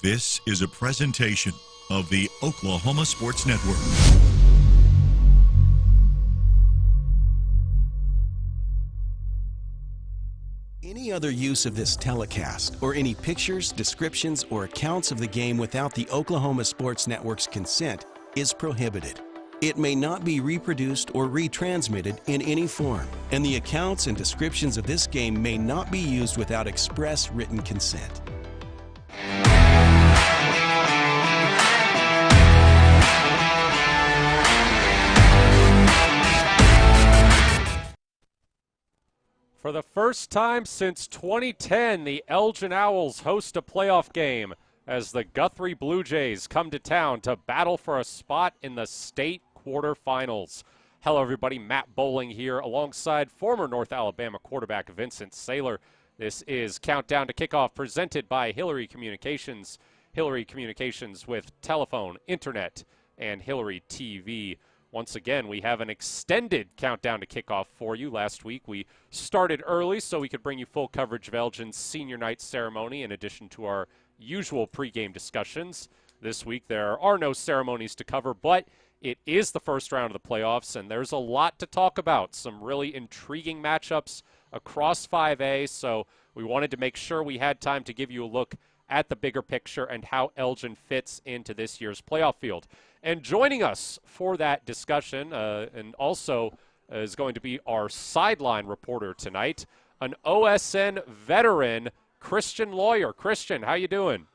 This is a presentation of the Oklahoma Sports Network. Any other use of this telecast or any pictures, descriptions, or accounts of the game without the Oklahoma Sports Network's consent is prohibited. It may not be reproduced or retransmitted in any form, and the accounts and descriptions of this game may not be used without express written consent. For the first time since 2010, the Elgin Owls host a playoff game as the Guthrie Blue Jays come to town to battle for a spot in the state quarterfinals. Hello, everybody. Matt Bowling here alongside former North Alabama quarterback Vincent Saylor. This is Countdown to Kickoff presented by Hillary Communications. Hillary Communications with telephone, internet, and Hillary TV. Once again, we have an extended Countdown to Kickoff for you. Last week, we started early so we could bring you full coverage of Elgin's senior night ceremony in addition to our usual pregame discussions. This week, there are no ceremonies to cover, but it is the first round of the playoffs, and there's a lot to talk about. Some really intriguing matchups across 5A, so we wanted to make sure we had time to give you a look at the bigger picture and how Elgin fits into this year's playoff field. And joining us for that discussion, and also is going to be our sideline reporter tonight, an OSN veteran, Christian Lawyer. Christian, how you doing?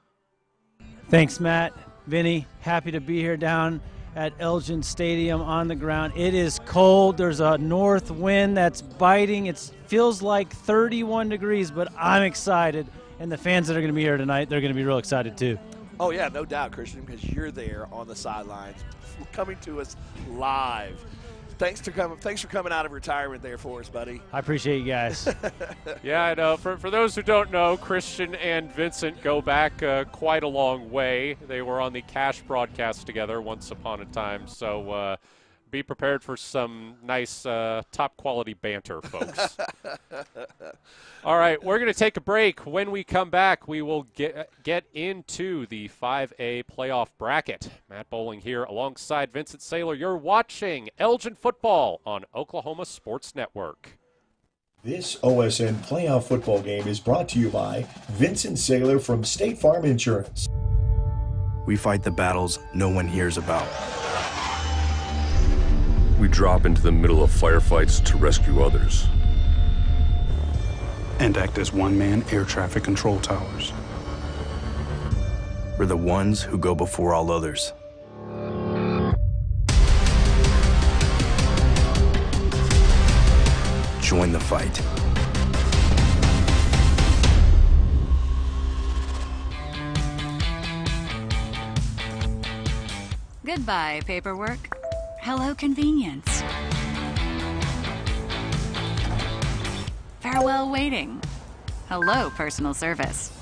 Thanks, Matt. Vinny, happy to be here down at Elgin Stadium on the ground. It is cold. There's a north wind that's biting. It feels like 31 degrees, but I'm excited. And the fans that are going to be here tonight, they're going to be real excited too. Oh, yeah, no doubt, Christian, because you're there on the sidelines coming to us live. Thanks for coming out of retirement there for us, buddy. I appreciate you guys. Yeah, I know. For those who don't know, Christian and Vincent go back quite a long way. They were on the Cash broadcast together once upon a time, so be prepared for some nice top-quality banter, folks. All right, we're going to take a break. When we come back, we will get into the 5A playoff bracket. Matt Bowling here alongside Vincent Saylor. You're watching Elgin football on Oklahoma Sports Network. This OSN playoff football game is brought to you by Vincent Saylor from State Farm Insurance. We fight the battles no one hears about. We drop into the middle of firefights to rescue others. And act as one-man air traffic control towers. We're the ones who go before all others. Join the fight. Goodbye, paperwork. Hello, convenience. Farewell, waiting. Hello, personal service.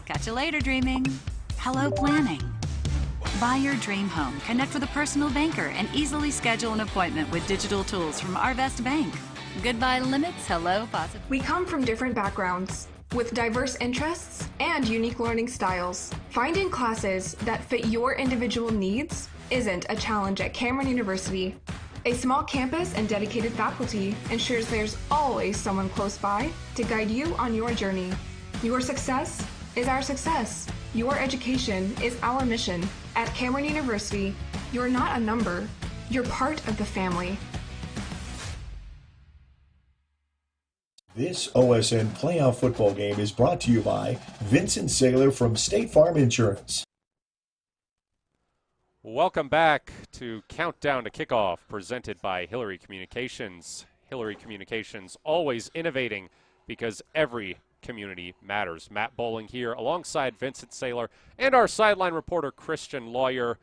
Catch you later, dreaming. Hello, planning. Buy your dream home, connect with a personal banker, and easily schedule an appointment with digital tools from Arvest Bank. Goodbye, limits. Hello, possible. We come from different backgrounds, with diverse interests and unique learning styles. Finding classes that fit your individual needs isn't a challenge at Cameron University. A small campus and dedicated faculty ensures there's always someone close by to guide you on your journey. Your success is our success. Your education is our mission. At Cameron University, you're not a number, you're part of the family. This OSN playoff football game is brought to you by Vincent Saylor from State Farm Insurance. Welcome back to Countdown to Kickoff, presented by Hillary Communications. Hillary Communications, always innovating because every community matters. Matt Bowling here alongside Vincent Saylor and our sideline reporter, Christian Lawyer.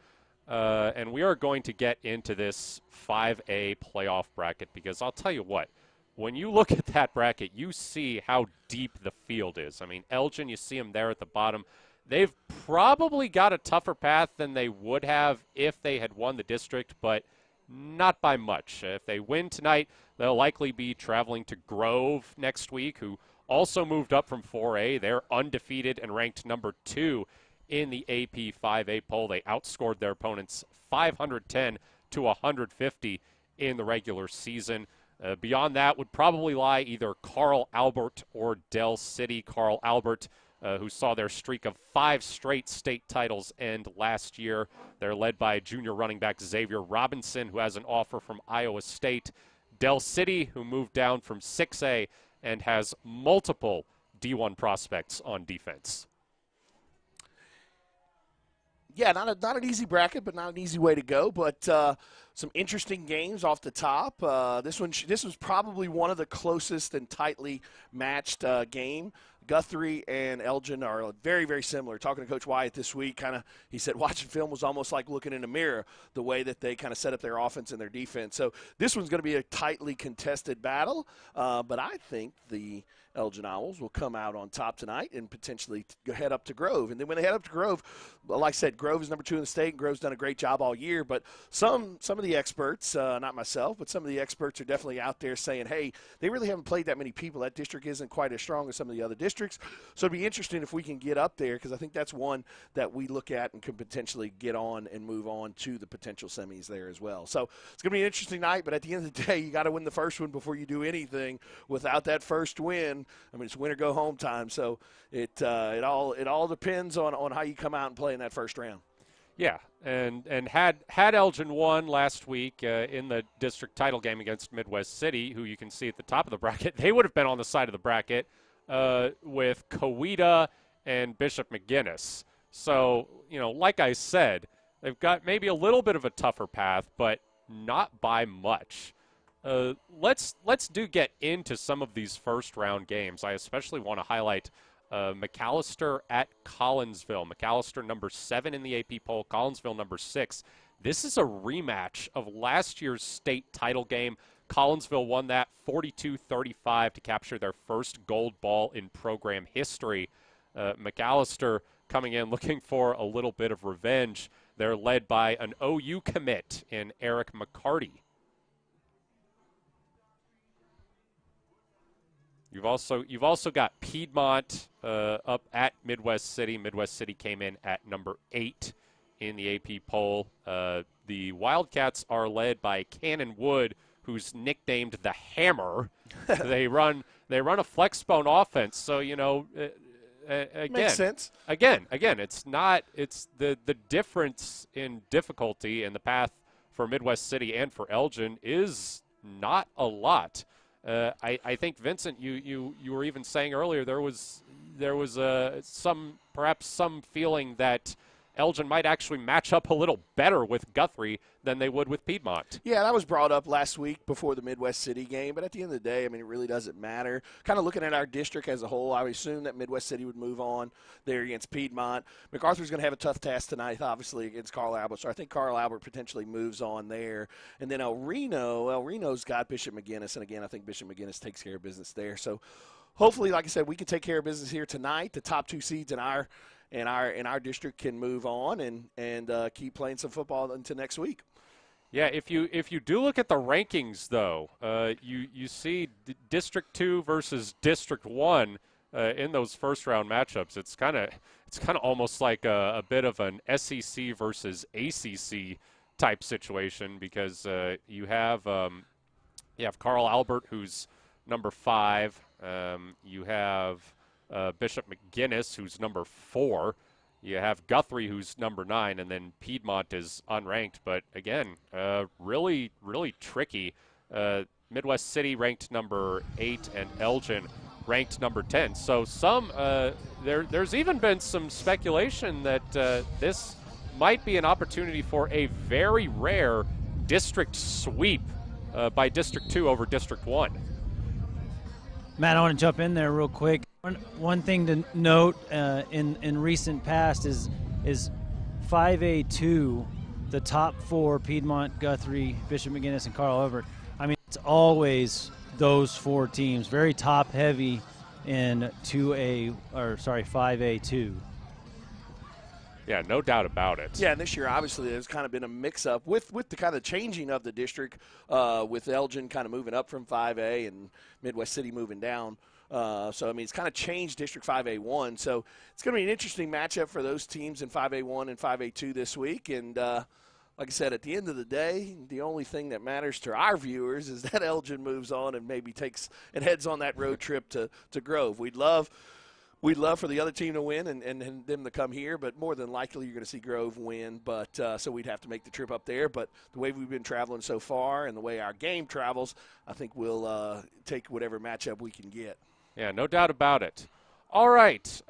And we are going to get into this 5A playoff bracket because I'll tell you what, when you look at that bracket, you see how deep the field is. I mean, Elgin, you see them there at the bottom. They've probably got a tougher path than they would have if they had won the district, but not by much. If they win tonight, they'll likely be traveling to Grove next week, who also moved up from 4A. They're undefeated and ranked number 2 in the AP 5A poll. They outscored their opponents 510 to 150 in the regular season. Beyond that would probably lie either Carl Albert or Del City. Carl Albert, who saw their streak of 5 straight state titles end last year. They're led by junior running back Xavier Robinson, who has an offer from Iowa State. Del City, who moved down from 6A and has multiple D1 prospects on defense. Yeah, not an easy bracket, but not an easy way to go. But some interesting games off the top. This was probably one of the closest and tightly matched game. Guthrie and Elgin are very, very similar. Talking to Coach Wyatt this week, he said watching film was almost like looking in a mirror, the way that they kind of set up their offense and their defense. So this one's going to be a tightly contested battle, but I think the Elgin Owls will come out on top tonight and potentially head up to Grove. And then when they head up to Grove, like I said, Grove is number 2 in the state, and Grove's done a great job all year. But some of the experts, not myself, but some of the experts are definitely out there saying, hey, they really haven't played that many people. That district isn't quite as strong as some of the other districts. So it'd be interesting if we can get up there, because I think that's one that we look at and can potentially get on and move on to the potential semis there as well. So it's going to be an interesting night, but at the end of the day, you got to win the first one before you do anything. Without that first win, I mean, it's win or go home time. So it all depends on how you come out and play in that first round. Yeah, and had Elgin won last week in the district title game against Midwest City, who you can see at the top of the bracket, they would have been on the side of the bracket with Coweta and Bishop McGuinness. So, like I said, they've got maybe a little bit of a tougher path, but not by much. Let's get into some of these first-round games. I especially want to highlight McAllister at Collinsville. McAllister number 7 in the AP poll, Collinsville number 6. This is a rematch of last year's state title game. Collinsville won that 42-35 to capture their first gold ball in program history. McAllister coming in looking for a little bit of revenge. They're led by an OU commit in Eric McCarty. You've also got Piedmont up at Midwest City. Midwest City came in at number 8 in the AP poll. The Wildcats are led by Cannon Wood, who's nicknamed the Hammer. They run a flexbone offense, so again, makes sense. Again, it's the difference in difficulty in the path for Midwest City and for Elgin is not a lot. I think, Vincent, you were even saying earlier there was perhaps some feeling that Elgin might actually match up a little better with Guthrie than they would with Piedmont. Yeah, that was brought up last week before the Midwest City game, but at the end of the day, I mean, it really doesn't matter. Kind of looking at our district as a whole, I would assume that Midwest City would move on there against Piedmont. MacArthur's going to have a tough task tonight, obviously, against Carl Albert, so I think Carl Albert potentially moves on there. And then El Reno's got Bishop McGuinness, and again, I think Bishop McGuinness takes care of business there. So hopefully, like I said, we can take care of business here tonight. The top 2 seeds in our district can move on and keep playing some football into next week. Yeah, if you do look at the rankings, though, you see District 2 versus District 1 in those first round matchups. It's kind of almost like a bit of an SEC versus ACC type situation, because you have Carl Albert, who's number 5. You have Bishop McGuinness, who's number 4. You have Guthrie, who's number 9, and then Piedmont is unranked. But again, really, really tricky. Midwest City ranked number 8, and Elgin ranked number 10. So there's even been some speculation that this might be an opportunity for a very rare district sweep by District 2 over District 1. Matt, I want to jump in there real quick. One thing to note in recent past is 5A2, the top 4, Piedmont, Guthrie, Bishop McGuinness, and Carl Albert. I mean, it's always those 4 teams, very top heavy in 5A2. Yeah, no doubt about it. Yeah, and this year, obviously, there's kind of been a mix-up with the kind of changing of the district, with Elgin kind of moving up from 5A and Midwest City moving down. So, I mean, it's kind of changed District 5A1. So it's going to be an interesting matchup for those teams in 5A1 and 5A2 this week. And like I said, at the end of the day, the only thing that matters to our viewers is that Elgin moves on and maybe heads on that road trip to Grove. We'd love for the other team to win and them to come here, but more than likely you're going to see Grove win. But so we'd have to make the trip up there. But the way we've been traveling so far and the way our game travels, I think we'll take whatever matchup we can get. Yeah, no doubt about it. All right.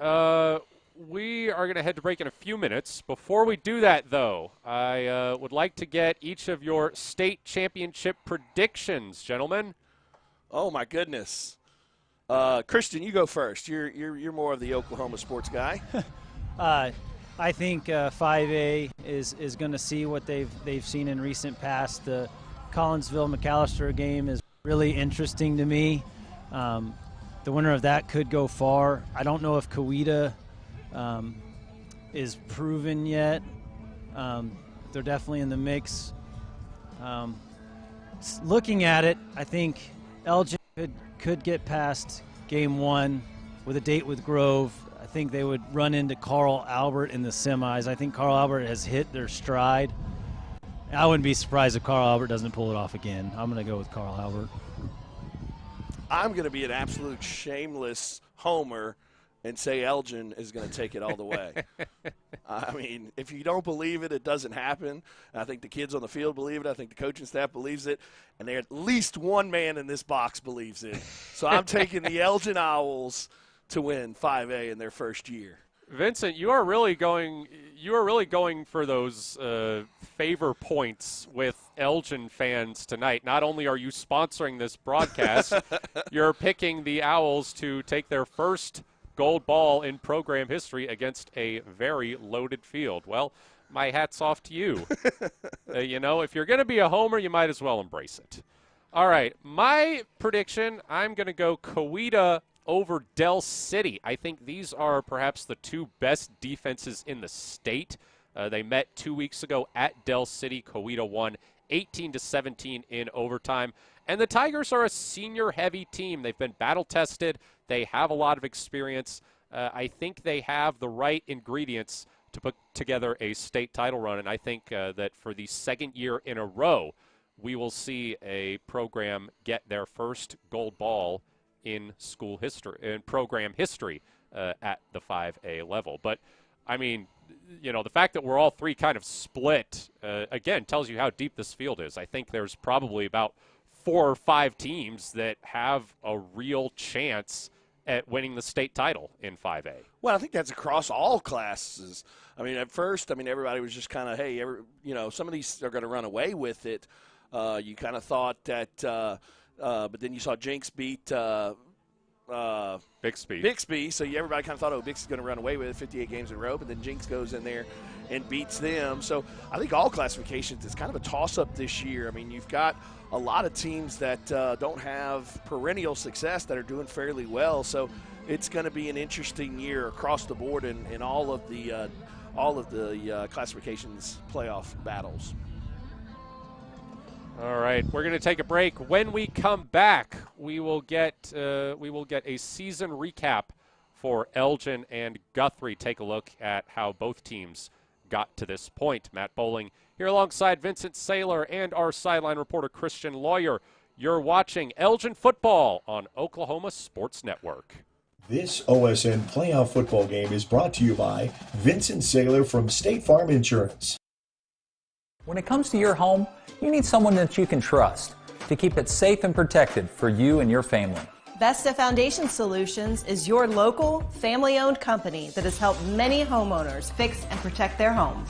We are going to head to break in a few minutes. Before we do that, though, I would like to get each of your state championship predictions, gentlemen. Oh, my goodness. Christian, you go first. You're more of the Oklahoma sports guy. I think 5A is going to see what they've seen in recent past. The Collinsville-McAllister game is really interesting to me. The winner of that could go far. I don't know if Coweta is proven yet. They're definitely in the mix. Looking at it, I think Elgin could get past game one with a date with Grove. I think they would run into Carl Albert in the semis. I think Carl Albert has hit their stride. I wouldn't be surprised if Carl Albert doesn't pull it off again. I'm going to go with Carl Albert. I'm going to be an absolute shameless homer and say Elgin is going to take it all the way. I mean, if you don't believe it, it doesn't happen. I think the kids on the field believe it. I think the coaching staff believes it. And at least one man in this box believes it. So I'm taking the Elgin Owls to win 5A in their first year. Vincent, you are really going for those favor points with Elgin fans tonight. Not only are you sponsoring this broadcast, you're picking the Owls to take their first gold ball in program history against a very loaded field. Well, my hat's off to you. If you're going to be a homer, you might as well embrace it. All right, my prediction, I'm going to go Coweta over Del City. I think these are perhaps the two best defenses in the state. They met 2 weeks ago at Del City. Coweta won 18-17 in overtime. And the Tigers are a senior-heavy team. They've been battle-tested. They have a lot of experience. I think they have the right ingredients to put together a state title run. And I think that for the second year in a row, we will see a program get their first gold ball in school history, in program history at the 5A level. But, I mean, the fact that we're all three kind of split, again, tells you how deep this field is. I think there's probably about 4 or 5 teams that have a real chance at winning the state title in 5A. Well, I think that's across all classes. I mean, at first, everybody was just kind of, hey, some of these are going to run away with it. You kind of thought that, but then you saw Jinx beat Bixby. So everybody kind of thought, Bixby's going to run away with it, 58 games in a row. But then Jinx goes in there and beats them. So I think all classifications, it's kind of a toss-up this year. I mean, you've got a lot of teams that don't have perennial success that are doing fairly well. So it's going to be an interesting year across the board in all of the classifications playoff battles. All right, we're going to take a break. When we come back, we will get a season recap for Elgin and Guthrie. Take a look at how both teams got to this point. Matt Bowling here alongside Vincent Saylor and our sideline reporter Christian Lawyer. You're watching Elgin football on Oklahoma Sports Network. This OSN playoff football game is brought to you by Vincent Saylor from State Farm Insurance. When it comes to your home, you need someone that you can trust to keep it safe and protected for you and your family. Vesta Foundation Solutions is your local, family-owned company that has helped many homeowners fix and protect their homes.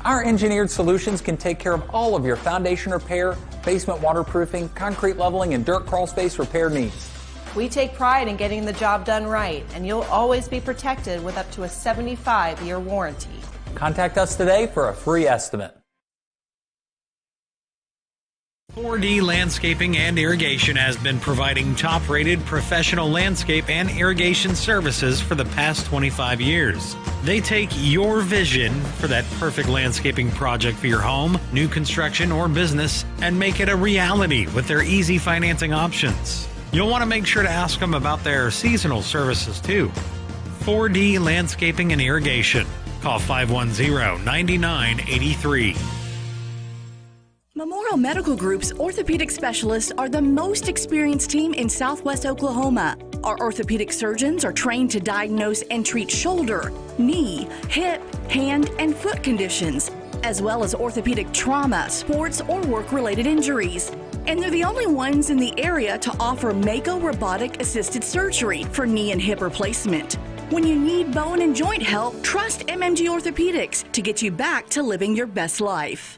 Our engineered solutions can take care of all of your foundation repair, basement waterproofing, concrete leveling, and dirt crawl space repair needs. We take pride in getting the job done right, and you'll always be protected with up to a 75-year warranty. Contact us today for a free estimate. 4D Landscaping and Irrigation has been providing top-rated professional landscape and irrigation services for the past 25 years. They take your vision for that perfect landscaping project for your home, new construction, or business and make it a reality with their easy financing options. You'll want to make sure to ask them about their seasonal services too. 4D Landscaping and Irrigation. Call 510-9983. Memorial Medical Group's orthopedic specialists are the most experienced team in Southwest Oklahoma. Our orthopedic surgeons are trained to diagnose and treat shoulder, knee, hip, hand, and foot conditions, as well as orthopedic trauma, sports, or work-related injuries. And they're the only ones in the area to offer Mako robotic-assisted surgery for knee and hip replacement. When you need bone and joint help, trust MMG Orthopedics to get you back to living your best life.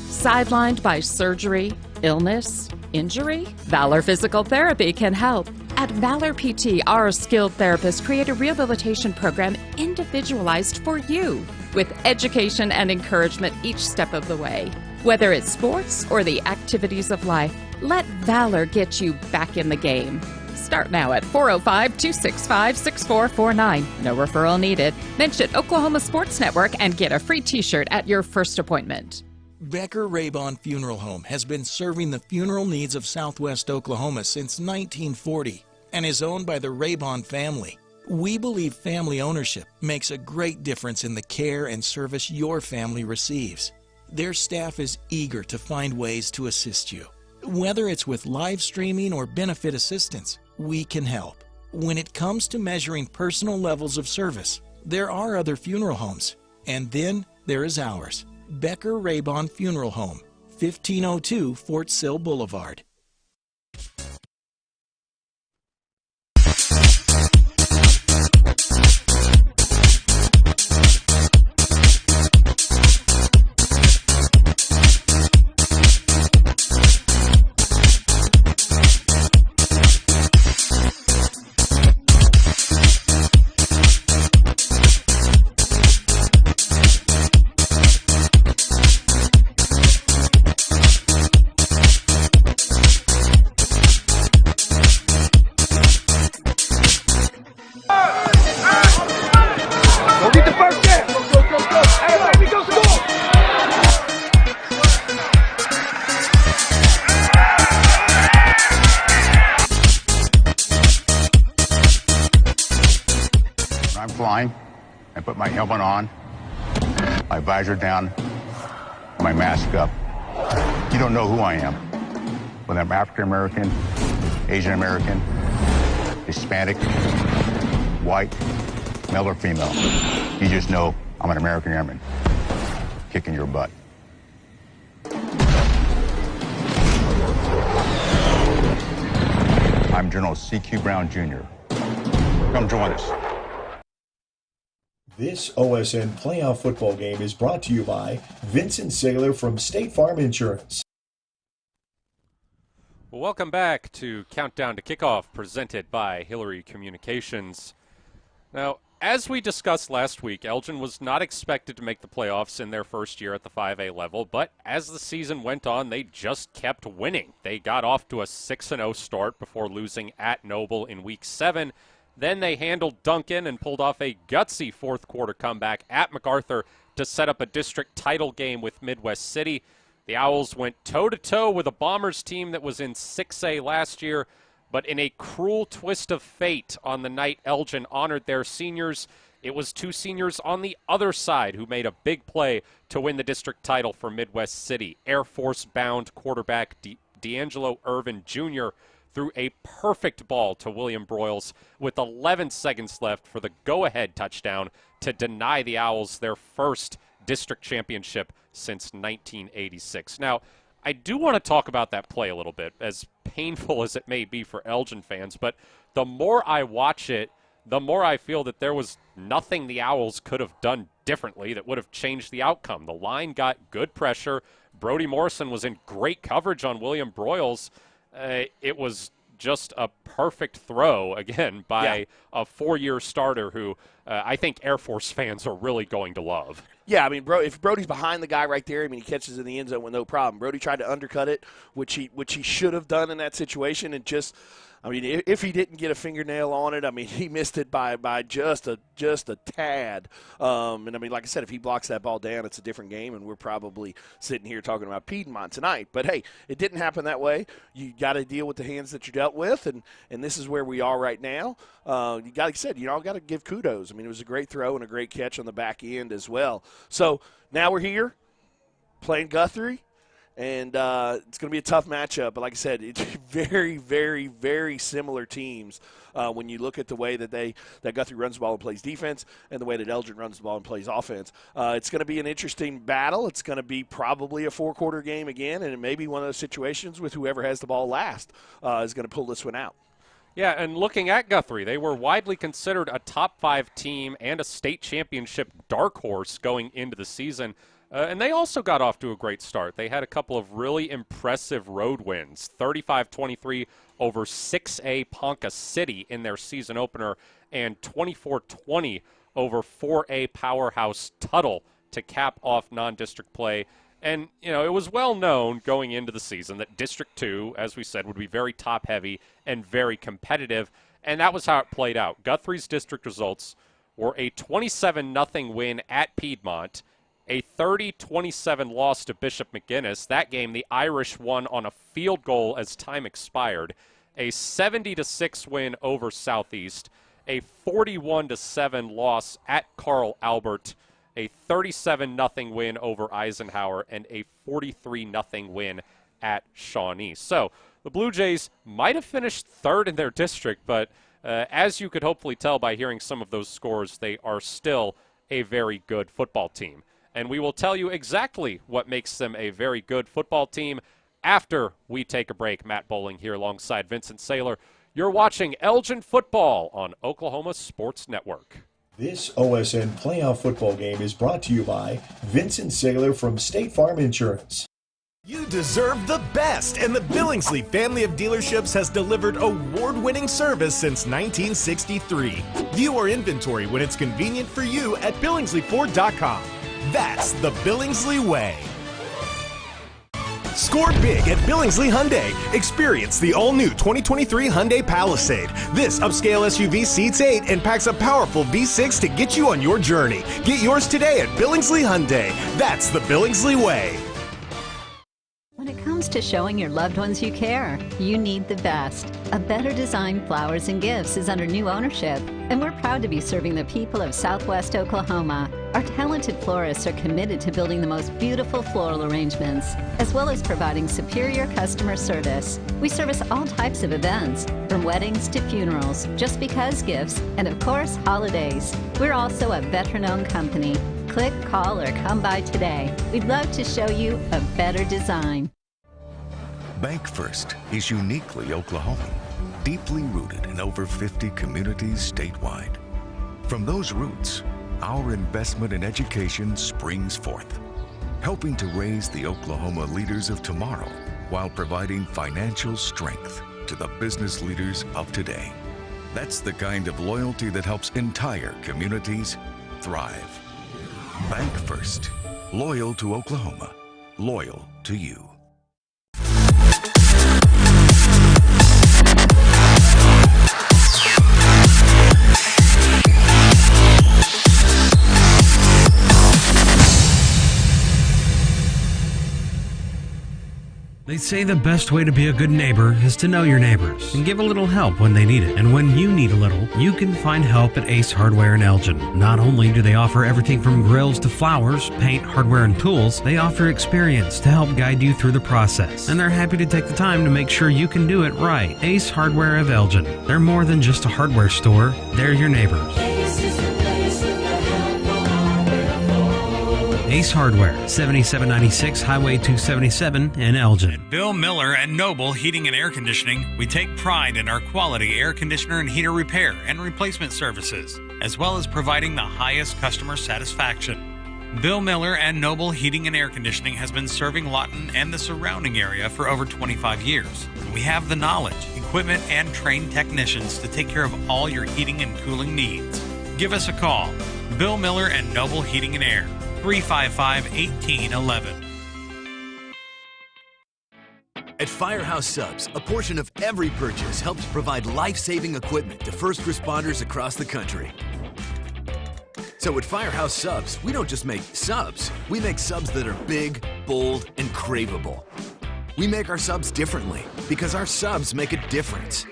Sidelined by surgery, illness, injury? Valor Physical Therapy can help. At Valor PT, our skilled therapists create a rehabilitation program individualized for you, with education and encouragement each step of the way. Whether it's sports or the activities of life, let Valor get you back in the game. Start now at 405-265-6449. No referral needed. Mention Oklahoma Sports Network and get a free t-shirt at your first appointment. Becker Raybon Funeral Home has been serving the funeral needs of Southwest Oklahoma since 1940 and is owned by the Raybon family. We believe family ownership makes a great difference in the care and service your family receives. Their staff is eager to find ways to assist you. Whether it's with live streaming or benefit assistance, we can help. When it comes to measuring personal levels of service, there are other funeral homes, and then there is ours. Becker Raybon Funeral Home, 1502 Fort Sill Boulevard. I put my helmet on, my visor down, my mask up. You don't know who I am. Whether I'm African American, Asian American, Hispanic, white, male or female. You just know I'm an American airman kicking your butt. I'm General C.Q. Brown Jr. Come join us. This OSN playoff football game is brought to you by Vincent Saylor from State Farm Insurance. Well, welcome back to Countdown to Kickoff, presented by Hillary Communications. Now, as we discussed last week, Elgin was not expected to make the playoffs in their first year at the 5A level, but as the season went on, they just kept winning. They got off to a 6-0 start before losing at Noble in Week 7. Then they handled Duncan and pulled off a gutsy fourth-quarter comeback at MacArthur to set up a district title game with Midwest City. The Owls went toe-to-toe with a Bombers team that was in 6A last year, but in a cruel twist of fate on the night Elgin honored their seniors, it was two seniors on the other side who made a big play to win the district title for Midwest City. Air Force-bound quarterback D'Angelo Irvin Jr. threw a perfect ball to William Broyles with 11 seconds left for the go-ahead touchdown to deny the Owls their first district championship since 1986. Now, I do want to talk about that play a little bit, as painful as it may be for Elgin fans, but the more I watch it, the more I feel that there was nothing the Owls could have done differently that would have changed the outcome. The line got good pressure. Brody Morrison was in great coverage on William Broyles. It was just a perfect throw, again, by a 4-year starter who I think Air Force fans are really going to love. Yeah, I mean, if Brody's behind the guy right there, I mean, he catches in the end zone with no problem. Brody tried to undercut it, which he should have done in that situation, and just, I mean, if he didn't get a fingernail on it, I mean, he missed it by just a tad. And I mean, like I said, if he blocks that ball down, it's a different game, and we're probably sitting here talking about Piedmont tonight. But hey, it didn't happen that way. You got to deal with the hands that you dealt with, and this is where we are right now. You got, like I said, got to give kudos. I mean, it was a great throw and a great catch on the back end as well. So now we're here playing Guthrie. And it's going to be a tough matchup. But like I said, it's very, very, very similar teams when you look at the way that Guthrie runs the ball and plays defense and the way that Elgin runs the ball and plays offense. It's going to be an interesting battle. It's going to be probably a 4-quarter game again, and it may be one of those situations with whoever has the ball last is going to pull this one out. Yeah, and looking at Guthrie, they were widely considered a top 5 team and a state championship dark horse going into the season. And they also got off to a great start. They had a couple of really impressive road wins, 35-23 over 6A Ponca City in their season opener, and 24-20 over 4A powerhouse Tuttle to cap off non-district play. And, it was well known going into the season that District 2, as we said, would be very top-heavy and very competitive, and that was how it played out. Guthrie's district results were a 27-0 win at Piedmont, a 30-27 loss to Bishop McGuinness. That game, the Irish won on a field goal as time expired. A 70-6 win over Southeast. A 41-7 loss at Carl Albert. A 37-0 win over Eisenhower. And a 43-0 win at Shawnee. So the Blue Jays might have finished third in their district, but as you could hopefully tell by hearing some of those scores, they are still a very good football team. And we will tell you exactly what makes them a very good football team after we take a break. Matt Bowling here alongside Vincent Saylor. You're watching Elgin Football on Oklahoma Sports Network. This OSN playoff football game is brought to you by Vincent Saylor from State Farm Insurance. You deserve the best, and the Billingsley family of dealerships has delivered award-winning service since 1963. View our inventory when it's convenient for you at BillingsleyFord.com. That's the Billingsley way. Score big at Billingsley Hyundai. Experience the all-new 2023 Hyundai Palisade. This upscale SUV seats 8 and packs a powerful V6 to get you on your journey. Get yours today at Billingsley Hyundai. That's the Billingsley way. When it comes to showing your loved ones you care, you need the best. A Better Design Flowers and Gifts is under new ownership, and we're proud to be serving the people of Southwest Oklahoma. Our talented florists are committed to building the most beautiful floral arrangements, as well as providing superior customer service. We service all types of events, from weddings to funerals, just because gifts, and of course, holidays. We're also a veteran-owned company. Click, call, or come by today. We'd love to show you a better design. Bank First is uniquely Oklahoman, deeply rooted in over 50 communities statewide. From those roots, our investment in education springs forth, helping to raise the Oklahoma leaders of tomorrow while providing financial strength to the business leaders of today. That's the kind of loyalty that helps entire communities thrive. Bank First. Loyal to Oklahoma. Loyal to you. They say the best way to be a good neighbor is to know your neighbors and give a little help when they need it. And when you need a little, you can find help at Ace Hardware in Elgin. Not only do they offer everything from grills to flowers, paint, hardware, and tools, they offer experience to help guide you through the process. And they're happy to take the time to make sure you can do it right. Ace Hardware of Elgin. They're more than just a hardware store. They're your neighbors. Ace Hardware, 7796 Highway 277 in Elgin. At Bill Miller and Noble Heating and Air Conditioning, we take pride in our quality air conditioner and heater repair and replacement services, as well as providing the highest customer satisfaction. Bill Miller and Noble Heating and Air Conditioning has been serving Lawton and the surrounding area for over 25 years. We have the knowledge, equipment, and trained technicians to take care of all your heating and cooling needs. Give us a call. Bill Miller and Noble Heating and Air, 355-1811. At Firehouse Subs, a portion of every purchase helps provide life-saving equipment to first responders across the country. So at Firehouse Subs, we don't just make subs, we make subs that are big, bold, and craveable. We make our subs differently because our subs make a difference.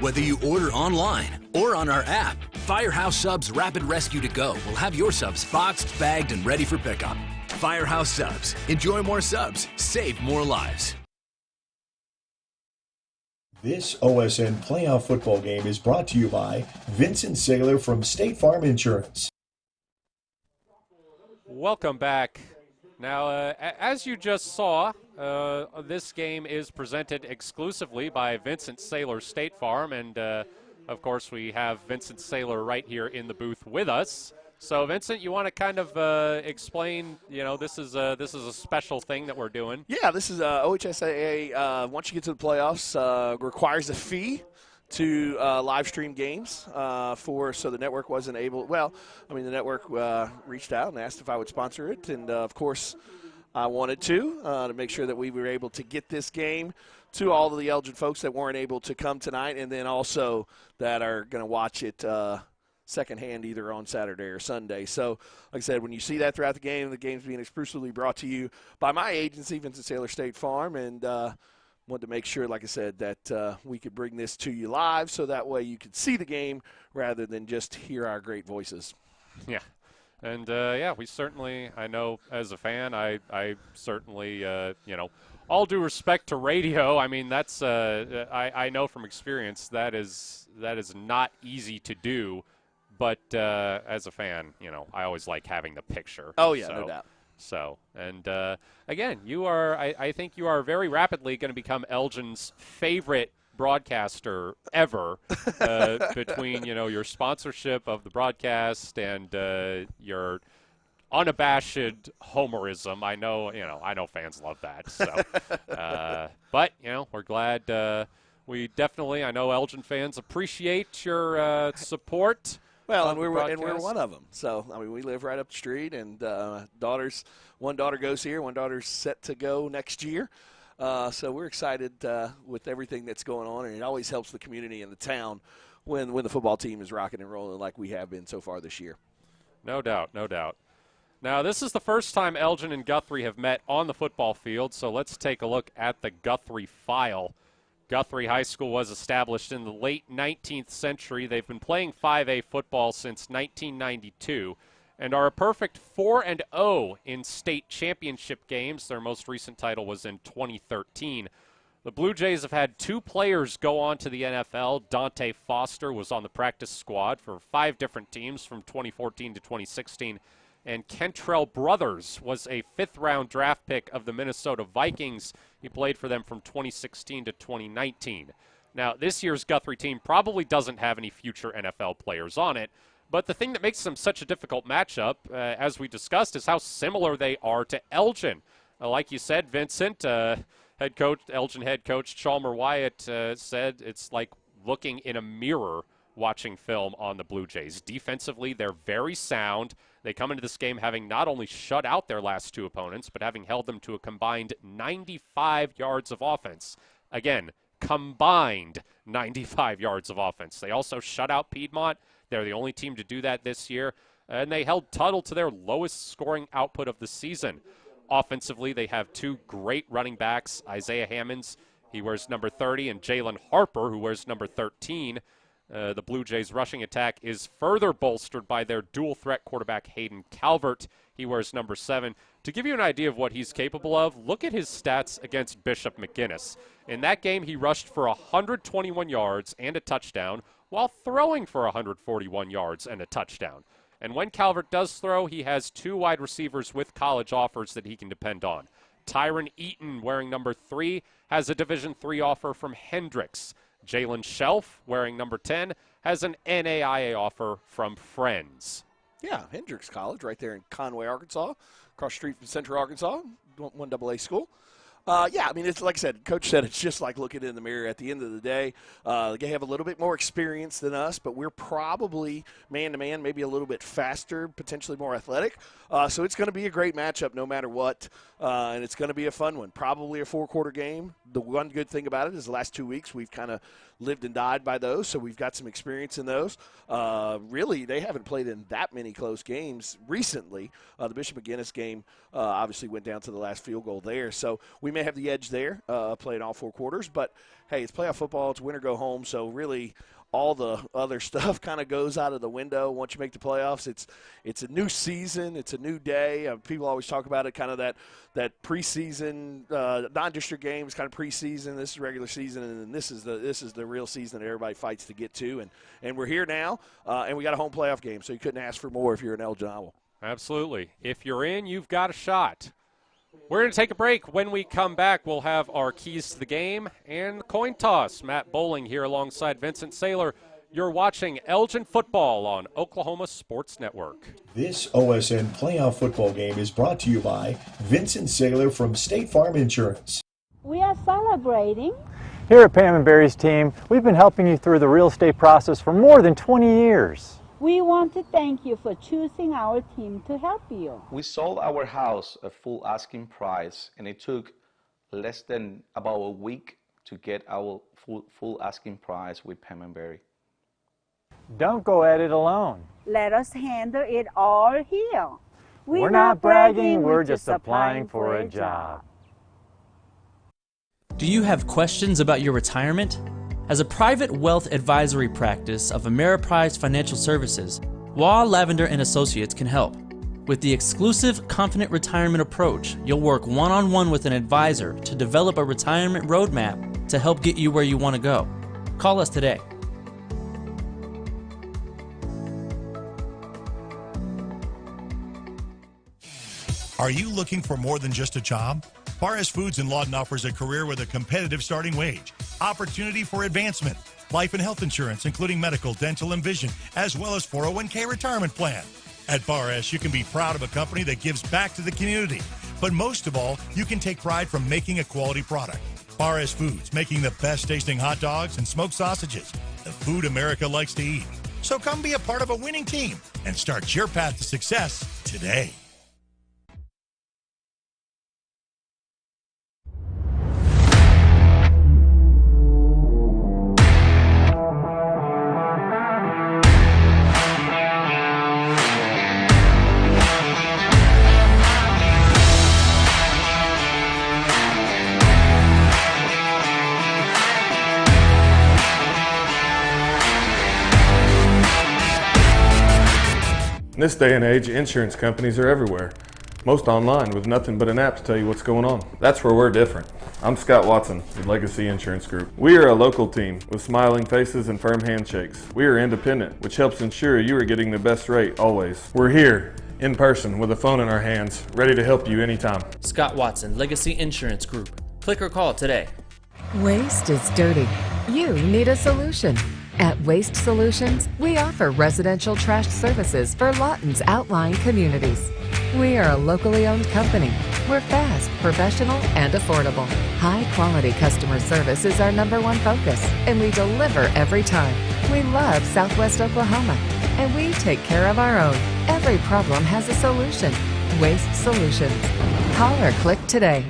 Whether you order online or on our app, Firehouse Subs Rapid Rescue to Go will have your subs boxed, bagged, and ready for pickup. Firehouse Subs. Enjoy more subs, save more lives. This OSN playoff football game is brought to you by Vincent Saylor from State Farm Insurance. Welcome back. Now, as you just saw, this game is presented exclusively by Vincent Saylor State Farm, and of course we have Vincent Saylor right here in the booth with us. So, Vincent, you want to kind of explain? You know, this is a special thing that we're doing. Yeah, this is OHSAA. Once you get to the playoffs, requires a fee to live stream games so the network wasn't able. Well, I mean, the network reached out and asked if I would sponsor it, and of course I wanted to make sure that we were able to get this game to all of the Elgin folks that weren't able to come tonight, and then also that are going to watch it secondhand either on Saturday or Sunday. So, like I said, when you see that throughout the game's being exclusively brought to you by my agency, Vincent Saylor State Farm, and wanted to make sure, like I said, that we could bring this to you live so that way you could see the game rather than just hear our great voices. Yeah. And, we certainly, I know as a fan, I certainly, all due respect to radio, I mean, that's, I know from experience that is not easy to do. But as a fan, I always like having the picture. Oh, yeah, no doubt. So, and again, you are, I think you are very rapidly going to become Elgin's favorite broadcaster ever between, your sponsorship of the broadcast and your unabashed homerism. I know fans love that. So, but, we're glad we definitely, I know Elgin fans appreciate your support. Well, and we're one of them. So, I mean, we live right up the street, and one daughter goes here, one daughter's set to go next year. So we're excited with everything that's going on, and it always helps the community and the town when the football team is rocking and rolling like we have been so far this year. No doubt, no doubt. Now, this is the first time Elgin and Guthrie have met on the football field, so let's take a look at the Guthrie file. Guthrie High School was established in the late 19th century. They've been playing 5A football since 1992 and are a perfect 4-0 in state championship games. Their most recent title was in 2013. The Blue Jays have had 2 players go on to the NFL. Dante Foster was on the practice squad for 5 different teams from 2014 to 2016. And Kentrell Brothers was a 5th-round draft pick of the Minnesota Vikings. He played for them from 2016 to 2019. Now, this year's Guthrie team probably doesn't have any future NFL players on it, but the thing that makes them such a difficult matchup, as we discussed, is how similar they are to Elgin. Like you said, Vincent, Elgin head coach Chalmer Wyatt said it's like looking in a mirror watching film on the Blue Jays. Defensively, they're very sound. They come into this game having not only shut out their last 2 opponents, but having held them to a combined 95 yards of offense. Again, combined 95 yards of offense. They also shut out Piedmont. They're the only team to do that this year. And they held Tuttle to their lowest scoring output of the season. Offensively, they have 2 great running backs, Isaiah Hammonds, he wears number 30, and Jalen Harper, who wears number 13. The Blue Jays' rushing attack is further bolstered by their dual-threat quarterback, Hayden Calvert. He wears number 7. To give you an idea of what he's capable of, look at his stats against Bishop McGuinness. In that game, he rushed for 121 yards and a touchdown, while throwing for 141 yards and a touchdown. And when Calvert does throw, he has 2 wide receivers with college offers that he can depend on. Tyron Eaton, wearing number 3, has a Division III offer from Hendricks. Jalen Shelf, wearing number 10, has an NAIA offer from Friends. Yeah, Hendrix College right there in Conway, Arkansas, across the street from Central Arkansas, 1AA school. Yeah, I mean, it's like I said, Coach said it's just like looking in the mirror at the end of the day. They have a little bit more experience than us, but we're probably man-to-man, maybe a little bit faster, potentially more athletic. So it's going to be a great matchup no matter what, and it's going to be a fun one. Probably a 4-quarter game. The one good thing about it is the last 2 weeks we've kind of lived and died by those, so we've got some experience in those. Really, they haven't played in that many close games recently. The Bishop McGuinness game obviously went down to the last field goal there, so we may have the edge there playing all 4 quarters. But, hey, it's playoff football. It's win or go home, so really all the other stuff kind of goes out of the window once you make the playoffs. It's a new season. It's a new day. People always talk about it, kind of that preseason, non-district games, kind of preseason. This is regular season, and then this is the real season that everybody fights to get to. And we're here now, and we got a home playoff game, so you couldn't ask for more if you're an Elgin Owl. Absolutely. If you're in, you've got a shot. We're going to take a break. When we come back, we'll have our keys to the game and the coin toss. Matt Bowling here alongside Vincent Saylor. You're watching Elgin football on Oklahoma Sports Network. This OSN playoff football game is brought to you by Vincent Saylor from State Farm Insurance. We are celebrating. Here at Pam and Barry's team, we've been helping you through the real estate process for more than 20 years. We want to thank you for choosing our team to help you. We sold our house at full asking price, and it took less than about a week to get our full asking price with Pam and Barry. Don't go at it alone. Let us handle it all here. We're not bragging, we're just applying for a job. Do you have questions about your retirement? As a private wealth advisory practice of Ameriprise Financial Services, Wall Lavender & Associates can help. With the exclusive Confident Retirement approach, you'll work one-on-one with an advisor to develop a retirement roadmap to help get you where you want to go. Call us today. Are you looking for more than just a job? Bar-S Foods in Lawton offers a career with a competitive starting wage, opportunity for advancement, life and health insurance, including medical, dental, and vision, as well as 401k retirement plan. At Bar-S, you can be proud of a company that gives back to the community. But most of all, you can take pride from making a quality product. Bar-S Foods, making the best tasting hot dogs and smoked sausages, the food America likes to eat. So come be a part of a winning team and start your path to success today. In this day and age, insurance companies are everywhere. Most online with nothing but an app to tell you what's going on. That's where we're different. I'm Scott Watson with Legacy Insurance Group. We are a local team with smiling faces and firm handshakes. We are independent, which helps ensure you are getting the best rate always. We're here in person with a phone in our hands, ready to help you anytime. Scott Watson, Legacy Insurance Group. Click or call today. Waste is dirty. You need a solution. At Waste Solutions, we offer residential trash services for Lawton's outlying communities. We are a locally owned company. We're fast, professional, and affordable. High-quality customer service is our #1 focus, and we deliver every time. We love Southwest Oklahoma, and we take care of our own. Every problem has a solution. Waste Solutions. Call or click today.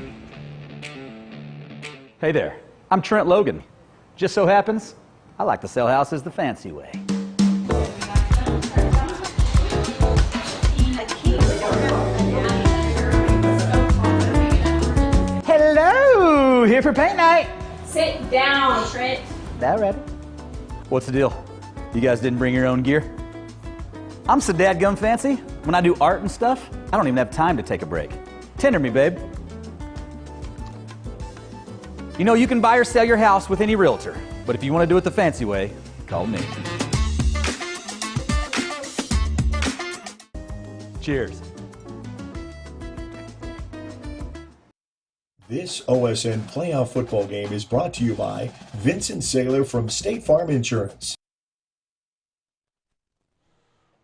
Hey there, I'm Trent Logan. Just so happens, I like to sell houses the fancy way. Hello, here for paint night. Sit down, Trent. That ready? What's the deal? You guys didn't bring your own gear? I'm so dadgum fancy. When I do art and stuff, I don't even have time to take a break. Tender me, babe. You know, you can buy or sell your house with any realtor, but if you want to do it the fancy way, call me. Cheers. This OSN playoff football game is brought to you by Vincent Saylor from State Farm Insurance.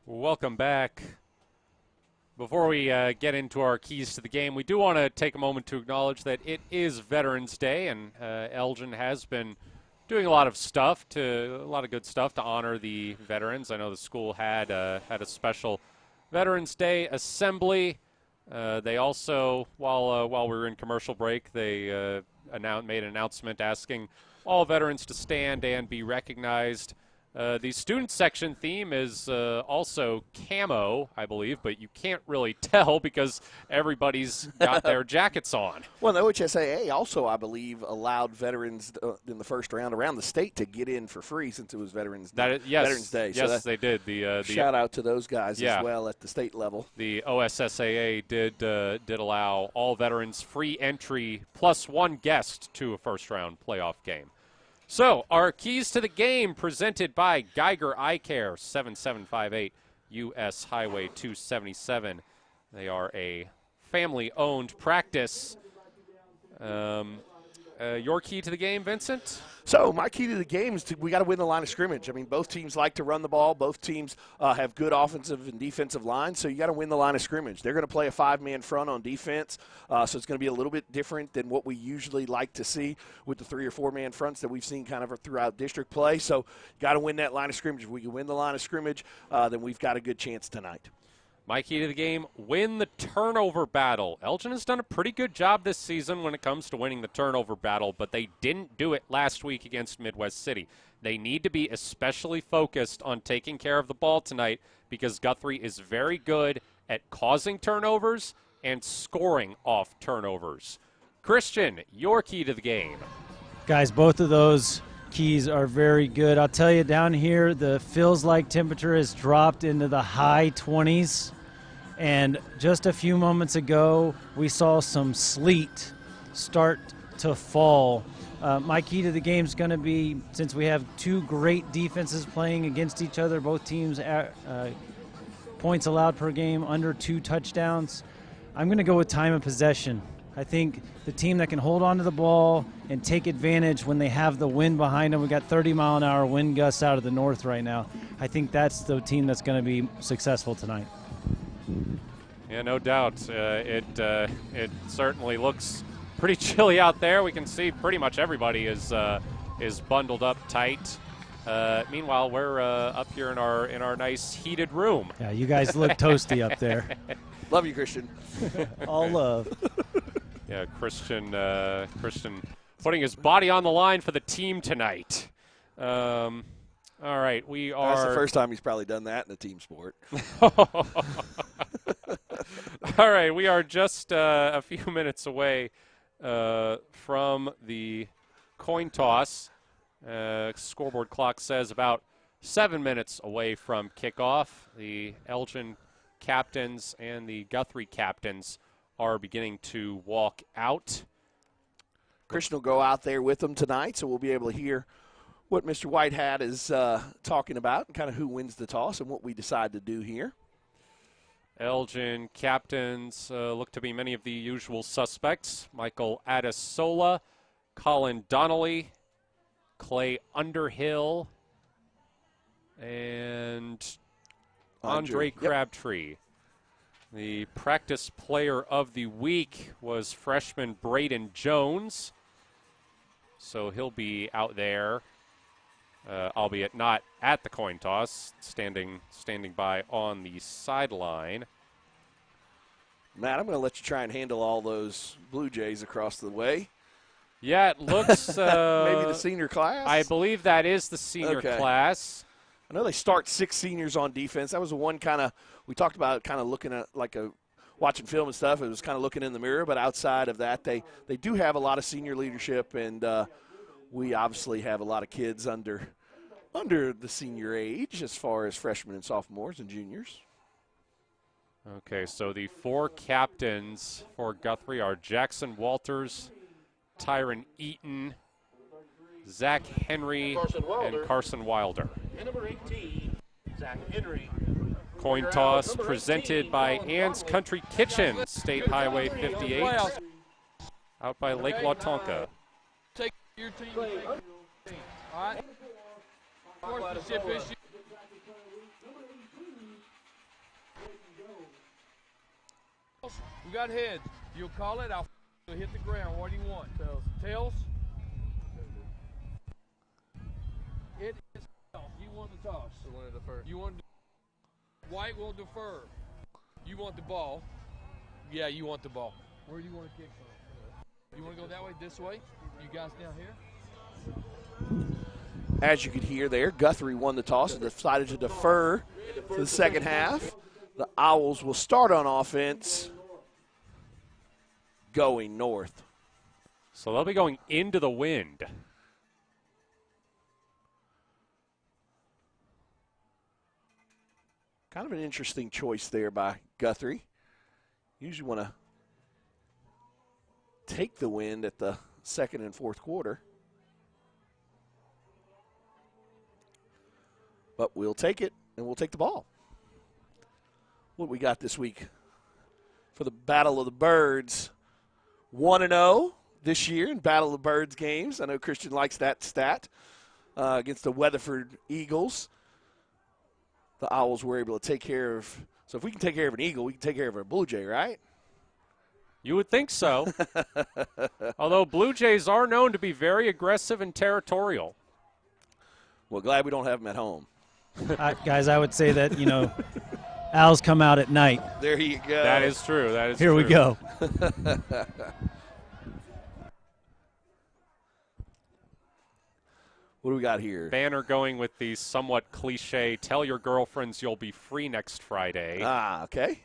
Welcome back. Before we get into our keys to the game, we do want to take a moment to acknowledge that it is Veterans Day, and Elgin has been doing a lot of good stuff to honor the veterans. I know the school had a special Veterans Day assembly. They also, while we were in commercial break, they made an announcement asking all veterans to stand and be recognized. The student section theme is also camo, I believe, but you can't really tell because everybody's got their jackets on. Well, the OHSAA also, I believe, allowed veterans in the first round around the state to get in for free since it was Veterans Day. Yes, Day. Yes, they did. The shout out to those guys as well at the state level. The OSSAA did allow all veterans free entry plus one guest to a first-round playoff game. So, our keys to the game presented by Geiger Eye Care, 7758 U.S. Highway 277. They are a family-owned practice. Your key to the game, Vincent? So my key to the game is we got to win the line of scrimmage. I mean, both teams like to run the ball. Both teams have good offensive and defensive lines, so you got to win the line of scrimmage. They're going to play a 5-man front on defense, so it's going to be a little bit different than what we usually like to see with the 3 or 4-man fronts that we've seen kind of throughout district play. So you got to win that line of scrimmage. If we can win the line of scrimmage, then we've got a good chance tonight. My key to the game, win the turnover battle. Elgin has done a pretty good job this season when it comes to winning the turnover battle, but they didn't do it last week against Midwest City. They need to be especially focused on taking care of the ball tonight because Guthrie is very good at causing turnovers and scoring off turnovers. Christian, your key to the game. Guys, both of those keys are very good. I'll tell you, down here, the feels like temperature has dropped into the high 20s. And just a few moments ago, we saw some sleet start to fall. My key to the game is going to be, since we have two great defenses playing against each other, both teams points allowed per game under 2 touchdowns, I'm going to go with time of possession. I think the team that can hold on to the ball and take advantage when they have the wind behind them, we got 30-mile-an-hour wind gusts out of the north right now. I think that's the team that's going to be successful tonight. Yeah, no doubt. It certainly looks pretty chilly out there. We can see pretty much everybody is bundled up tight. Meanwhile, we're up here in our nice heated room. Yeah, you guys look toasty up there. Love you, Christian. All love. Yeah, Christian putting his body on the line for the team tonight. All right, we are. That's the first time he's probably done that in a team sport. All right, we are just a few minutes away from the coin toss. Scoreboard clock says about 7 minutes away from kickoff. The Elgin captains and the Guthrie captains are beginning to walk out. Christian will go out there with them tonight, so we'll be able to hear what Mr. Whitehat is talking about and kind of who wins the toss and what we decide to do here. Elgin captains look to be many of the usual suspects. Michael Adisola, Colin Donnelly, Clay Underhill, and Andre Crabtree. Yep. The practice player of the week was freshman Braden Jones. So he'll be out there, albeit not at the coin toss, standing by on the sideline. Matt, I'm going to let you try and handle all those Blue Jays across the way. Yeah, it looks maybe the senior class. I believe that is the senior class. I know they start 6 seniors on defense. That was the one kind of we talked about, kind of looking at watching film and stuff. It was kind of looking in the mirror, but outside of that, they do have a lot of senior leadership, and we obviously have a lot of kids under the senior age as far as freshmen and sophomores and juniors. Okay, so the 4 captains for Guthrie are Jackson Walters, Tyron Eaton, Zach Henry, and Carson Wilder. And number 18, Zach Henry. Coin toss presented by Ann's Country Kitchen, State Highway 58, out by Lake Watonka. Take your team. All right. Sportsmanship issue. We got heads. You'll call it. I'll hit the ground. What do you want? Tails. Tails? It is tails. You want the toss. So want to defer. You want White will defer. You want the ball. Yeah, you want the ball. Where do you want to kick from? You want to go that way, this way? You guys down here? As you could hear there, Guthrie won the toss and decided to defer to the second half. The Owls will start on offense going north. So they'll be going into the wind. Kind of an interesting choice there by Guthrie. Usually want to take the wind at the second and fourth quarter. But we'll take it, and we'll take the ball. What we got this week for the Battle of the Birds? 1-0 this year in Battle of the Birds games. I know Christian likes that stat against the Weatherford Eagles. The Owls were able to take care of. So if we can take care of an Eagle, we can take care of a Blue Jay, right? You would think so. Although Blue Jays are known to be very aggressive and territorial. Well, glad we don't have them at home. Guys, I would say that, Owls come out at night. There you go. That is true. That is Here true. we go. What do we got here? Banner going with the somewhat cliche, tell your girlfriends you'll be free next Friday. Ah, okay.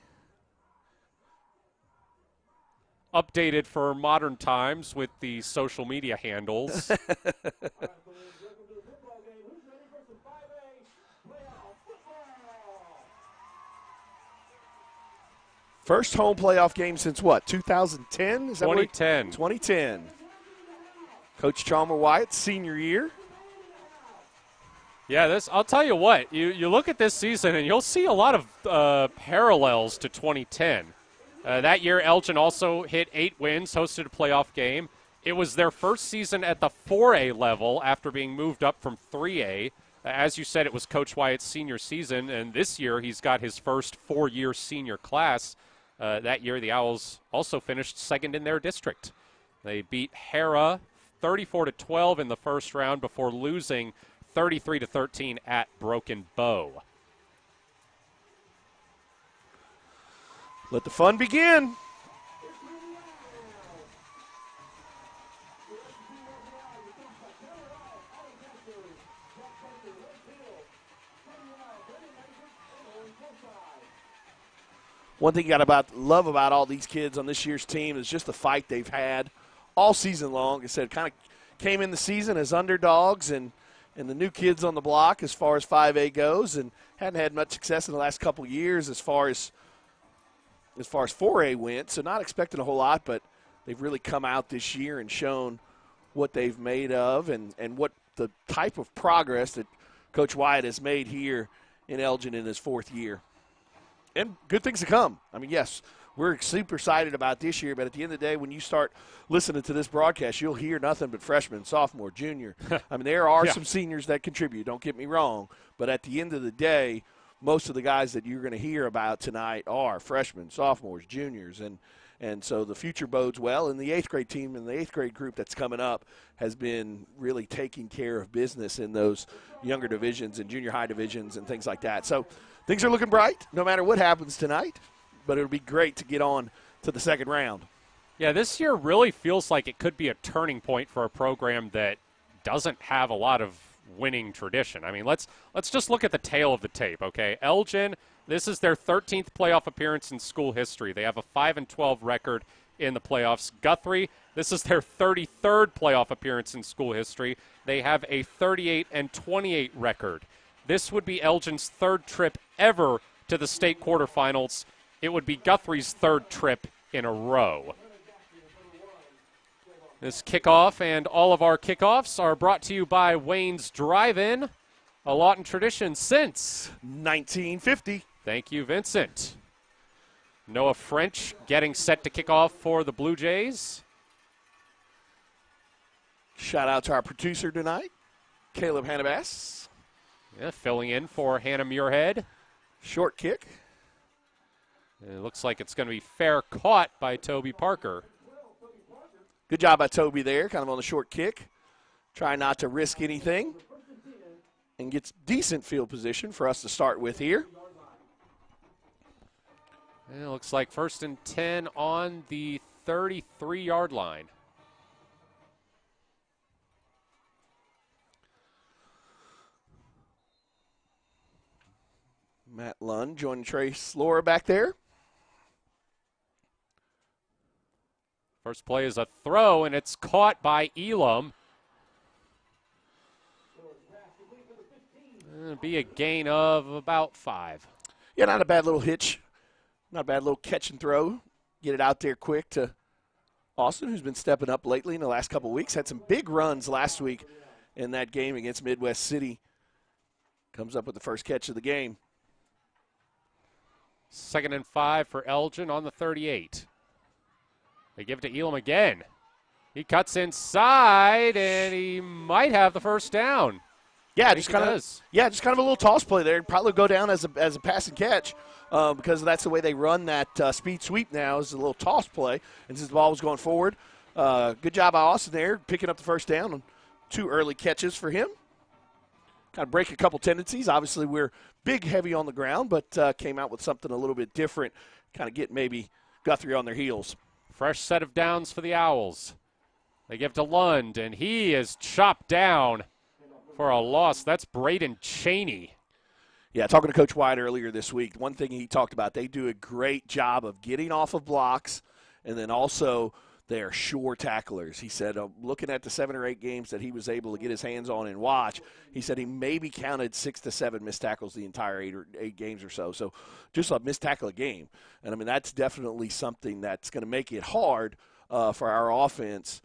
Updated for modern times with the social media handles. First home playoff game since what, 2010? Is that 2010. 2010. Coach Chalmer Wyatt's senior year. Yeah, I'll tell you what, you look at this season and you'll see a lot of parallels to 2010. That year, Elgin also hit 8 wins, hosted a playoff game. It was their first season at the 4A level after being moved up from 3A. As you said, it was Coach Wyatt's senior season, and this year he's got his first 4-year senior class. That year, the Owls also finished second in their district. They beat Hera 34-12 in the first round before losing 33-13 at Broken Bow. Let the fun begin. One thing you got to love about all these kids on this year's team is just the fight they've had all season long. Like I said, kind of came in the season as underdogs and the new kids on the block as far as 5A goes, and hadn't had much success in the last couple of years as far as 4A went. So not expecting a whole lot, but they've really come out this year and shown what they've made of and what the type of progress that Coach Wyatt has made here in Elgin in his 4th year. And good things to come. I mean, yes, we're super excited about this year, but at the end of the day, when you start listening to this broadcast, you'll hear nothing but freshman, sophomore, junior. I mean, there are some seniors that contribute, don't get me wrong, but at the end of the day, most of the guys that you're going to hear about tonight are freshmen, sophomores, juniors, and so the future bodes well. And the 8th grade team and the 8th grade group that's coming up has been really taking care of business in those younger divisions and junior high divisions and things like that. So things are looking bright no matter what happens tonight, but it'll be great to get on to the second round. Yeah, this year really feels like it could be a turning point for a program that doesn't have a lot of winning tradition. I mean, let's just look at the tail of the tape, okay? Elgin, this is their 13th playoff appearance in school history. They have a 5-12 record in the playoffs. Guthrie, this is their 33rd playoff appearance in school history. They have a 38-28 record. This would be Elgin's 3rd trip ever to the state quarterfinals. It would be Guthrie's 3rd trip in a row. This kickoff and all of our kickoffs are brought to you by Wayne's Drive-In, a Lawton tradition since 1950. Thank you, Vincent. Noah French getting set to kick off for the Blue Jays. Shout out to our producer tonight, Caleb Hannibas. Yeah, filling in for Hannah Muirhead. Short kick. And it looks like it's going to be fair caught by Toby Parker. Good job by Toby there, kind of on the short kick. Try not to risk anything. And gets decent field position for us to start with here. And it looks like 1st and 10 on the 33-yard line. Matt Lund joining Trace Laura back there. First play is a throw, and it's caught by Elam. It'll be a gain of about 5. Yeah, not a bad little hitch. Not a bad little catch and throw. Get it out there quick to Austin, who's been stepping up lately in the last couple of weeks. Had some big runs last week in that game against Midwest City. Comes up with the first catch of the game. 2nd and 5 for Elgin on the 38. They give it to Elam again. He cuts inside, and he might have the first down. Yeah, just kind of a little toss play there. Probably go down as a pass and catch because that's the way they run that speed sweep now is a little toss play. And since the ball was going forward, good job by Austin there picking up the first down on 2 early catches for him. Kind of break a couple tendencies. Obviously, we're big, heavy on the ground, but came out with something a little bit different, kind of get maybe Guthrie on their heels. Fresh set of downs for the Owls. They give to Lund, and he is chopped down for a loss. That's Braden Cheney. Yeah, talking to Coach White earlier this week, one thing he talked about, they do a great job of getting off of blocks, and then also they are sure tacklers. He said, looking at the 7 or 8 games that he was able to get his hands on and watch, he said he maybe counted 6 to 7 missed tackles the entire 8 games or so. So just a missed tackle a game. And, I mean, that's definitely something that's going to make it hard for our offense.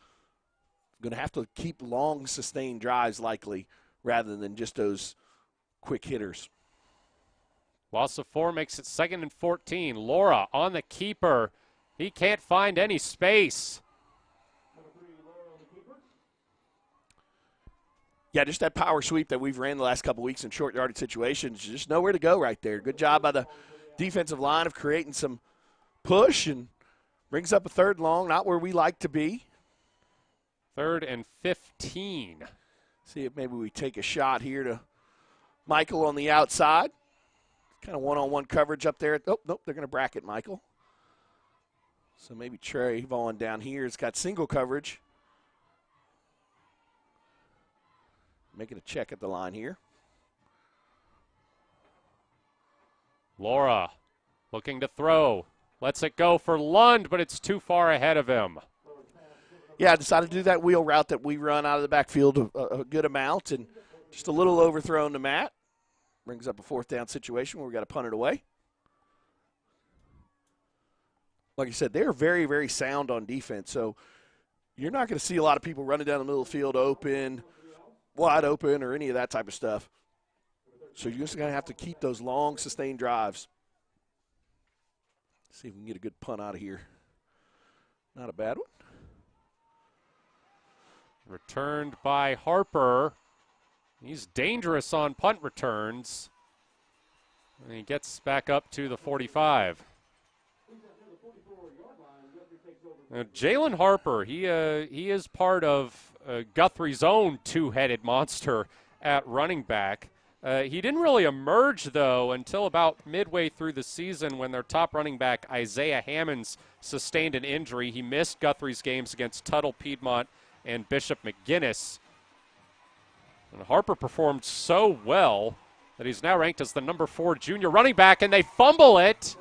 Going to have to keep long, sustained drives likely rather than just those quick hitters. Loss of 4 makes it 2nd and 14. Laura on the keeper. He can't find any space. Yeah, just that power sweep that we've ran the last couple weeks in short yardage situations. Just nowhere to go right there. Good job by the defensive line of creating some push and brings up a 3rd and long, not where we like to be. 3rd and 15. See if maybe we take a shot here to Michael on the outside. Kind of one-on-one coverage up there. Oh, nope, they're going to bracket Michael. So maybe Trey Vaughn down here has got single coverage. Making a check at the line here. Laura looking to throw. Lets it go for Lund, but it's too far ahead of him. Yeah, I decided to do that wheel route that we run out of the backfield a good amount, and just a little overthrown to Matt. Brings up a 4th down situation where we got to punt it away. Like I said, they're very, very sound on defense, so you're not going to see a lot of people running down the middle of the field open, wide open, or any of that type of stuff. So you're just going to have to keep those long, sustained drives. See if we can get a good punt out of here. Not a bad one. Returned by Harper. He's dangerous on punt returns. And he gets back up to the 45. Jalen Harper, he is part of Guthrie's own 2-headed monster at running back. He didn't really emerge, though, until about midway through the season when their top running back, Isaiah Hammonds, sustained an injury. He missed Guthrie's games against Tuttle, Piedmont, and Bishop McGuinness. And Harper performed so well that he's now ranked as the number 4 junior running back, and they fumble it.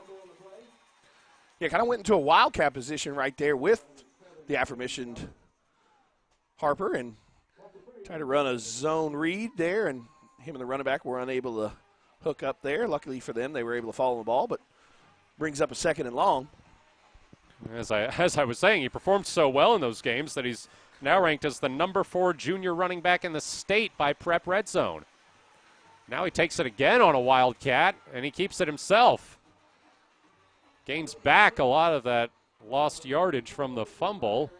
Yeah, kind of went into a wildcat position right there with the aforementioned Harper and tried to run a zone read there, and him and the running back were unable to hook up there. Luckily for them, they were able to follow the ball, but brings up a 2nd and long. As I was saying, he performed so well in those games that he's now ranked as the number 4 junior running back in the state by Prep Red Zone. Now he takes it again on a wildcat, and he keeps it himself. Gains back a lot of that lost yardage from the fumble.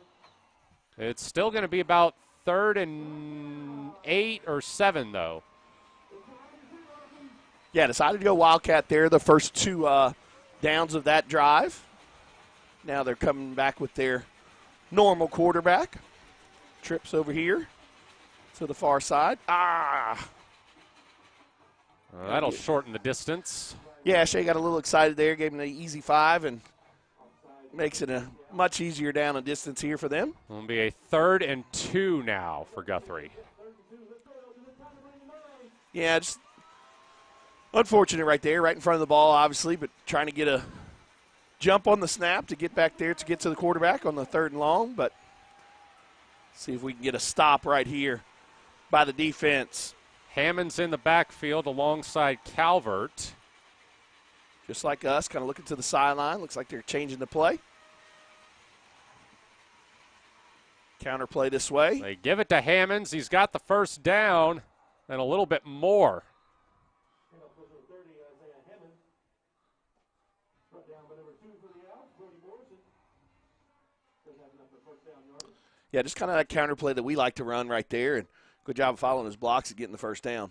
It's still going to be about 3rd and 8 or 7, though. Yeah, decided to go wildcat there the first two downs of that drive. Now they're coming back with their normal quarterback. Trips over here to the far side. That'll shorten the distance. Yeah, Shea got a little excited there, gave him the easy 5, and makes it a much easier down and distance here for them. It'll be a 3rd and 2 now for Guthrie. Yeah, just unfortunate right there, right in front of the ball, obviously, but trying to get a jump on the snap to get back there to get to the quarterback on the 3rd and long, but see if we can get a stop right here by the defense. Hammond's in the backfield alongside Calvert. Just like us, kind of looking to the sideline. Looks like they're changing the play. Counter play this way. They give it to Hammonds. He's got the first down and a little bit more. Yeah, just kind of that counter play that we like to run right there. And good job of following his blocks and getting the first down.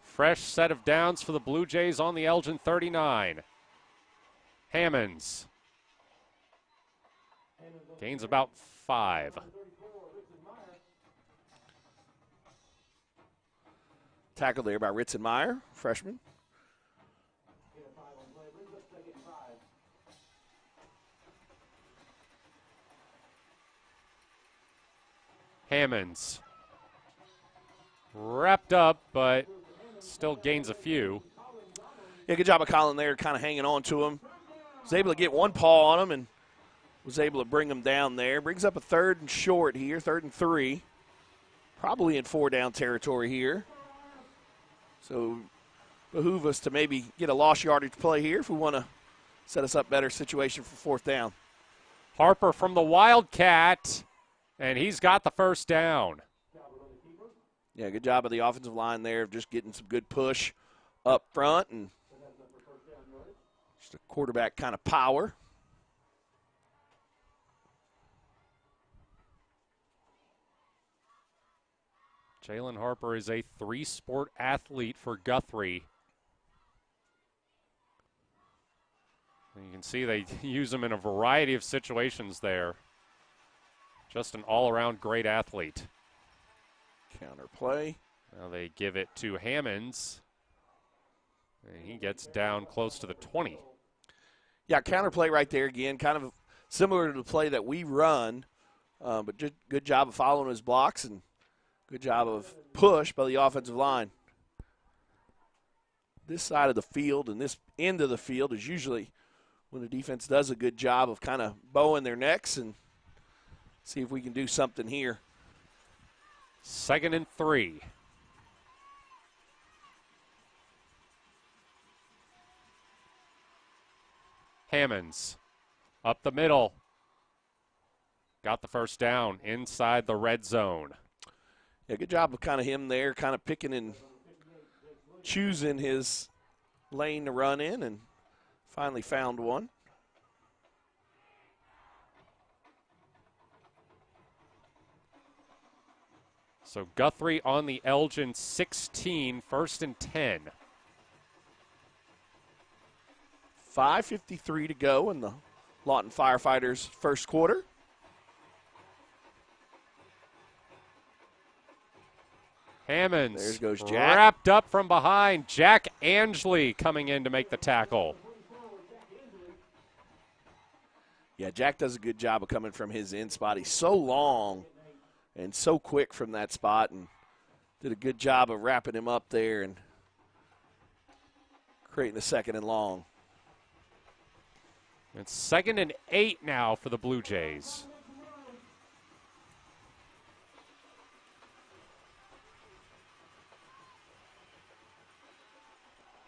Fresh set of downs for the Blue Jays on the Elgin 39. Hammonds gains about 5. Tackled there by Ritzenmeyer, freshman. Hammonds wrapped up, but still gains a few. Yeah, good job of Colin there, kind of hanging on to him. Was able to get one paw on him and was able to bring him down there. Brings up a 3rd and short here, 3rd and 3. Probably in 4-down territory here. So behoove us to maybe get a lost yardage play here if we want to set us up better situation for 4th down. Harper from the Wildcat, and he's got the first down. Yeah, good job of the offensive line there of just getting some good push up front and just a quarterback kind of power. Jalen Harper is a 3-sport athlete for Guthrie. And you can see they use him in a variety of situations there. Just an all-around great athlete. Counter play. Now they give it to Hammonds. And he gets down close to the 20. Yeah, counter play right there again, kind of similar to the play that we run, but just good job of following his blocks and good job of push by the offensive line. This side of the field and this end of the field is usually when the defense does a good job of kind of bowing their necks and see if we can do something here. 2nd and 3. Hammonds up the middle. Got the first down inside the red zone. Yeah, good job of kind of him there, kind of picking and choosing his lane to run in and finally found one. So Guthrie on the Elgin 16, 1st and 10. 5:53 to go in the Lawton Firefighters first quarter. Hammonds there goes Jack. Wrapped up from behind. Jack Angley coming in to make the tackle. Yeah, Jack does a good job of coming from his end spot. He's so long and so quick from that spot and did a good job of wrapping him up there and creating a 2nd and long. It's 2nd and 8 now for the Blue Jays.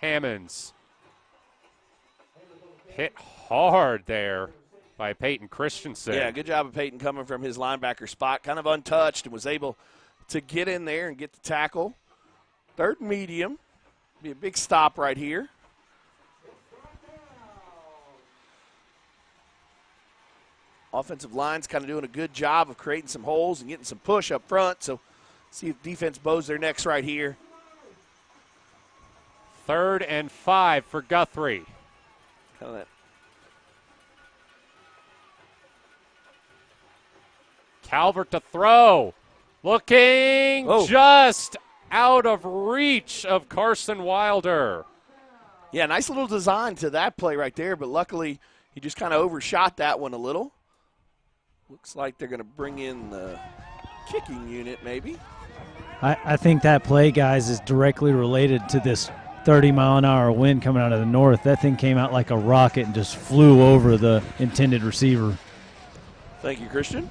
Hammonds hit hard there by Peyton Christensen. Yeah, good job of Peyton coming from his linebacker spot, kind of untouched and was able to get in there and get the tackle. 3rd and medium. Be a big stop right here. Offensive line's kind of doing a good job of creating some holes and getting some push up front. So see if defense bows their necks right here. 3rd and 5 for Guthrie. Kind of that. Calvert to throw. Looking just out of reach of Carson Wilder. Yeah, nice little design to that play right there, but luckily he just kind of overshot that one a little. Looks like they're going to bring in the kicking unit maybe. I think that play, guys, is directly related to this 30-mile-an-hour wind coming out of the north. That thing came out like a rocket and just flew over the intended receiver. Thank you, Christian.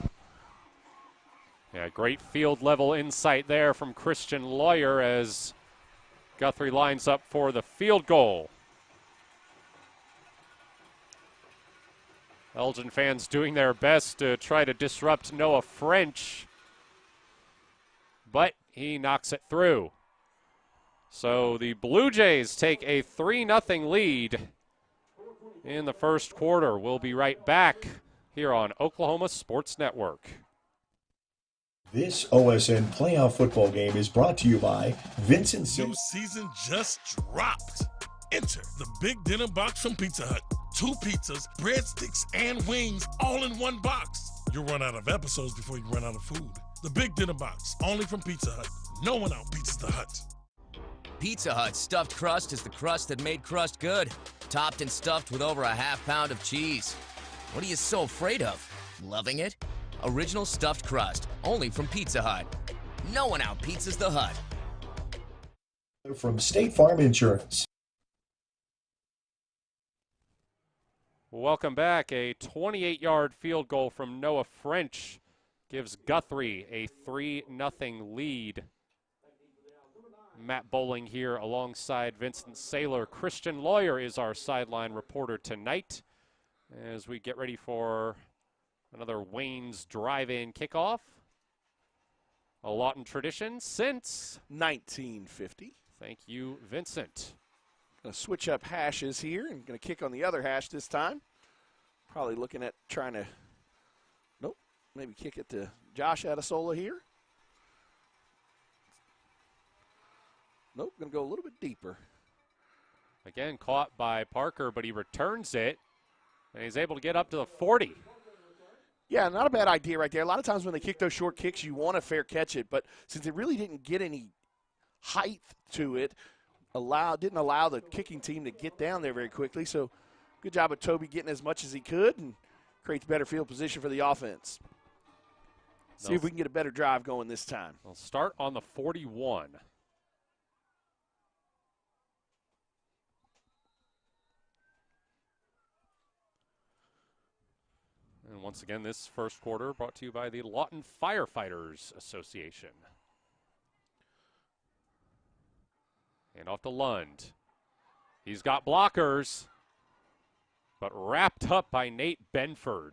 Yeah, great field level insight there from Christian Lawyer as Guthrie lines up for the field goal. Elgin fans doing their best to try to disrupt Noah French, but he knocks it through. So the Blue Jays take a 3-0 lead in the first quarter. We'll be right back here on Oklahoma Sports Network. This OSN playoff football game is brought to you by Vincent. New season just dropped. Enter the Big Dinner Box from Pizza Hut. 2 pizzas, breadsticks, and wings all in one box. You'll run out of episodes before you run out of food. The Big Dinner Box, only from Pizza Hut. No one out-pizzas the Hut. Pizza Hut's stuffed crust is the crust that made crust good. Topped and stuffed with over a half-pound of cheese. What are you so afraid of? Loving it? Original stuffed crust, only from Pizza Hut. No one out-pizzas the Hut. From State Farm Insurance. Welcome back. A 28-yard field goal from Noah French gives Guthrie a 3-0 lead. Matt Bowling here alongside Vincent Saylor. Christian Lawyer is our sideline reporter tonight as we get ready for another Wayne's drive-in kickoff. A Lawton tradition since 1950. Thank you, Vincent. Going to switch up hashes here and going to kick on the other hash this time. Probably looking at trying to, nope, maybe kick it to Josh Adesola here. Nope, going to go a little bit deeper. Again, caught by Parker, but he returns it, and he's able to get up to the 40. Yeah, not a bad idea right there. A lot of times when they kick those short kicks, you want to fair catch it, but since it really didn't get any height to it, didn't allow the kicking team to get down there very quickly. So good job of Toby getting as much as he could and creates better field position for the offense. See if we can get a better drive going this time. We'll start on the 41. And once again, this first quarter brought to you by the Lawton Firefighters Association. And off to Lund. He's got blockers, but wrapped up by Nate Benford.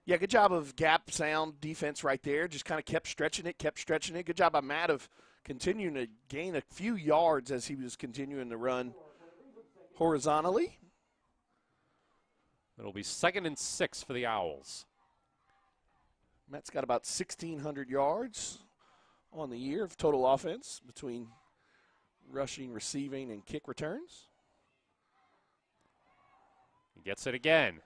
Yeah, good job of gap sound defense right there. Just kind of kept stretching it. Good job by Matt of continuing to gain a few yards as he was continuing to run horizontally. It'll be 2nd and 6 for the Owls. Matt's got about 1,600 yards on the year of total offense between rushing, receiving, and kick returns. He gets it again.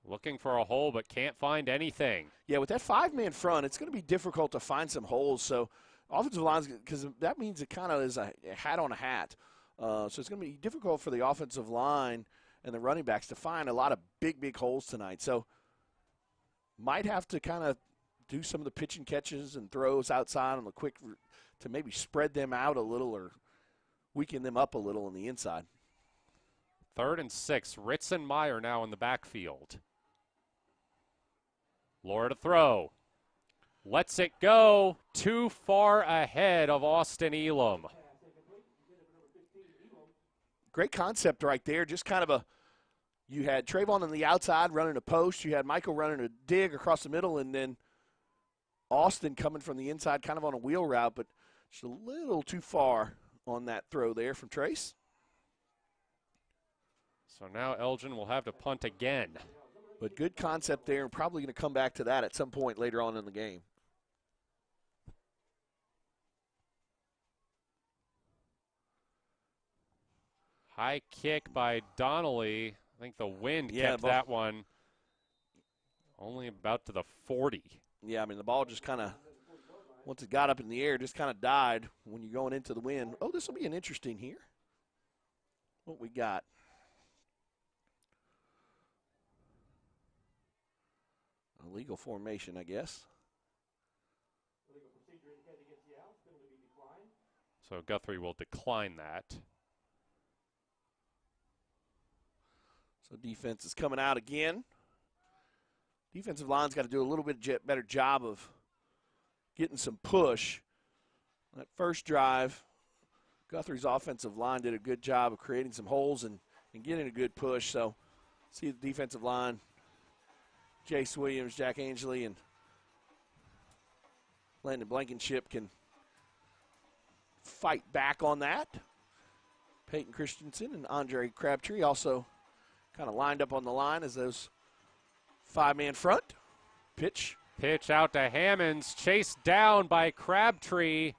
Looking for a hole, but can't find anything. Yeah, with that 5-man front, it's going to be difficult to find some holes. So offensive lines, because that means it kind of is a hat on a hat. So it's going to be difficult for the offensive line and the running backs to find a lot of big holes tonight. So might have to kind of do some of the pitch and catches and throws outside on the quick to maybe spread them out a little or weaken them up a little on the inside. 3rd and 6. Ritz and Meyer now in the backfield. Laura to throw. Lets it go. Too far ahead of Austin Elam. Great concept right there. Just kind of you had Trayvon on the outside running a post. You had Michael running a dig across the middle, and then Austin coming from the inside kind of on a wheel route, but just a little too far on that throw there from Trace. So now Elgin will have to punt again. But good concept there, and probably going to come back to that at some point later on in the game. High kick by Donnelly. I think the wind kept that one only about to the 40. Yeah, I mean, the ball just kind of, once it got up in the air, just kind of died when you're going into the wind. Oh, this will be an interesting here. What we got? Illegal formation, I guess. So Guthrie will decline that. So defense is coming out again. Defensive line's got to do a little bit better job of getting some push. That first drive, Guthrie's offensive line did a good job of creating some holes and getting a good push. So see the defensive line, Jace Williams, Jack Angley, and Landon Blankenship can fight back on that. Peyton Christensen and Andre Crabtree also kind of lined up on the line as those five-man front. Pitch out to Hammonds, chased down by Crabtree,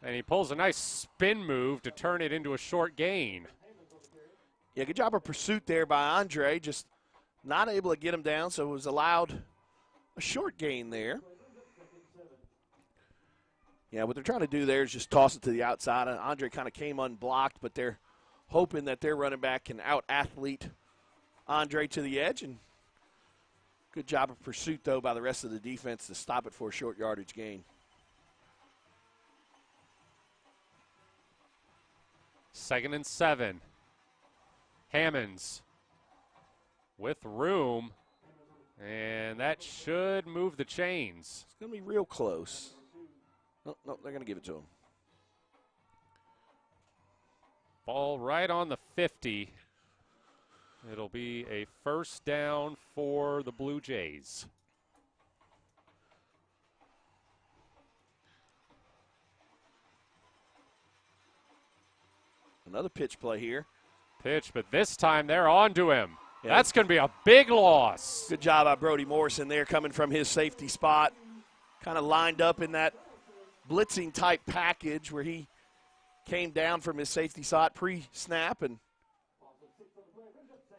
and he pulls a nice spin move to turn it into a short gain. Yeah, good job of pursuit there by Andre, just not able to get him down, so it was allowed a short gain there. Yeah, what they're trying to do there is just toss it to the outside. Andre kind of came unblocked, but they're hoping that their running back can out-athlete Andre to the edge. And good job of pursuit, though, by the rest of the defense to stop it for a short yardage gain. Second and 7. Hammonds with room, and that should move the chains. It's going to be real close. No, they're going to give it to him. Ball right on the 50. It'll be a first down for the Blue Jays. Another pitch play here. Pitch, but this time they're on to him. Yeah. That's going to be a big loss. Good job by Brody Morrison there coming from his safety spot. Kind of lined up in that blitzing type package where he came down from his safety spot pre-snap, and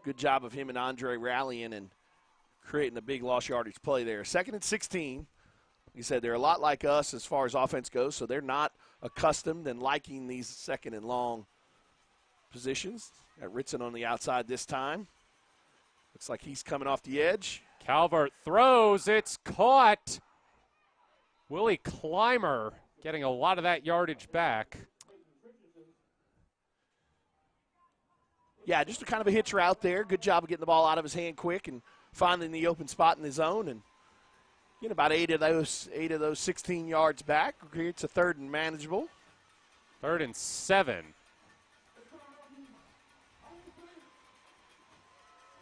good job of him and Andre rallying and creating a big lost yardage play there. Second and 16. He said they're a lot like us as far as offense goes, so they're not accustomed and liking these second and long positions. Got Ritson on the outside this time. Looks like he's coming off the edge. Calvert throws. It's caught. Willie Clymer getting a lot of that yardage back. Yeah, just a kind of a hitch route there. Good job of getting the ball out of his hand quick and finding the open spot in his zone, and getting about eight of those 16 yards back. Creates a third and manageable. 3rd and 7.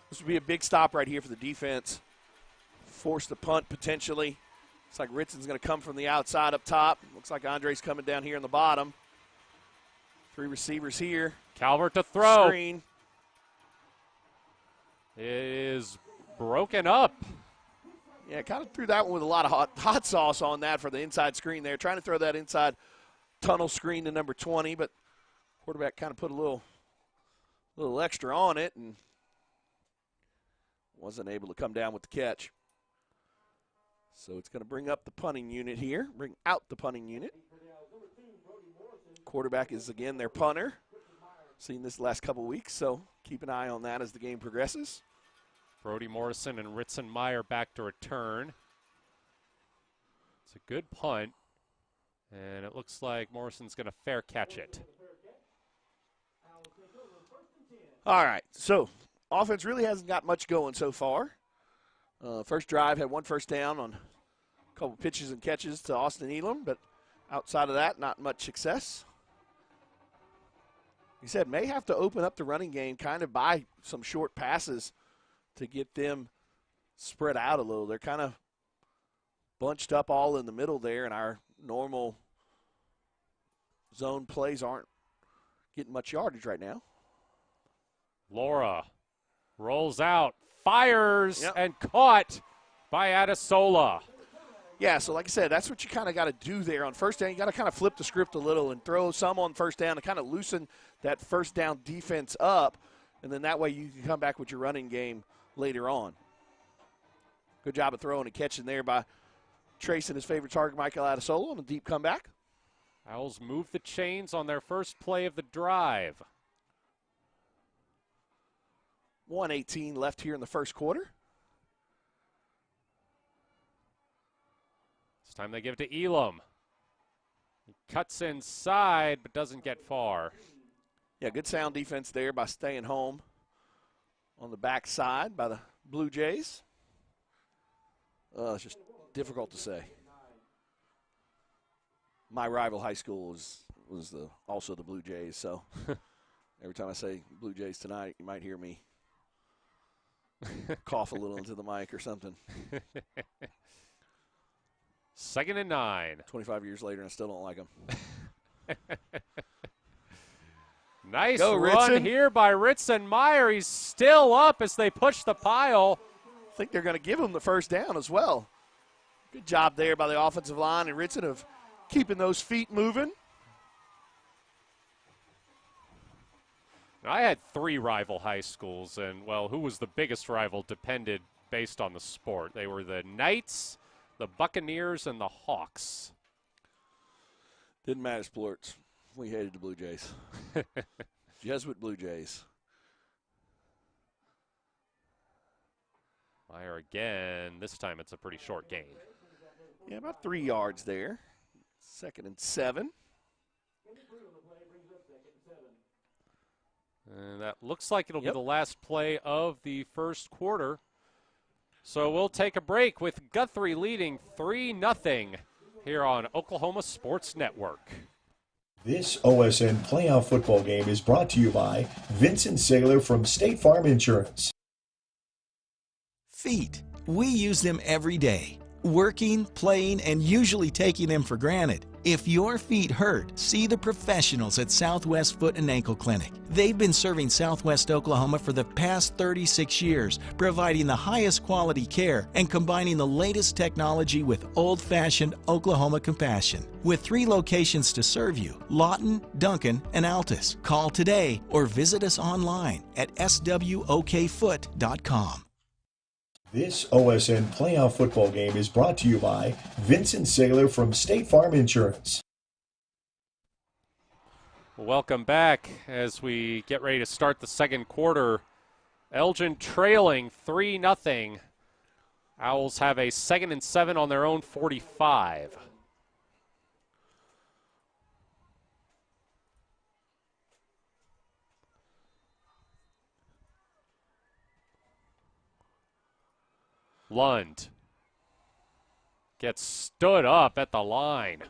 This would be a big stop right here for the defense. Force the punt potentially. Looks like Ritson's going to come from the outside up top. Looks like Andre's coming down here in the bottom. 3 receivers here. Calvert to throw. Screen. It is broken up. Yeah, kind of threw that one with a lot of hot sauce on that for the inside screen there. Trying to throw that inside tunnel screen to number 20, but quarterback kind of put a little extra on it and wasn't able to come down with the catch. So it's going to bring up the punting unit here, bring out the punting unit. Quarterback is, again, their punter. Seen this the last couple weeks, so keep an eye on that as the game progresses. Brody Morrison and Ritson Meyer back to return. It's a good punt, and it looks like Morrison's going to fair catch it. All right, so offense really hasn't got much going so far. First drive had 1 first down on a couple pitches and catches to Austin Elam, but outside of that, not much success. He said may have to open up the running game kind of by some short passes to get them spread out a little. They're kind of bunched up all in the middle there, and our normal zone plays aren't getting much yardage right now. Laura rolls out, fires, and caught by Adesola. Yeah, so like I said, that's what you kind of got to do there on first down. You got to kind of flip the script a little and throw some on first down to kind of loosen that first down defense up, and then that way you can come back with your running game later on. Good job of throwing and catching there by Trace and his favorite target, Michael Adesolo, on a deep comeback. Owls move the chains on their first play of the drive. 1:18 left here in the first quarter. This time they give it to Elam. He cuts inside but doesn't get far. Yeah, good sound defense there by staying home on the backside by the Blue Jays. It's just difficult to say. My rival high school was also the Blue Jays, so every time I say Blue Jays tonight, you might hear me cough a little into the mic or something. 2nd and 9. 25 years later, and I still don't like them. Nice Go, run Ritson. here by Ritzenmeyer. He's still up as they push the pile. I think they're going to give him the first down as well. Good job there by the offensive line and Ritson of keeping those feet moving. I had 3 rival high schools, and, well, who was the biggest rival depended based on the sport. They were the Knights, the Buccaneers, and the Hawks. Didn't matter sports. We hated the Blue Jays. Jesuit Blue Jays. Meyer again. This time it's a pretty short gain. Yeah, about 3 yards there. 2nd and 7. And that looks like it'll be the last play of the first quarter. So we'll take a break with Guthrie leading 3-0 here on Oklahoma Sports Network. This OSN playoff football game is brought to you by Vincent Saylor from State Farm Insurance. Feet. We use them every day. Working, playing, and usually taking them for granted. If your feet hurt, see the professionals at Southwest Foot and Ankle Clinic. They've been serving Southwest Oklahoma for the past 36 years, providing the highest quality care and combining the latest technology with old-fashioned Oklahoma compassion. With 3 locations to serve you, Lawton, Duncan, and Altus. Call today or visit us online at swokfoot.com. This OSN playoff football game is brought to you by Vincent Saylor from State Farm Insurance. Welcome back as we get ready to start the second quarter. Elgin trailing 3-0. Owls have a 2nd and 7 on their own 45. Lund gets stood up at the line.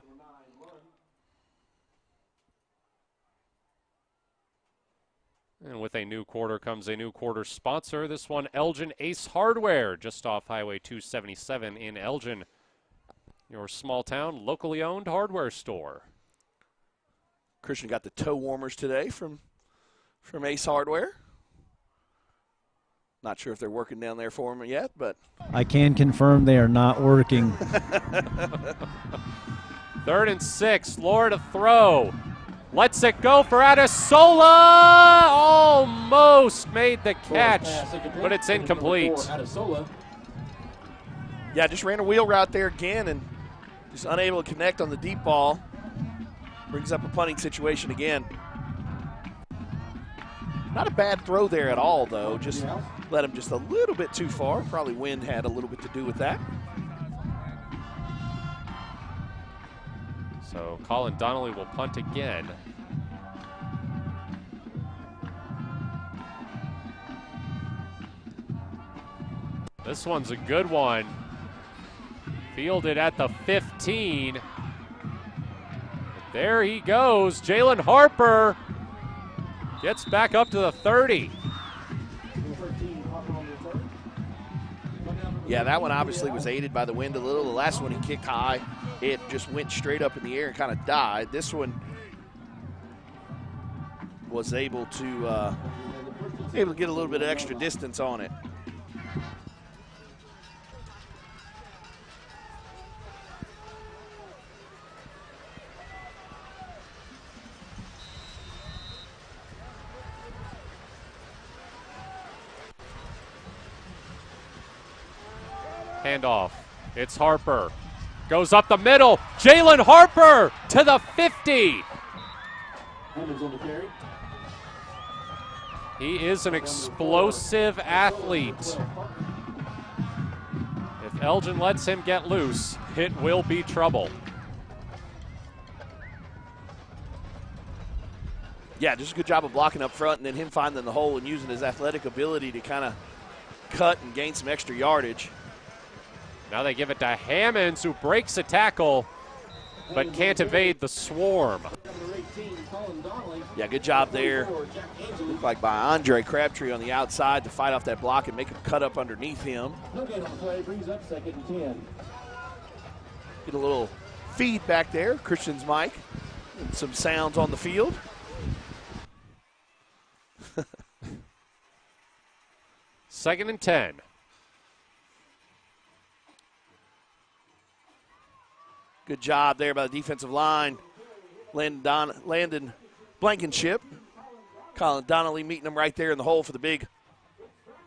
And with a new quarter comes a new quarter sponsor. This one, Elgin Ace Hardware, just off Highway 277 in Elgin. Your small town, locally owned hardware store. Christian got the toe warmers today from Ace Hardware. Not sure if they're working down there for him yet, but I can confirm they are not working. 3rd and 6, Lord to throw. Lets it go for Adesola. Almost made the catch, but it's incomplete. Yeah, just ran a wheel route there again and just unable to connect on the deep ball. Brings up a punting situation again. Not a bad throw there at all, though. Just led him just a little bit too far. Probably wind had a little bit to do with that. So Colin Donnelly will punt again. This one's a good one. Fielded at the 15. There he goes. Jalen Harper gets back up to the 30. Yeah, that one obviously was aided by the wind a little. The last one he kicked high. It just went straight up in the air and kind of died. This one was able to get a little bit of extra distance on it. Handoff. It's Harper. Goes up the middle. Jalen Harper to the 50. He is an explosive athlete. If Elgin lets him get loose, it will be trouble. Yeah, just a good job of blocking up front and then him finding the hole and using his athletic ability to kind of cut and gain some extra yardage. Now they give it to Hammonds, who breaks a tackle but can't evade the swarm. Yeah, good job there. Looked like by Andre Crabtree on the outside to fight off that block and make him cut up underneath him. Get a little feedback there, Christian's mic, and some sounds on the field. Second and 10. Good job there by the defensive line. Landon Blankenship. Colin Donnelly meeting him right there in the hole for the big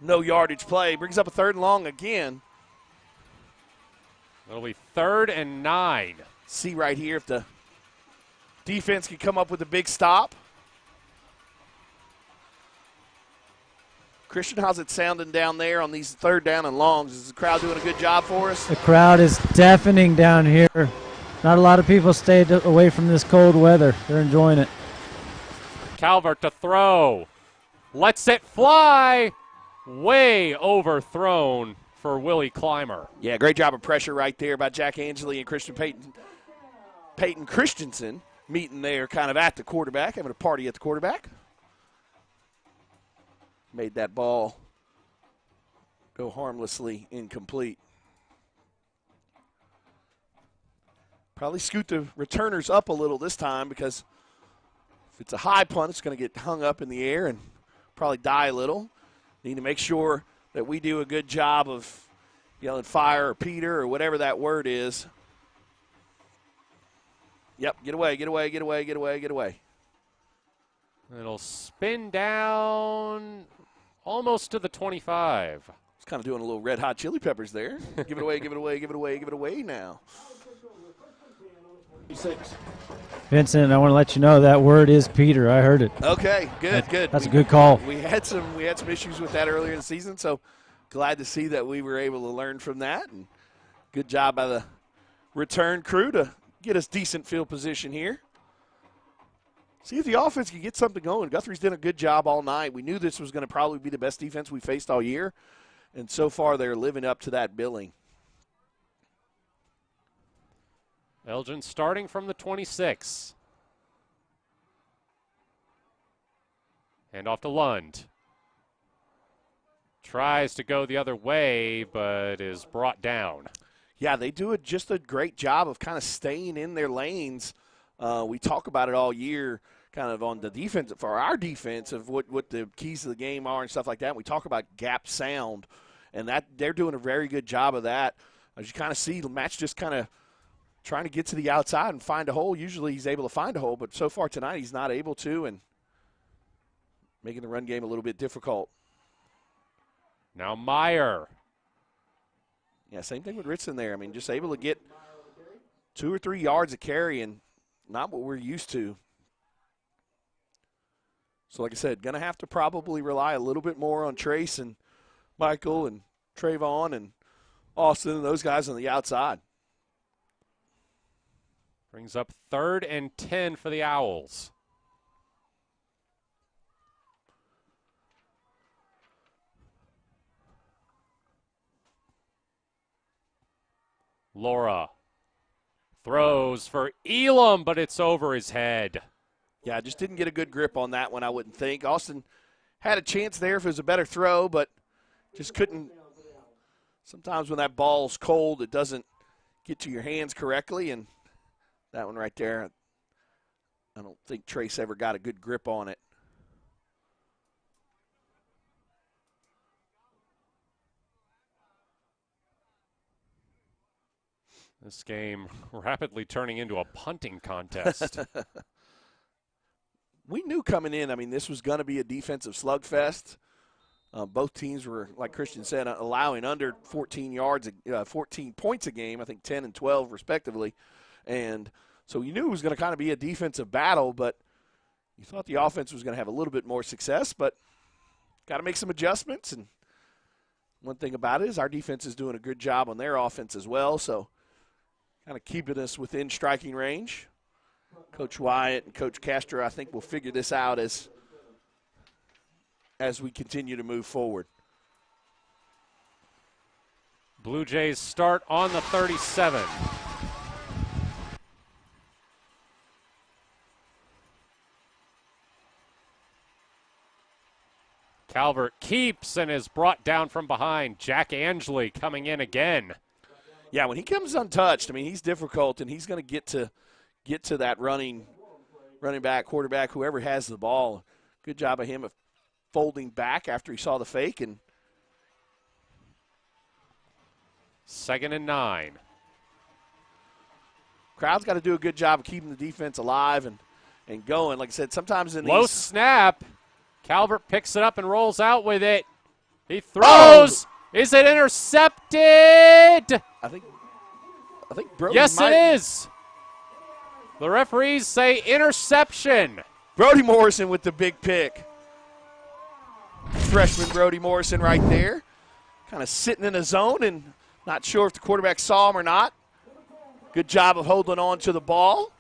no yardage play. Brings up a 3rd and long again. It'll be 3rd and 9. See right here if the defense can come up with a big stop. Christian, how's it sounding down there on these 3rd down and longs? Is the crowd doing a good job for us? The crowd is deafening down here. Not a lot of people stayed away from this cold weather. They're enjoying it. Calvert to throw. Lets it fly. Way overthrown for Willie Clymer. Yeah, great job of pressure right there by Jack Angeli and Christian Peyton Christensen meeting there kind of at the quarterback, having a party at the quarterback. Made that ball go harmlessly incomplete. Probably scoot the returners up a little this time because if it's a high punt, it's going to get hung up in the air and probably die a little. Need to make sure that we do a good job of yelling fire or Peter or whatever that word is. Yep, get away, get away, get away, get away, get away. It'll spin down almost to the 25. It's kind of doing a little Red Hot Chili Peppers there. Give it away, give it away, give it away, give it away now. Vincent, I want to let you know that word is Peter. I heard it. Okay, good, good. That's a good call. We had some issues with that earlier in the season, so glad to see that we were able to learn from that. And good job by the return crew to get us decent field position here. See if the offense can get something going. Guthrie's done a good job all night. We knew this was going to probably be the best defense we faced all year, and so far they're living up to that billing. Elgin starting from the 26. Hand off to Lund. Tries to go the other way, but is brought down. Yeah, they do just a great job of kind of staying in their lanes. We talk about it all year, kind of on the defense, for our defense, of what the keys to the game are and stuff like that. And we talk about gap sound, and that they're doing a very good job of that. As you kind of see, Matt's just kind of trying to get to the outside and find a hole. Usually he's able to find a hole, but so far tonight he's not able to, and making the run game a little bit difficult. Now Meyer. Yeah, same thing with Ritson there. I mean, just able to get 2 or 3 yards of carry, and not what we're used to. So, like I said, going to have to probably rely a little bit more on Trace and Michael and Trayvon and Austin and those guys on the outside. Brings up 3rd and 10 for the Owls. Laura throws for Elam, but it's over his head. Yeah, I just didn't get a good grip on that one, I wouldn't think. Austin had a chance there if it was a better throw, but just couldn't. Sometimes when that ball's cold, it doesn't get to your hands correctly, and that one right there, I don't think Trace ever got a good grip on it. This game rapidly turning into a punting contest. We knew coming in, I mean, this was going to be a defensive slugfest. Both teams were, like Christian said, allowing under 14 points a game, I think 10 and 12 respectively. And so you knew it was going to kind of be a defensive battle, but you thought the offense was going to have a little bit more success, but got to make some adjustments. And one thing about it is our defense is doing a good job on their offense as well, so kind of keeping us within striking range. Coach Wyatt and Coach Castro, I think, will figure this out as we continue to move forward. Blue Jays start on the 37. Calvert keeps and is brought down from behind. Jack Angeli coming in again. Yeah, when he comes untouched, I mean, he's difficult, and he's going to get to that running back, quarterback, whoever has the ball. Good job of him of folding back after he saw the fake. And 2nd and 9. Crowd's got to do a good job of keeping the defense alive and going. Like I said, sometimes in low these snap. Calvert picks it up and rolls out with it. He throws. Oh! Is it intercepted? I think Brody yes, it is. The referees say interception. Brody Morrison with the big pick. Freshman Brody Morrison right there. Kind of sitting in a zone and not sure if the quarterback saw him or not. Good job of holding on to the ball.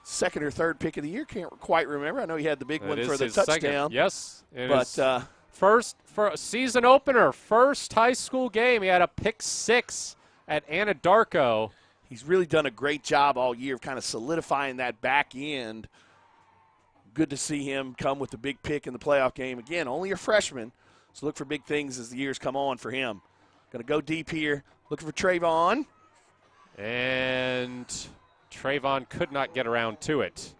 2nd or 3rd pick of the year, can't quite remember. I know he had the big one for the touchdown. Second. Yes, but first for a season opener, first high school game. He had a pick 6 at Anadarko. He's really done a great job all year of kind of solidifying that back end. Good to see him come with the big pick in the playoff game. Again, only a freshman, so look for big things as the years come on for him. Going to go deep here, looking for Trayvon. And Trayvon could not get around to it.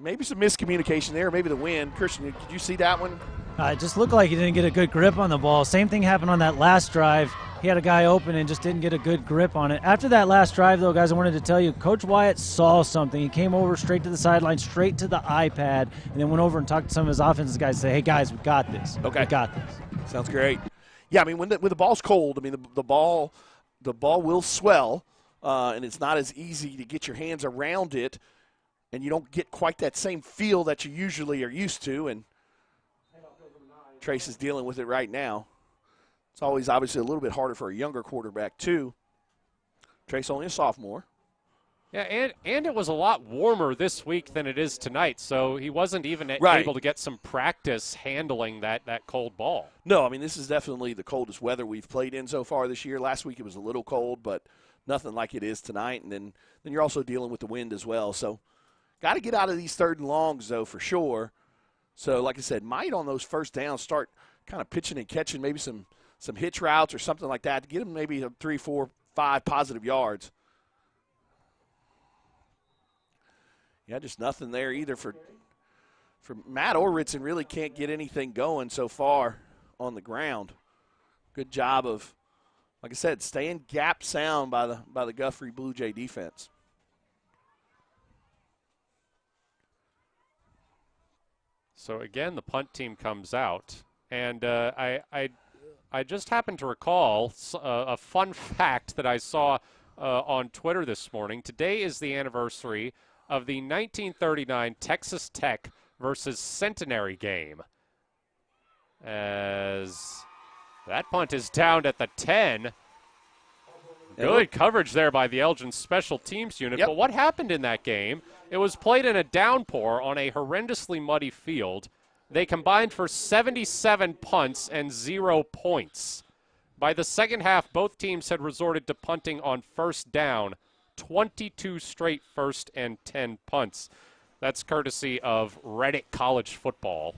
Maybe some miscommunication there, maybe the wind. Christian, did you see that one? It just looked like he didn't get a good grip on the ball. Same thing happened on that last drive. He had a guy open and just didn't get a good grip on it. After that last drive, though, guys, I wanted to tell you, Coach Wyatt saw something. He came over straight to the sideline, straight to the iPad, and then went over and talked to some of his offensive guys and said, hey, guys, we got this. Okay. We got this. Sounds great. Yeah, I mean, when the ball's cold, I mean, the ball will swell, and it's not as easy to get your hands around it, and you don't get quite that same feel that you usually are used to, and Trace is dealing with it right now. It's always obviously a little bit harder for a younger quarterback, too. Trace only a sophomore. Yeah, and it was a lot warmer this week than it is tonight, so he wasn't even able to get some practice handling that cold ball. No, I mean, this is definitely the coldest weather we've played in so far this year. Last week it was a little cold, but nothing like it is tonight. And then you're also dealing with the wind as well. So got to get out of these 3rd and longs, though, for sure. So, like I said, might on those first downs start kind of pitching and catching maybe some hitch routes or something like that to get them maybe 3, 4, 5 positive yards. Yeah, just nothing there either for Matt or Ritson. Really can't get anything going so far on the ground. Good job of, like I said, staying gap sound by the Guthrie Blue Jay defense. So again, the punt team comes out, and I just happened to recall a fun fact that I saw on Twitter this morning. Today is the anniversary of the 1939 Texas Tech versus Centenary game, as that punt is down at the 10. Good coverage there by the Elgin special teams unit. Yep. But what happened in that game? It was played in a downpour on a horrendously muddy field. They combined for 77 punts and 0 points. By the second half, both teams had resorted to punting on first down, 22 straight 1st and 10 punts. That's courtesy of Reddit College Football.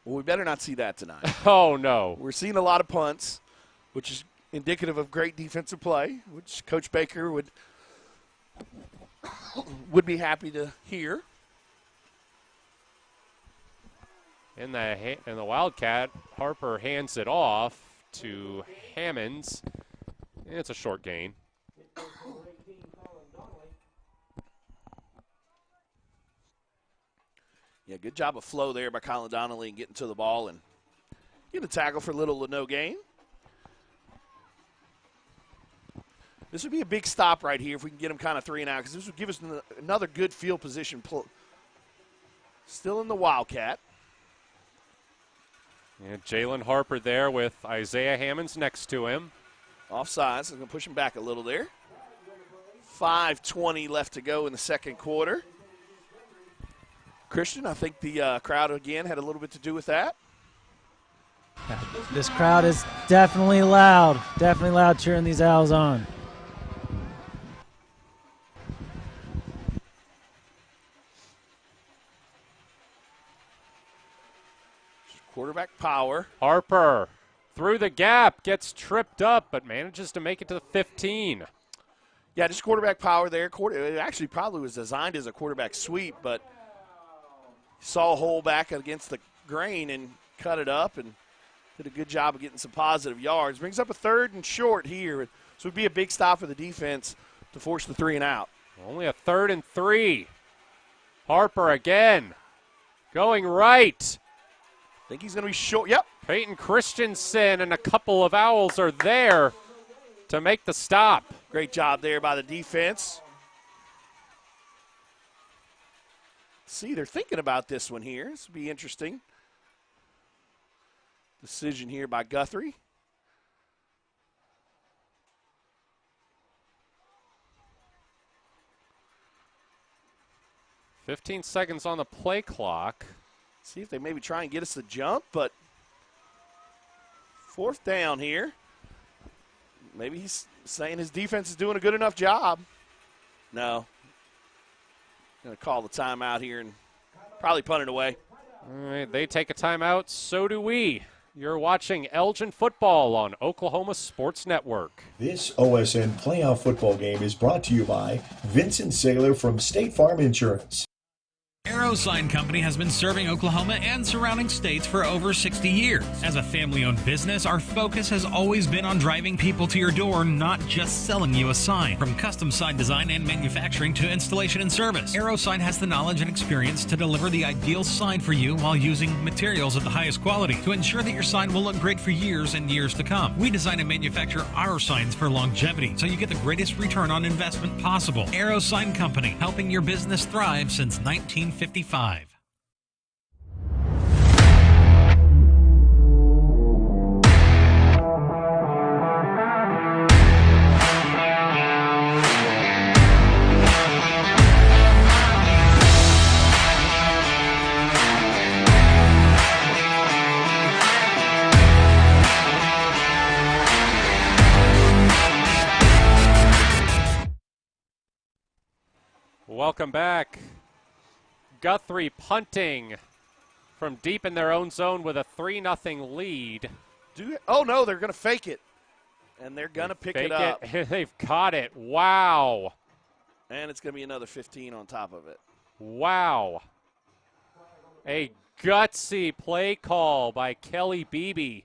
Well, we better not see that tonight. Oh, no. We're seeing a lot of punts, which is indicative of great defensive play, which Coach Baker would be happy to hear. In the Wildcat, Harper hands it off to Hammonds. It's a short gain. Yeah, good job of flow there by Colin Donnelly and getting to the ball and getting a tackle for little to no gain. This would be a big stop right here if we can get him kind of 3 and out, because this would give us another good field position. Still in the Wildcat. And Jalen Harper there with Isaiah Hammonds next to him. Offsides. I'm going to push him back a little there. 5:20 left to go in the second quarter. Christian, I think the crowd again had a little bit to do with that. This crowd is definitely loud cheering these Owls on. Quarterback power. Harper through the gap, gets tripped up, but manages to make it to the 15. Yeah, just quarterback power there. It actually probably was designed as a quarterback sweep, but saw a hole back against the grain and cut it up and did a good job of getting some positive yards. Brings up a 3rd and short here. So it would be a big stop for the defense to force the 3 and out. Only a 3rd and 3. Harper again going right. I think he's going to be short. Yep. Peyton Christensen and a couple of Owls are there to make the stop. Great job there by the defense. See, they're thinking about this one here. This will be interesting. Decision here by Guthrie. $15 seconds on the play clock. See if they maybe try and get us the jump, but 4th down here. Maybe he's saying his defense is doing a good enough job. No. Going to call the timeout here and probably punt it away. All right, they take a timeout. So do we. You're watching Elgin football on Oklahoma Sports Network. This OSN playoff football game is brought to you by Vincent Saylor from State Farm Insurance. Arrow Sign Company has been serving Oklahoma and surrounding states for over 60 years. As a family-owned business, our focus has always been on driving people to your door, not just selling you a sign. From custom sign design and manufacturing to installation and service, Arrow Sign has the knowledge and experience to deliver the ideal sign for you while using materials of the highest quality to ensure that your sign will look great for years and years to come. We design and manufacture our signs for longevity, so you get the greatest return on investment possible. Arrow Sign Company, helping your business thrive since 1955. Welcome back. Guthrie punting from deep in their own zone with a 3-0 lead. Oh, no, they're going to fake it. And they're going to pick it up. They've caught it. Wow. And it's going to be another 15 on top of it. Wow. A gutsy play call by Kelly Beebe.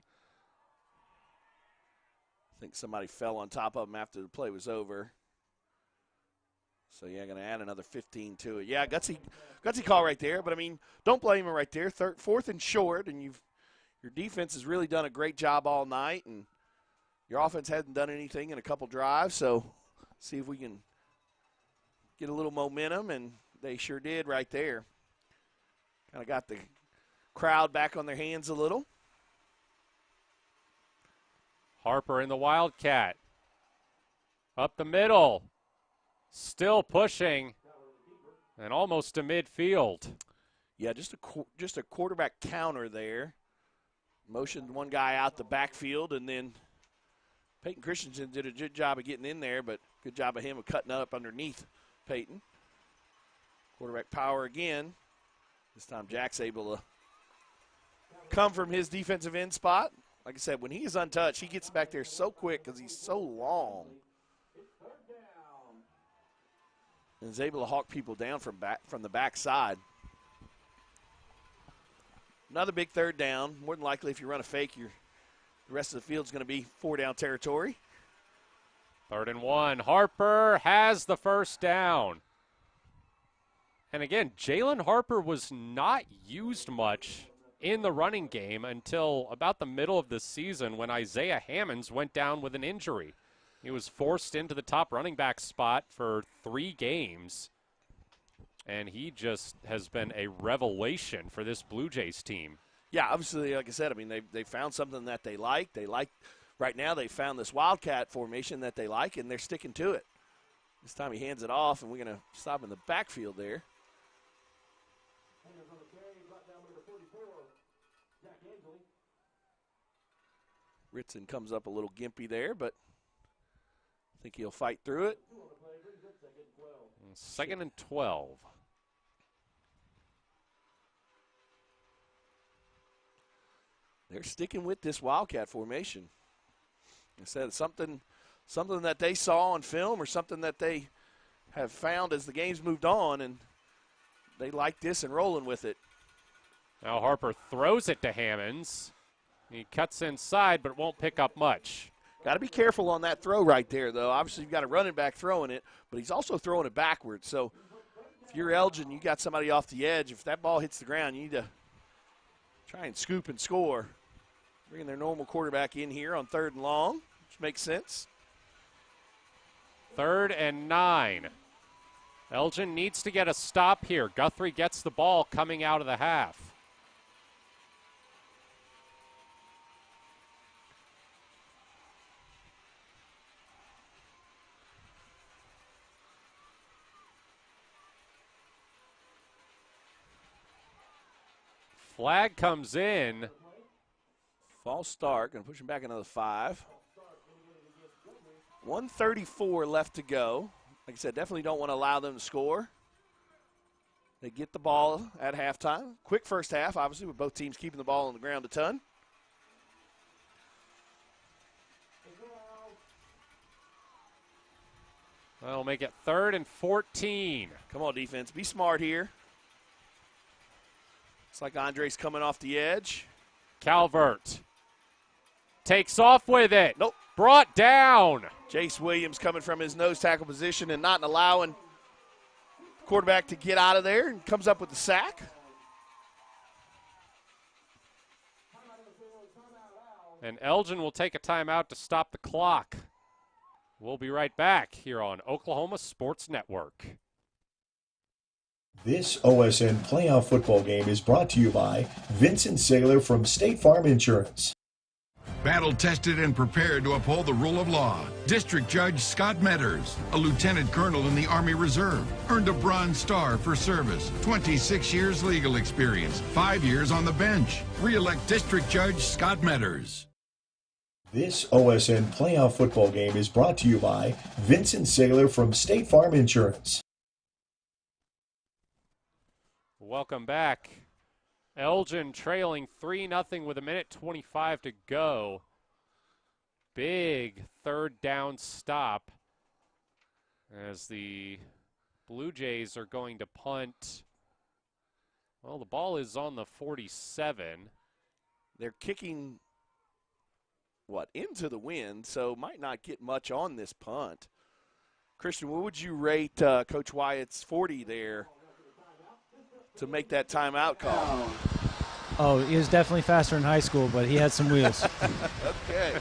I think somebody fell on top of him after the play was over. So, yeah, going to add another 15 to it. Yeah, gutsy call right there. But, I mean, don't blame him right there. 4th and short, and your defense has really done a great job all night, and your offense hasn't done anything in a couple drives. So, see if we can get a little momentum, and they sure did right there. Kind of got the crowd back on their hands a little. Harper in the Wildcat. Up the middle. Still pushing, and almost to midfield. Yeah, just a quarterback counter there. Motioned one guy out the backfield, and then Peyton Christensen did a good job of getting in there, but good job of him of cutting up underneath Peyton. Quarterback power again. This time Jack's able to come from his defensive end spot. Like I said, when he is untouched, he gets back there so quick because he's so long. And is able to hawk people down from the backside. Another big 3rd down. More than likely, if you run a fake, the rest of the field is going to be 4-down territory. 3rd and 1. Harper has the first down. And again, Jalen Harper was not used much in the running game until about the middle of the season when Isaiah Hammonds went down with an injury. He was forced into the top running back spot for 3 games, and he just has been a revelation for this Blue Jays team. Yeah, obviously, like I said, I mean, they found something that they like. Right now they found this Wildcat formation that they like, and they're sticking to it. This time he hands it off, and we're going to stop in the backfield there. Ritson comes up a little gimpy there, but I think he'll fight through it. 2nd and 12. They're sticking with this Wildcat formation. Instead of something that they saw on film or something that they have found as the game's moved on, and they like this and rolling with it. Now Harper throws it to Hammonds. He cuts inside, but won't pick up much. Got to be careful on that throw right there, though. Obviously, you've got a running back throwing it, but he's also throwing it backwards. So if you're Elgin, you got somebody off the edge. If that ball hits the ground, you need to try and scoop and score. Bringing their normal quarterback in here on 3rd and long, which makes sense. 3rd and 9. Elgin needs to get a stop here. Guthrie gets the ball coming out of the half. Flag comes in. False start. Going to push him back another 5. 1:34 left to go. Like I said, definitely don't want to allow them to score. They get the ball at halftime. Quick first half, obviously, with both teams keeping the ball on the ground a ton. That'll make it 3rd and 14. Come on, defense. Be smart here. It's like Andre's coming off the edge. Calvert takes off with it. Nope. Brought down. Jace Williams coming from his nose tackle position and not allowing the quarterback to get out of there, and comes up with the sack. And Elgin will take a timeout to stop the clock. We'll be right back here on Oklahoma Sports Network. This OSN playoff football game is brought to you by Vincent Saylor from State Farm Insurance. Battle-tested and prepared to uphold the rule of law, District Judge Scott Metters, a lieutenant colonel in the Army Reserve, earned a Bronze Star for service, 26 years legal experience, 5 years on the bench. Re-elect District Judge Scott Metters. This OSN playoff football game is brought to you by Vincent Saylor from State Farm Insurance. Welcome back. Elgin trailing 3-0 with 1:25 to go. Big 3rd down stop as the Blue Jays are going to punt. Well, the ball is on the 47. They're kicking, into the wind, so might not get much on this punt. Christian, what would you rate Coach Wyatt's 40 there to make that timeout call? Oh, he was definitely faster in high school, but he had some wheels. Okay.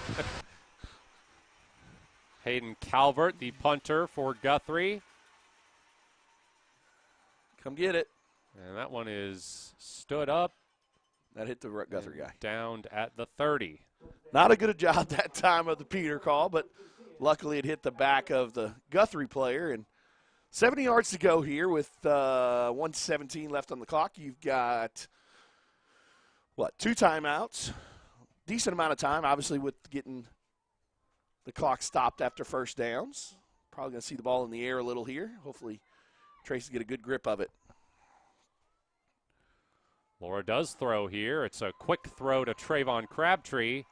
Hayden Calvert, the punter for Guthrie. Come get it. And that one is stood up. That hit the Guthrie guy. Downed at the 30. Not a good job that time of the Peter call, but luckily it hit the back of the Guthrie player. And 70 yards to go here with 1:17 left on the clock. You've got, 2 timeouts. Decent amount of time, obviously, with getting the clock stopped after first downs. Probably going to see the ball in the air a little here. Hopefully Tracy get a good grip of it. Laura does throw here. It's a quick throw to Trayvon Crabtree.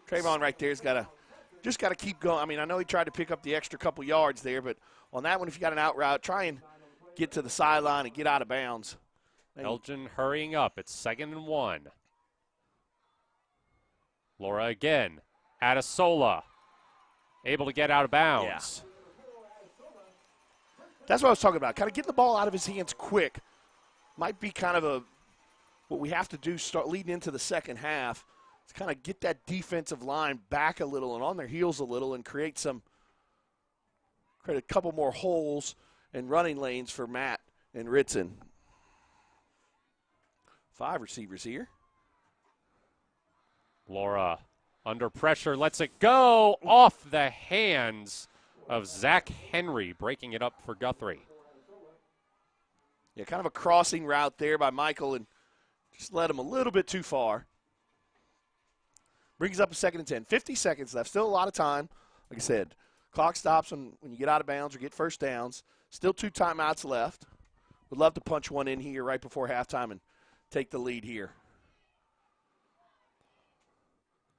Trayvon right there's just got to keep going. I mean, I know he tried to pick up the extra couple yards there, but on that one, if you got an out route, try and get to the sideline and get out of bounds. Elgin hurrying up. It's 2nd and 1. Laura again. Adesola able to get out of bounds. That's what I was talking about. Kind of getting the ball out of his hands quick might be kind of what we have to do start leading into the second half. To kind of get that defensive line back a little and on their heels a little and create a couple more holes and running lanes for Matt and Ritson. 5 receivers here. Laura under pressure, lets it go off the hands of Zach Henry, breaking it up for Guthrie. Yeah, kind of a crossing route there by Michael and just led him a little bit too far. Brings up a 2nd and 10. 50 seconds left. Still a lot of time. Like I said, clock stops when you get out of bounds or get first downs. Still 2 timeouts left. Would love to punch one in here right before halftime and take the lead here.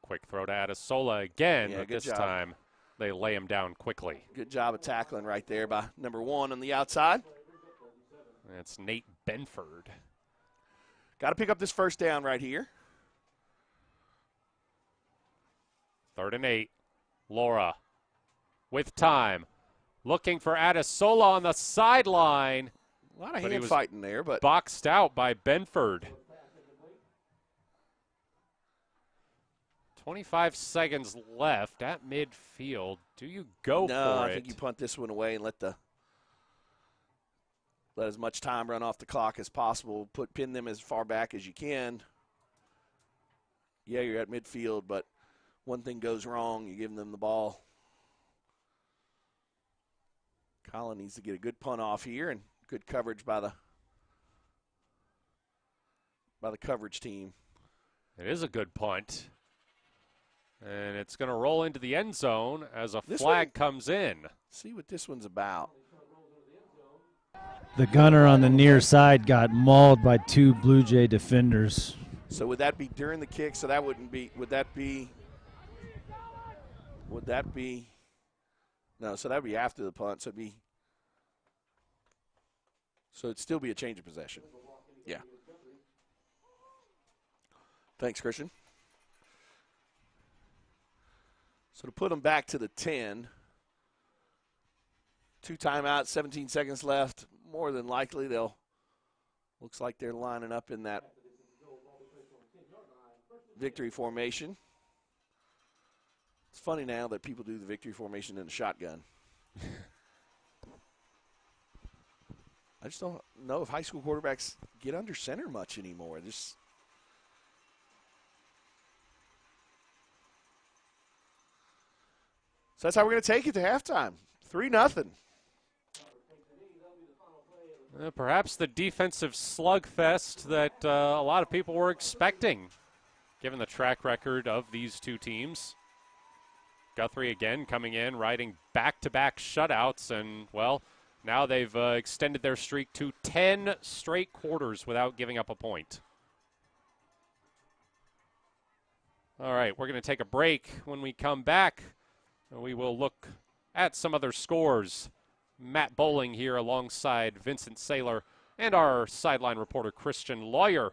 Quick throw to Adesola again, Yeah, but good this job. time they lay him down quickly. Good job of tackling right there by number 1 on the outside. That's Nate Benford. Got to pick up this first down right here. 3rd and 8. Laura with time. Looking for Adesola on the sideline. A lot of hand fighting there, but boxed out by Benford. 25 seconds left at midfield. Do you go no, for I it? think you punt this one away and let as much time run off the clock as possible. Pin them as far back as you can. Yeah, you're at midfield, but one thing goes wrong, you're giving them the ball. Colin needs to get a good punt off here and good coverage by the coverage team. It is a good punt. And it's going to roll into the end zone as a flag comes in. See what this one's about. The gunner on the near side got mauled by 2 Blue Jay defenders. So would that be during the kick? So that wouldn't be, would that be, no, so that would be after the punt. So it'd still be a change of possession. Yeah. Thanks, Christian. So to put them back to the 10, 2 timeouts, 17 seconds left. More than likely looks like they're lining up in that victory formation. It's funny now that people do the victory formation in a shotgun. I just don't know if high school quarterbacks get under center much anymore. So that's how we're going to take it to halftime. 3-0. Perhaps the defensive slugfest that a lot of people were expecting, given the track record of these 2 teams. Guthrie again coming in, riding back-to-back shutouts, and, well, now they've extended their streak to 10 straight quarters without giving up a point. All right, we're going to take a break. When we come back, we will look at some other scores. Matt Bowling here alongside Vincent Saylor and our sideline reporter Christian Lawyer.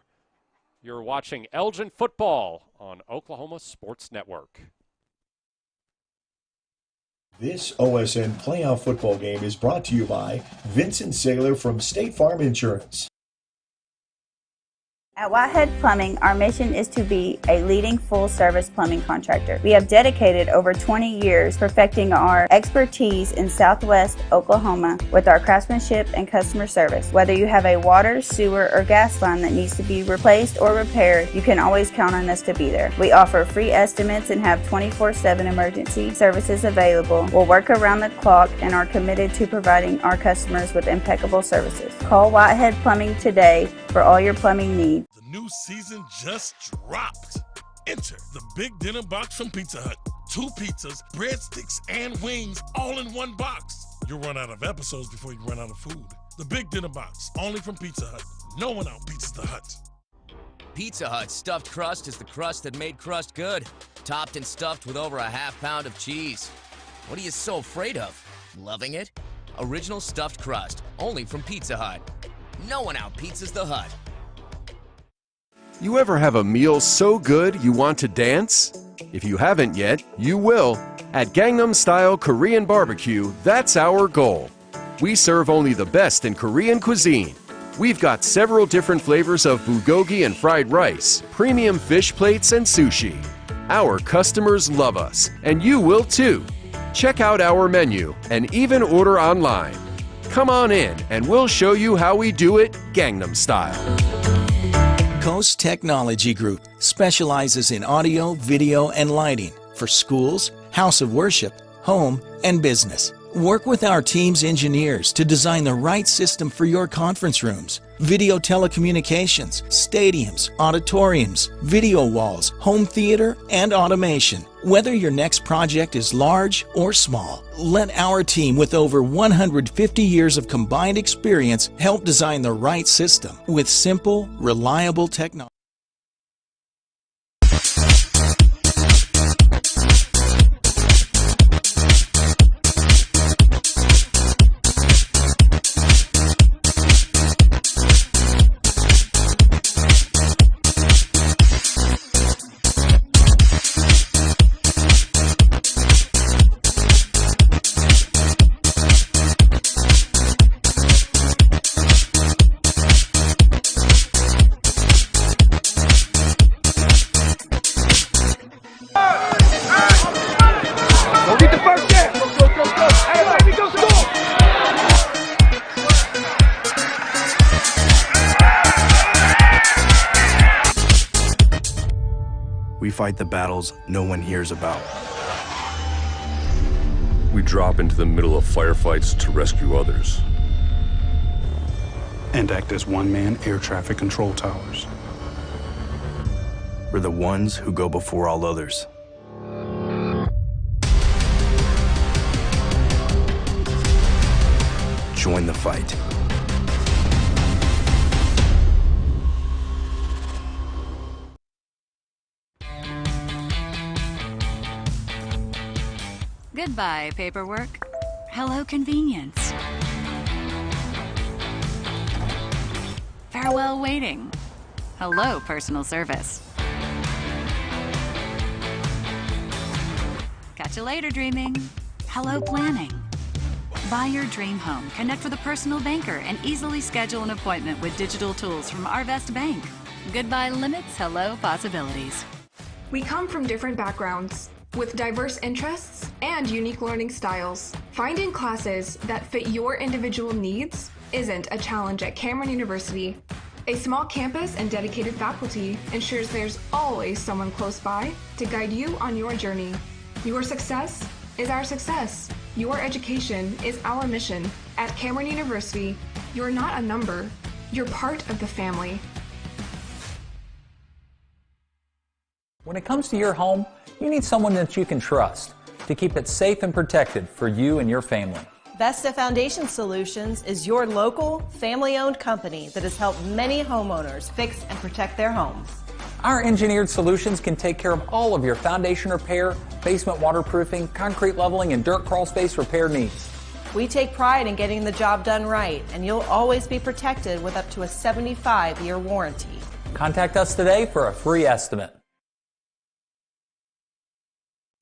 You're watching Elgin football on Oklahoma Sports Network. This OSN playoff football game is brought to you by Vincent Saylor from State Farm Insurance. At Whitehead Plumbing, our mission is to be a leading full-service plumbing contractor. We have dedicated over 20 years perfecting our expertise in Southwest Oklahoma with our craftsmanship and customer service. Whether you have a water, sewer, or gas line that needs to be replaced or repaired, you can always count on us to be there. We offer free estimates and have 24/7 emergency services available. We'll work around the clock and are committed to providing our customers with impeccable services. Call Whitehead Plumbing today for all your plumbing needs. The new season just dropped. Enter the Big Dinner Box from Pizza Hut. 2 pizzas, breadsticks, and wings all in one box. You'll run out of episodes before you run out of food. The Big Dinner Box, only from Pizza Hut. No one out-pizzas the Hut. Pizza Hut's stuffed crust is the crust that made crust good. Topped and stuffed with over a half pound of cheese. What are you so afraid of? Loving it? Original stuffed crust, only from Pizza Hut. No one out-pizzas the Hut. You ever have a meal so good you want to dance? If you haven't yet, you will. At Gangnam Style Korean Barbecue, that's our goal. We serve only the best in Korean cuisine. We've got several different flavors of bulgogi and fried rice, premium fish plates, and sushi. Our customers love us, and you will too. Check out our menu and even order online. Come on in and we'll show you how we do it Gangnam style. Coast Technology Group specializes in audio, video, and lighting for schools, house of worship, home, and business. Work with our team's engineers to design the right system for your conference rooms, video telecommunications, stadiums, auditoriums, video walls, home theater, and automation. Whether your next project is large or small, let our team with over 150 years of combined experience help design the right system with simple, reliable technology. We fight the battles no one hears about. We drop into the middle of firefights to rescue others. And act as one-man air traffic control towers. We're the ones who go before all others. Join the fight. Goodbye, paperwork. Hello, convenience. Farewell, waiting. Hello, personal service. Catch you later, dreaming. Hello, planning. Buy your dream home, connect with a personal banker, and easily schedule an appointment with digital tools from Arvest Bank. Goodbye limits, hello possibilities. We come from different backgrounds, with diverse interests and unique learning styles. Finding classes that fit your individual needs isn't a challenge at Cameron University. A small campus and dedicated faculty ensures there's always someone close by to guide you on your journey. Your success is our success. Your education is our mission. At Cameron University, you're not a number, you're part of the family. When it comes to your home, you need someone that you can trust to keep it safe and protected for you and your family. Vesta Foundation Solutions is your local, family-owned company that has helped many homeowners fix and protect their homes. Our engineered solutions can take care of all of your foundation repair, basement waterproofing, concrete leveling, and dirt crawl space repair needs. We take pride in getting the job done right, and you'll always be protected with up to a 75-year warranty. Contact us today for a free estimate.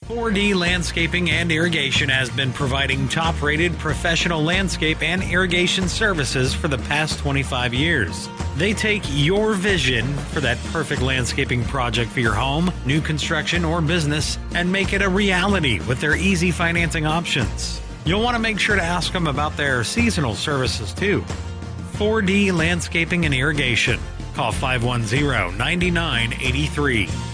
4D Landscaping and Irrigation has been providing top-rated professional landscape and irrigation services for the past 25 years. They take your vision for that perfect landscaping project for your home, new construction, or business and make it a reality with their easy financing options. You'll want to make sure to ask them about their seasonal services too. 4D Landscaping and Irrigation. Call 510-9983.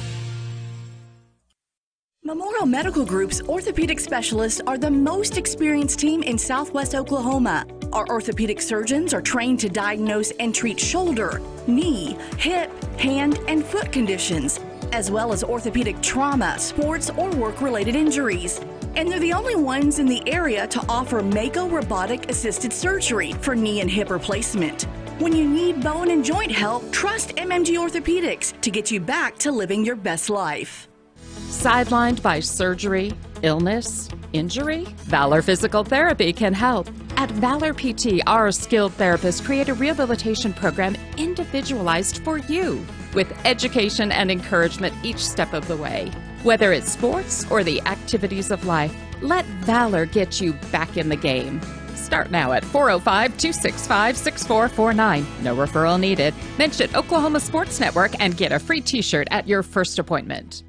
Memorial Medical Group's orthopedic specialists are the most experienced team in Southwest Oklahoma. Our orthopedic surgeons are trained to diagnose and treat shoulder, knee, hip, hand, and foot conditions, as well as orthopedic trauma, sports, or work-related injuries. And they're the only ones in the area to offer Mako robotic-assisted surgery for knee and hip replacement. When you need bone and joint help, trust MMG Orthopedics to get you back to living your best life. Sidelined by surgery, illness, injury? Valor Physical Therapy can help. At Valor PT, our skilled therapists create a rehabilitation program individualized for you, with education and encouragement each step of the way. Whether it's sports or the activities of life, let Valor get you back in the game. Start now at 405-265-6449. No referral needed. Mention Oklahoma Sports Network and get a free t-shirt at your first appointment.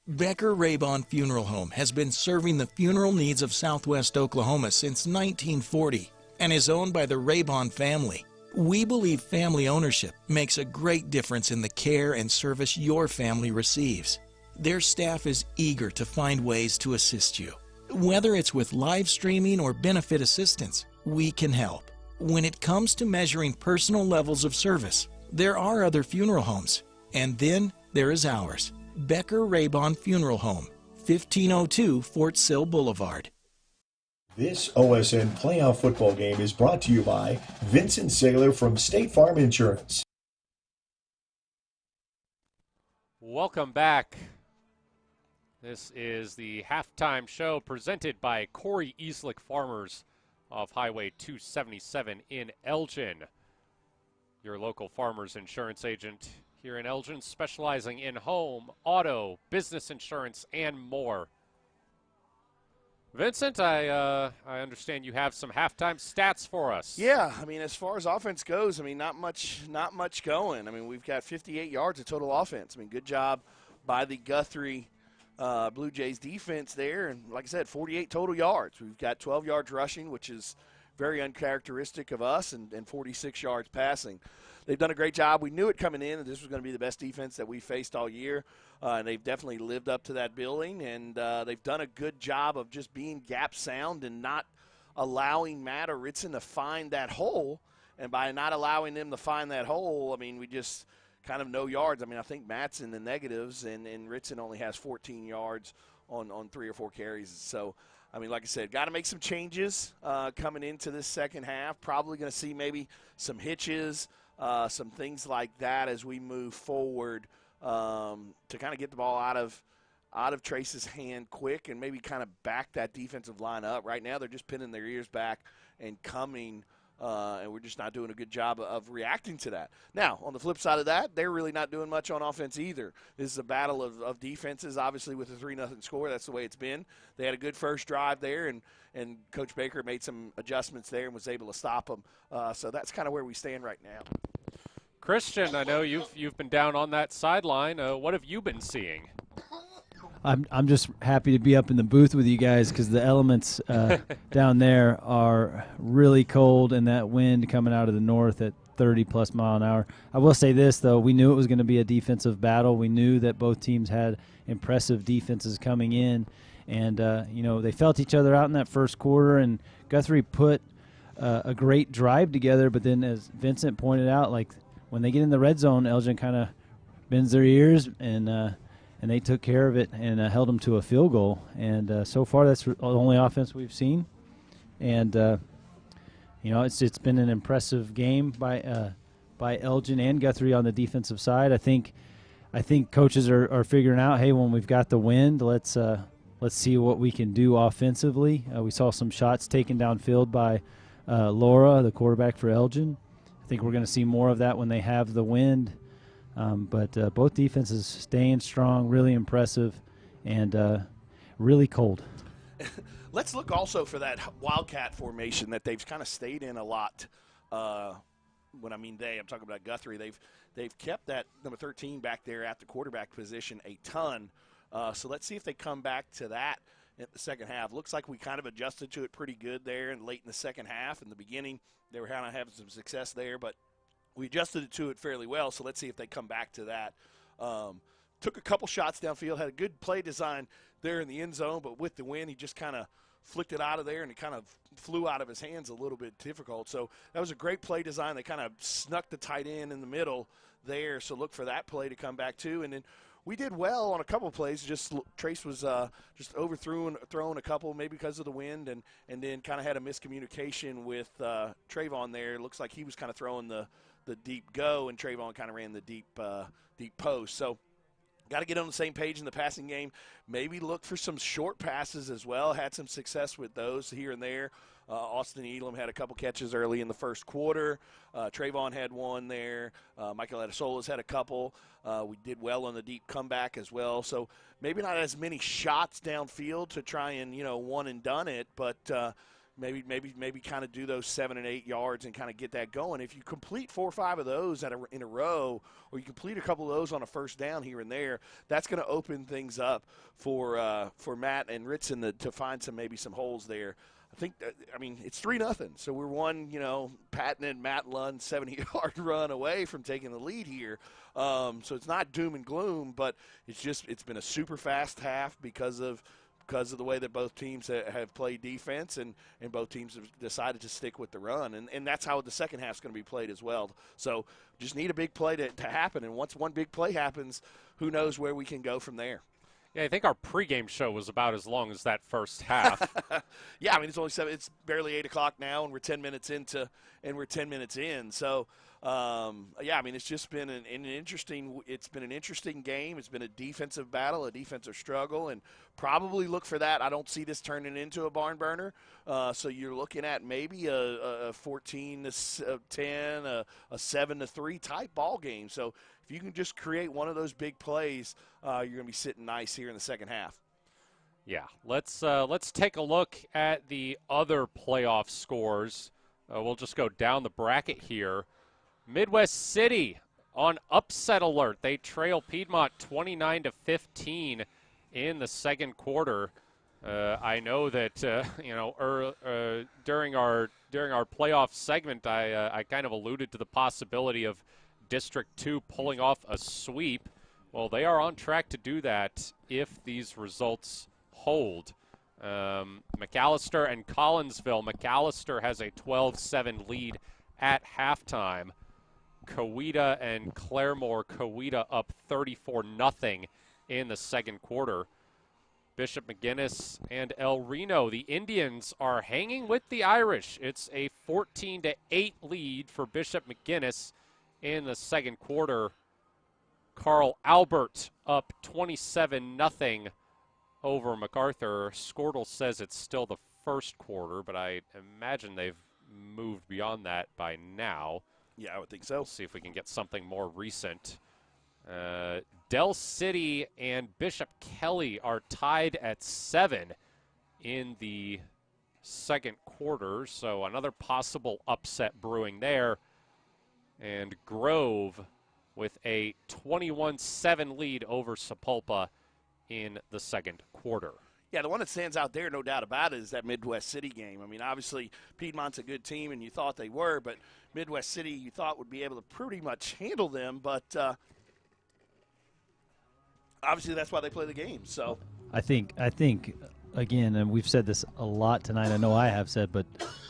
Becker Raybon Funeral Home has been serving the funeral needs of Southwest Oklahoma since 1940 and is owned by the Raybon family. We believe family ownership makes a great difference in the care and service your family receives. Their staff is eager to find ways to assist you. Whether it's with live streaming or benefit assistance, we can help. When it comes to measuring personal levels of service, there are other funeral homes, and then there is ours. Becker Raybon Funeral Home, 1502 Fort Sill Boulevard. This OSN playoff football game is brought to you by Vincent Saylor from State Farm Insurance. Welcome back. This is the halftime show presented by Corey Easlick Farmers of Highway 277 in Elgin. Your local farmers insurance agent here in Elgin, specializing in home, auto, business insurance, and more. Vincent, I understand you have some halftime stats for us. Yeah, I mean, as far as offense goes, I mean, not much going. I mean, we've got 58 yards of total offense. I mean, good job by the Guthrie Blue Jays defense there, and like I said, 48 total yards. We've got 12 yards rushing, which is very uncharacteristic of us, and 46 yards passing. They've done a great job. We knew it coming in that this was going to be the best defense that we faced all year, and they've definitely lived up to that billing, and they've done a good job of just being gap sound and not allowing Matt or Ritson to find that hole. And by not allowing them to find that hole, I mean, we just kind of no yards. I mean, I think Matt's in the negatives, and Ritson only has 14 yards on 3 or 4 carries. So, I mean, like I said, got to make some changes coming into this second half. Probably going to see maybe some hitches, some things like that as we move forward to kind of get the ball out of Trace's hand quick and maybe kind of back that defensive line up. Right now they're just pinning their ears back and coming, and we're just not doing a good job of reacting to that. Now, on the flip side of that, they're really not doing much on offense either. This is a battle of defenses, obviously, with a 3-0 score. That's the way it's been. They had a good first drive there, and Coach Baker made some adjustments there and was able to stop them. So that's kind of where we stand right now. Christian, I know you've been down on that sideline. What have you been seeing? I'm just happy to be up in the booth with you guys because the elements down there are really cold, and that wind coming out of the north at 30-plus mile an hour. I will say this, though. We knew it was going to be a defensive battle. We knew that both teams had impressive defenses coming in, and, they felt each other out in that first quarter, and Guthrie put a great drive together, but then as Vincent pointed out, like when they get in the red zone, Elgin kind of bends their ears, and they took care of it and held them to a field goal. And so far, that's the only offense we've seen. And it's been an impressive game by Elgin and Guthrie on the defensive side. I think coaches are figuring out, hey, when we've got the wind, let's see what we can do offensively. We saw some shots taken downfield by Laura, the quarterback for Elgin. I think we're going to see more of that when they have the wind. But both defenses staying strong, really impressive, and really cold. Let's look also for that Wildcat formation that they've kind of stayed in a lot. When I mean I'm talking about Guthrie. They've kept that number 13 back there at the quarterback position a ton. So let's see if they come back to that in the second half. Looks like we kind of adjusted to it pretty good there and late in the second half. In the beginning, they were kind of having some success there, but we adjusted to it fairly well, so let's see if they come back to that. Took a couple shots downfield, had a good play design there in the end zone, but with the wind, he just kind of flicked it out of there, and it kind of flew out of his hands a little bit difficult. So that was a great play design. They kind of snuck the tight end in the middle there, so look for that play to come back too. And then we did well on a couple of plays. Just Trace was just throwing a couple, maybe because of the wind, and then kind of had a miscommunication with Trayvon there. It looks like he was kind of throwing the deep go, and Trayvon kind of ran the deep post. So got to get on the same page in the passing game. Maybe look for some short passes as well. Had some success with those here and there. Austin Elam had a couple catches early in the first quarter. Trayvon had one there. Michael Adesola's had a couple. We did well on the deep comeback as well. So maybe not as many shots downfield to try and, one and done it, but maybe kind of do those 7 and 8 yards and kind of get that going. If you complete 4 or 5 of those in a row, or you complete a couple of those on a first down here and there, that's going to open things up for Matt and Ritson to find maybe some holes there. I think, it's 3-0. So we're one, Patton and Matt Lund 70-yard run away from taking the lead here. So it's not doom and gloom, but it's been a super fast half because of the way that both teams have played defense, and both teams have decided to stick with the run. And that's how the second half is going to be played as well. So just need a big play to happen. And once one big play happens, who knows where we can go from there. Yeah, I think our pregame show was about as long as that first half. Yeah, it's only 7. It's barely 8 o'clock now, and we're 10 minutes in. So, it's just been an interesting. It's been an interesting game. It's been a defensive battle, a defensive struggle, and probably look for that. I don't see this turning into a barn burner. So you're looking at maybe a 14-10, a 7-3 type ball game. So if you can just create one of those big plays, you're going to be sitting nice here in the second half. Yeah, let's take a look at the other playoff scores. We'll just go down the bracket here. Midwest City on upset alert. They trail Piedmont 29-15 in the second quarter. I know that during our playoff segment, I kind of alluded to the possibility of District 2 pulling off a sweep. Well, they are on track to do that if these results hold. McAllister and Collinsville. McAllister has a 12-7 lead at halftime. Coweta and Claremore. Coweta up 34-0 in the second quarter. Bishop McGuinness and El Reno. The Indians are hanging with the Irish. It's a 14-8 lead for Bishop McGuinness in the second quarter. Carl Albert up 27-0 over MacArthur. Squirtle says it's still the first quarter, but I imagine they've moved beyond that by now. Yeah, I would think so. We'll see if we can get something more recent. Del City and Bishop Kelly are tied at 7 in the second quarter, so another possible upset brewing there. And Grove with a 21-7 lead over Sapulpa in the second quarter. Yeah, the one that stands out there, no doubt about it, is that Midwest City game. Obviously, Piedmont's a good team, and you thought they were, but Midwest City you thought would be able to pretty much handle them, but obviously that's why they play the game. So I think again, and we've said this a lot tonight, I know I have said, but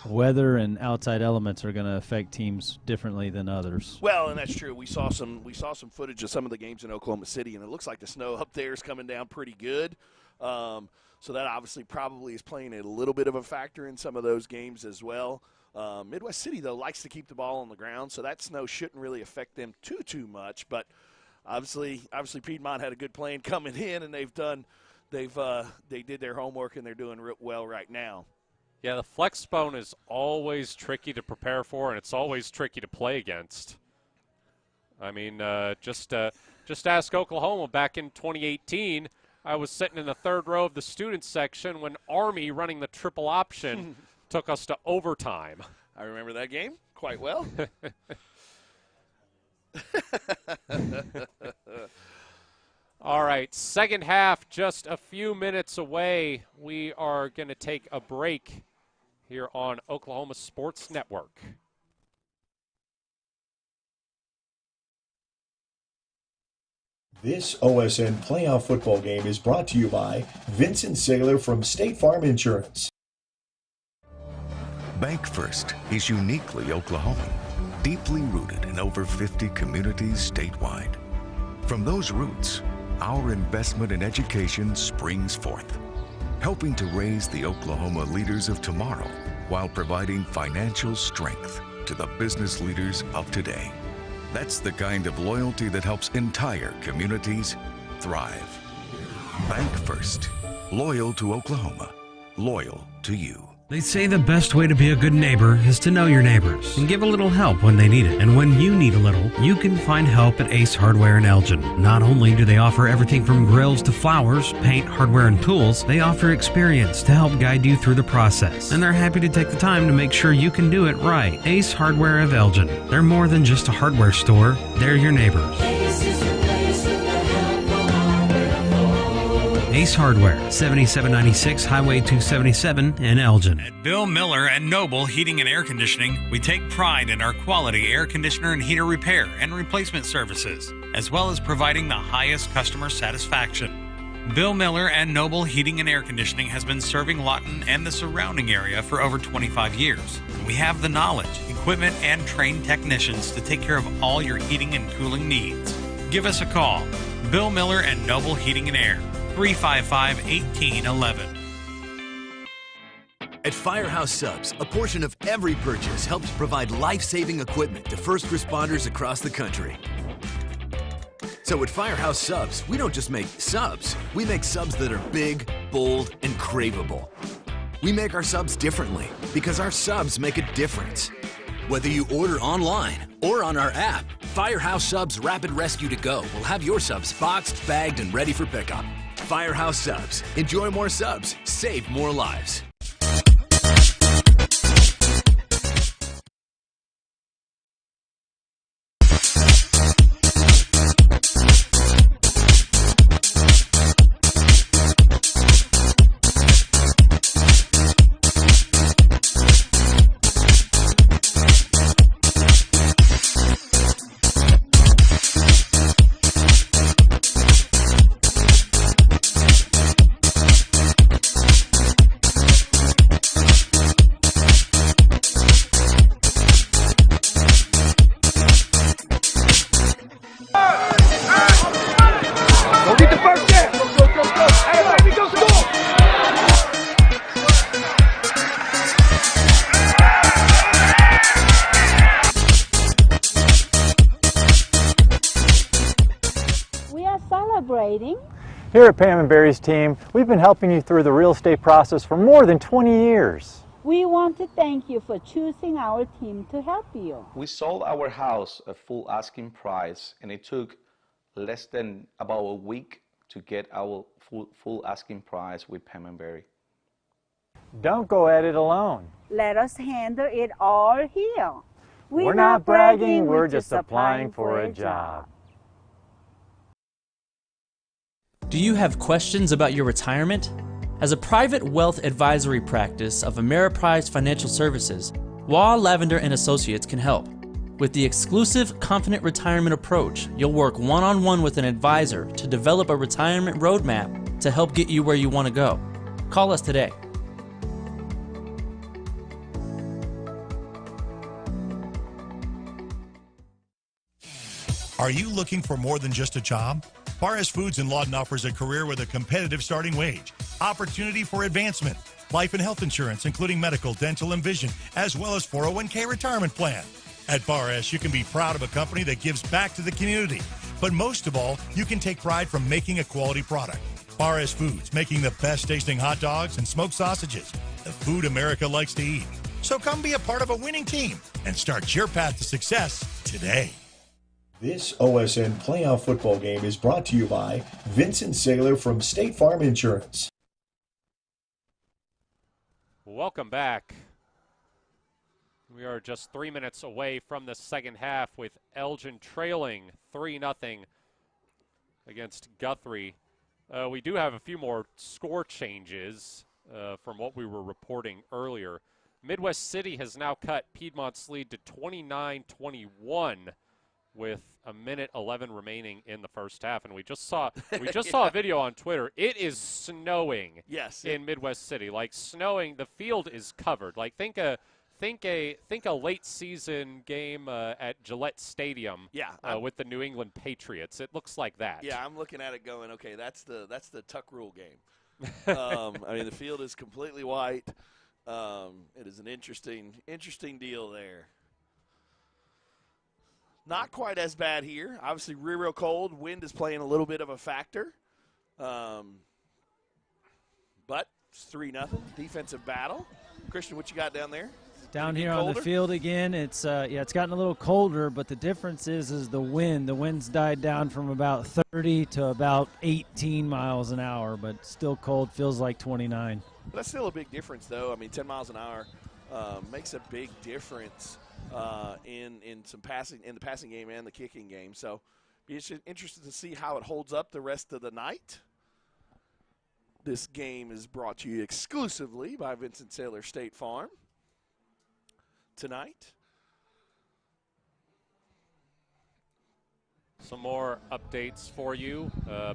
weather and outside elements are going to affect teams differently than others. Well, and that's true. We saw some footage of some of the games in Oklahoma City, and it looks like the snow up there is coming down pretty good. So that obviously probably is playing a little bit of a factor in some of those games as well. Midwest City, though, likes to keep the ball on the ground, so that snow shouldn't really affect them too much. But obviously Piedmont had a good plan coming in, and they did their homework, and they're doing well right now. Yeah, the flex bone is always tricky to prepare for, and it's always tricky to play against. Just ask Oklahoma back in 2018. I was sitting in the third row of the student section when Army, running the triple option, took us to overtime. I remember that game quite well. All right, second half just a few minutes away. We are going to take a break here on Oklahoma Sports Network. This OSN playoff football game is brought to you by Vincent Saylor from State Farm Insurance. Bank First is uniquely Oklahoman, deeply rooted in over 50 communities statewide. From those roots, our investment in education springs forth, helping to raise the Oklahoma leaders of tomorrow while providing financial strength to the business leaders of today. That's the kind of loyalty that helps entire communities thrive. Bank First, loyal to Oklahoma, loyal to you. They say the best way to be a good neighbor is to know your neighbors and give a little help when they need it. And when you need a little, you can find help at Ace Hardware in Elgin. Not only do they offer everything from grills to flowers, paint, hardware, and tools, they offer experience to help guide you through the process. And they're happy to take the time to make sure you can do it right. Ace Hardware of Elgin. They're more than just a hardware store, they're your neighbors. Ace Hardware, 7796 Highway 277 in Elgin. At Bill Miller and Noble Heating and Air Conditioning, we take pride in our quality air conditioner and heater repair and replacement services, as well as providing the highest customer satisfaction. Bill Miller and Noble Heating and Air Conditioning has been serving Lawton and the surrounding area for over 25 years. We have the knowledge, equipment, and trained technicians to take care of all your heating and cooling needs. Give us a call. Bill Miller and Noble Heating and Air. 355-1811. At Firehouse Subs, a portion of every purchase helps provide life-saving equipment to first responders across the country. So at Firehouse Subs, we don't just make subs, we make subs that are big, bold, and craveable. We make our subs differently because our subs make a difference. Whether you order online or on our app, Firehouse Subs Rapid Rescue to Go will have your subs boxed, bagged, and ready for pickup. Firehouse Subs. Enjoy more subs. Save more lives. Here at Pam and Barry's team, we've been helping you through the real estate process for more than 20 years. We want to thank you for choosing our team to help you. We sold our house at full asking price, and it took less than about a week to get our full asking price with Pam and Barry. Don't go at it alone. Let us handle it all here. We're not bragging, we're just applying for a job. Do you have questions about your retirement? As a private wealth advisory practice of Ameriprise Financial Services, Wall Lavender & Associates can help. With the exclusive Confident Retirement approach, you'll work one-on-one with an advisor to develop a retirement roadmap to help get you where you want to go. Call us today. Are you looking for more than just a job? Paris Foods in Lawton offers a career with a competitive starting wage, opportunity for advancement, life and health insurance, including medical, dental, and vision, as well as 401k retirement plan. At Bar S, you can be proud of a company that gives back to the community. But most of all, you can take pride from making a quality product. Bar S Foods, making the best tasting hot dogs and smoked sausages, the food America likes to eat. So come be a part of a winning team and start your path to success today. This OSN playoff football game is brought to you by Vincent Saylor from State Farm Insurance. Welcome back. We are just 3 minutes away from the second half with Elgin trailing 3-0 against Guthrie. We do have a few more score changes from what we were reporting earlier. Midwest City has now cut Piedmont's lead to 29-21 with a minute 11 remaining in the first half, and we just saw a video on Twitter. It is snowing. Yes. In Midwest City, like snowing. The field is covered. Like think a late season game at Gillette Stadium. Yeah. With the New England Patriots. It looks like that. Yeah, I'm looking at it going, okay, that's the Tuck Rule game. I mean, the field is completely white. It is an interesting deal there. Not quite as bad here. Obviously, real cold. Wind is playing a little bit of a factor. But it's 3-0. Defensive battle. Christian, what you got down there? Down here on the field again, it's it's gotten a little colder, but the difference is the wind. The wind's died down from about 30 to about 18 miles an hour, but still cold. Feels like 29. That's still a big difference, though. I mean, 10 miles an hour makes a big difference in the passing game and the kicking game. So, be interested to see how it holds up the rest of the night. This game is brought to you exclusively by Vincent Saylor State Farm. Tonight. Some more updates for you.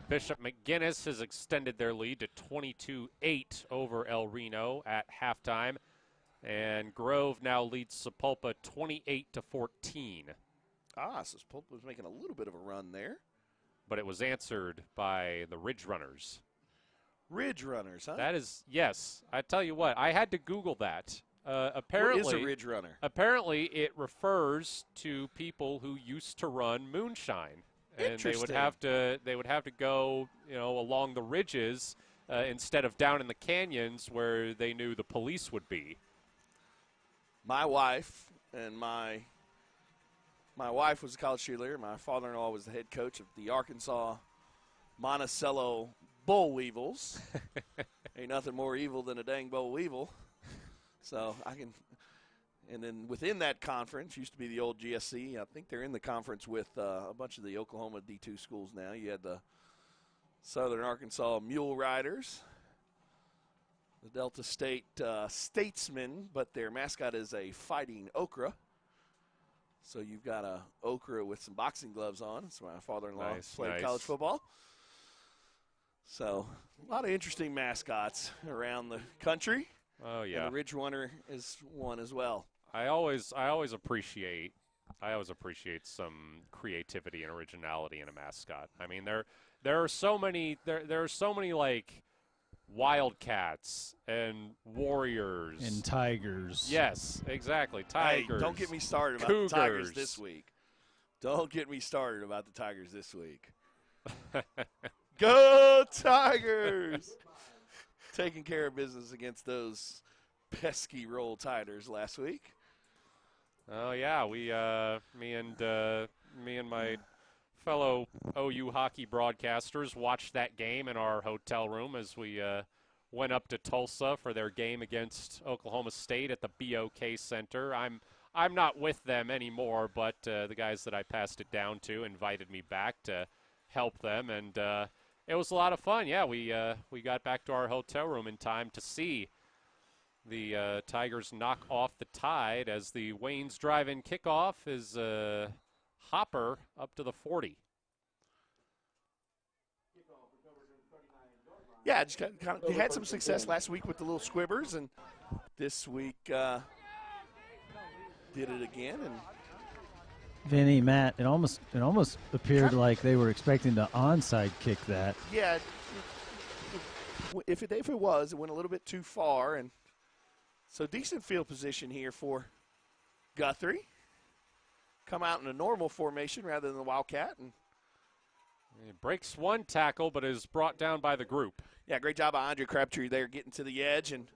Bishop McGuinness has extended their lead to 22-8 over El Reno at halftime. And Grove now leads Sapulpa 28-14. So Sapulpa was making a little bit of a run there. But it was answered by the Ridge Runners. Ridge Runners, huh? That is, yes. I tell you what, I had to Google that. Apparently, what is a Ridge Runner? Apparently, it refers to people who used to run moonshine, and they would have to go, along the ridges instead of down in the canyons where they knew the police would be. My wife and my wife was a college cheerleader. My father-in-law was the head coach of the Arkansas Monticello Boll Weevils. Ain't nothing more evil than a dang boll weevil. So and then within that conference, used to be the old GSC. I think they're in the conference with a bunch of the Oklahoma D2 schools now. You had the Southern Arkansas Mule Riders, the Delta State Statesmen, but their mascot is a fighting okra. So you've got a okra with some boxing gloves on. That's why my father-in-law played college football. So a lot of interesting mascots around the country. Oh yeah, and the Ridge Runner is one as well. I always appreciate some creativity and originality in a mascot. I mean, there are so many like Wildcats and Warriors and Tigers. Yes, exactly. Tigers. Hey, don't get me started about Cougars. the Tigers this week. Don't get me started about the Tigers this week. Go Tigers! Taking care of business against those pesky Roll Tiders last week. Oh yeah, me and my fellow OU hockey broadcasters watched that game in our hotel room as we went up to Tulsa for their game against Oklahoma State at the BOK Center. I'm not with them anymore, but the guys that I passed it down to invited me back to help them, and it was a lot of fun. Yeah, we got back to our hotel room in time to see the Tigers knock off the Tide as the Wayne's drive-in kickoff is Hopper up to the 40. Yeah, just they had some success last week with the little squibbers, and this week did it again. And Vinny, Matt, it almost appeared like they were expecting to onside kick that. Yeah, if it was, it went a little bit too far, and so decent field position here for Guthrie. Come out in a normal formation rather than the Wildcat, and he breaks one tackle, but is brought down by the group. Yeah, great job by Andre Crabtree there getting to the edge, and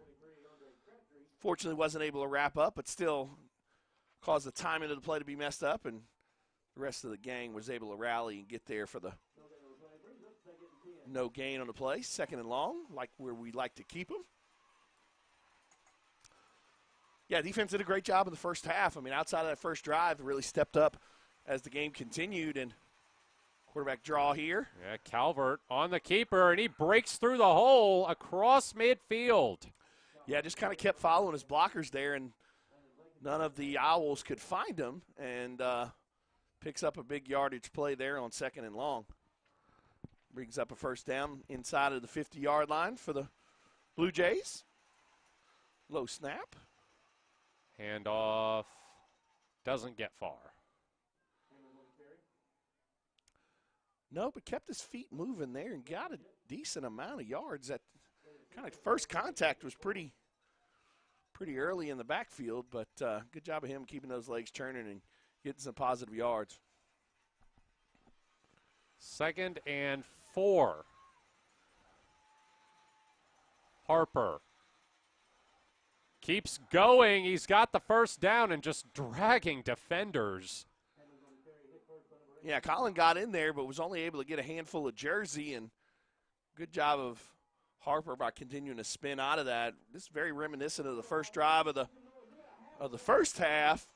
fortunately wasn't able to wrap up, but still caused the timing of the play to be messed up, and the rest of the gang was able to rally and get there for the no gain on the play. Second and long, like where we like to keep them. Yeah, defense did a great job in the first half. I mean, outside of that first drive, really stepped up as the game continued, and quarterback draw here. Yeah, Calvert on the keeper, and he breaks through the hole across midfield. Yeah, just kind of kept following his blockers there, and none of the Owls could find him, and picks up a big yardage play there on second and long. Brings up a first down inside of the 50-yard line for the Blue Jays. Low snap. Handoff doesn't get far. No, but kept his feet moving there and got a decent amount of yards. That kind of first contact was pretty early in the backfield, but good job of him keeping those legs turning and getting some positive yards. 2nd and 4. Harper Keeps going. He's got the first down and just dragging defenders. Yeah, Colin got in there but was only able to get a handful of jersey, and good job of Harper by continuing to spin out of that. This is very reminiscent of the first drive of the first half.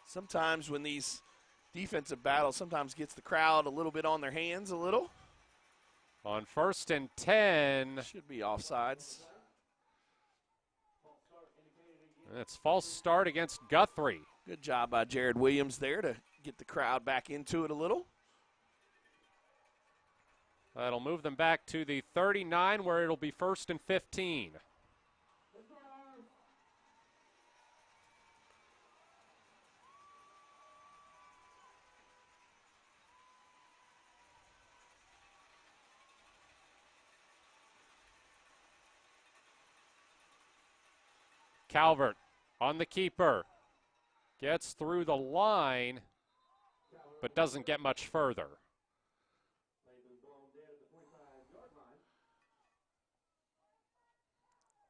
Sometimes when these defensive battles sometimes gets the crowd a little bit on their hands a little. On 1st and 10. Should be offsides. It's false start against Guthrie. Good job by Jared Williams there to get the crowd back into it a little. That'll move them back to the 39 where it'll be 1st and 15. Calvert on the keeper. Gets through the line, but doesn't get much further.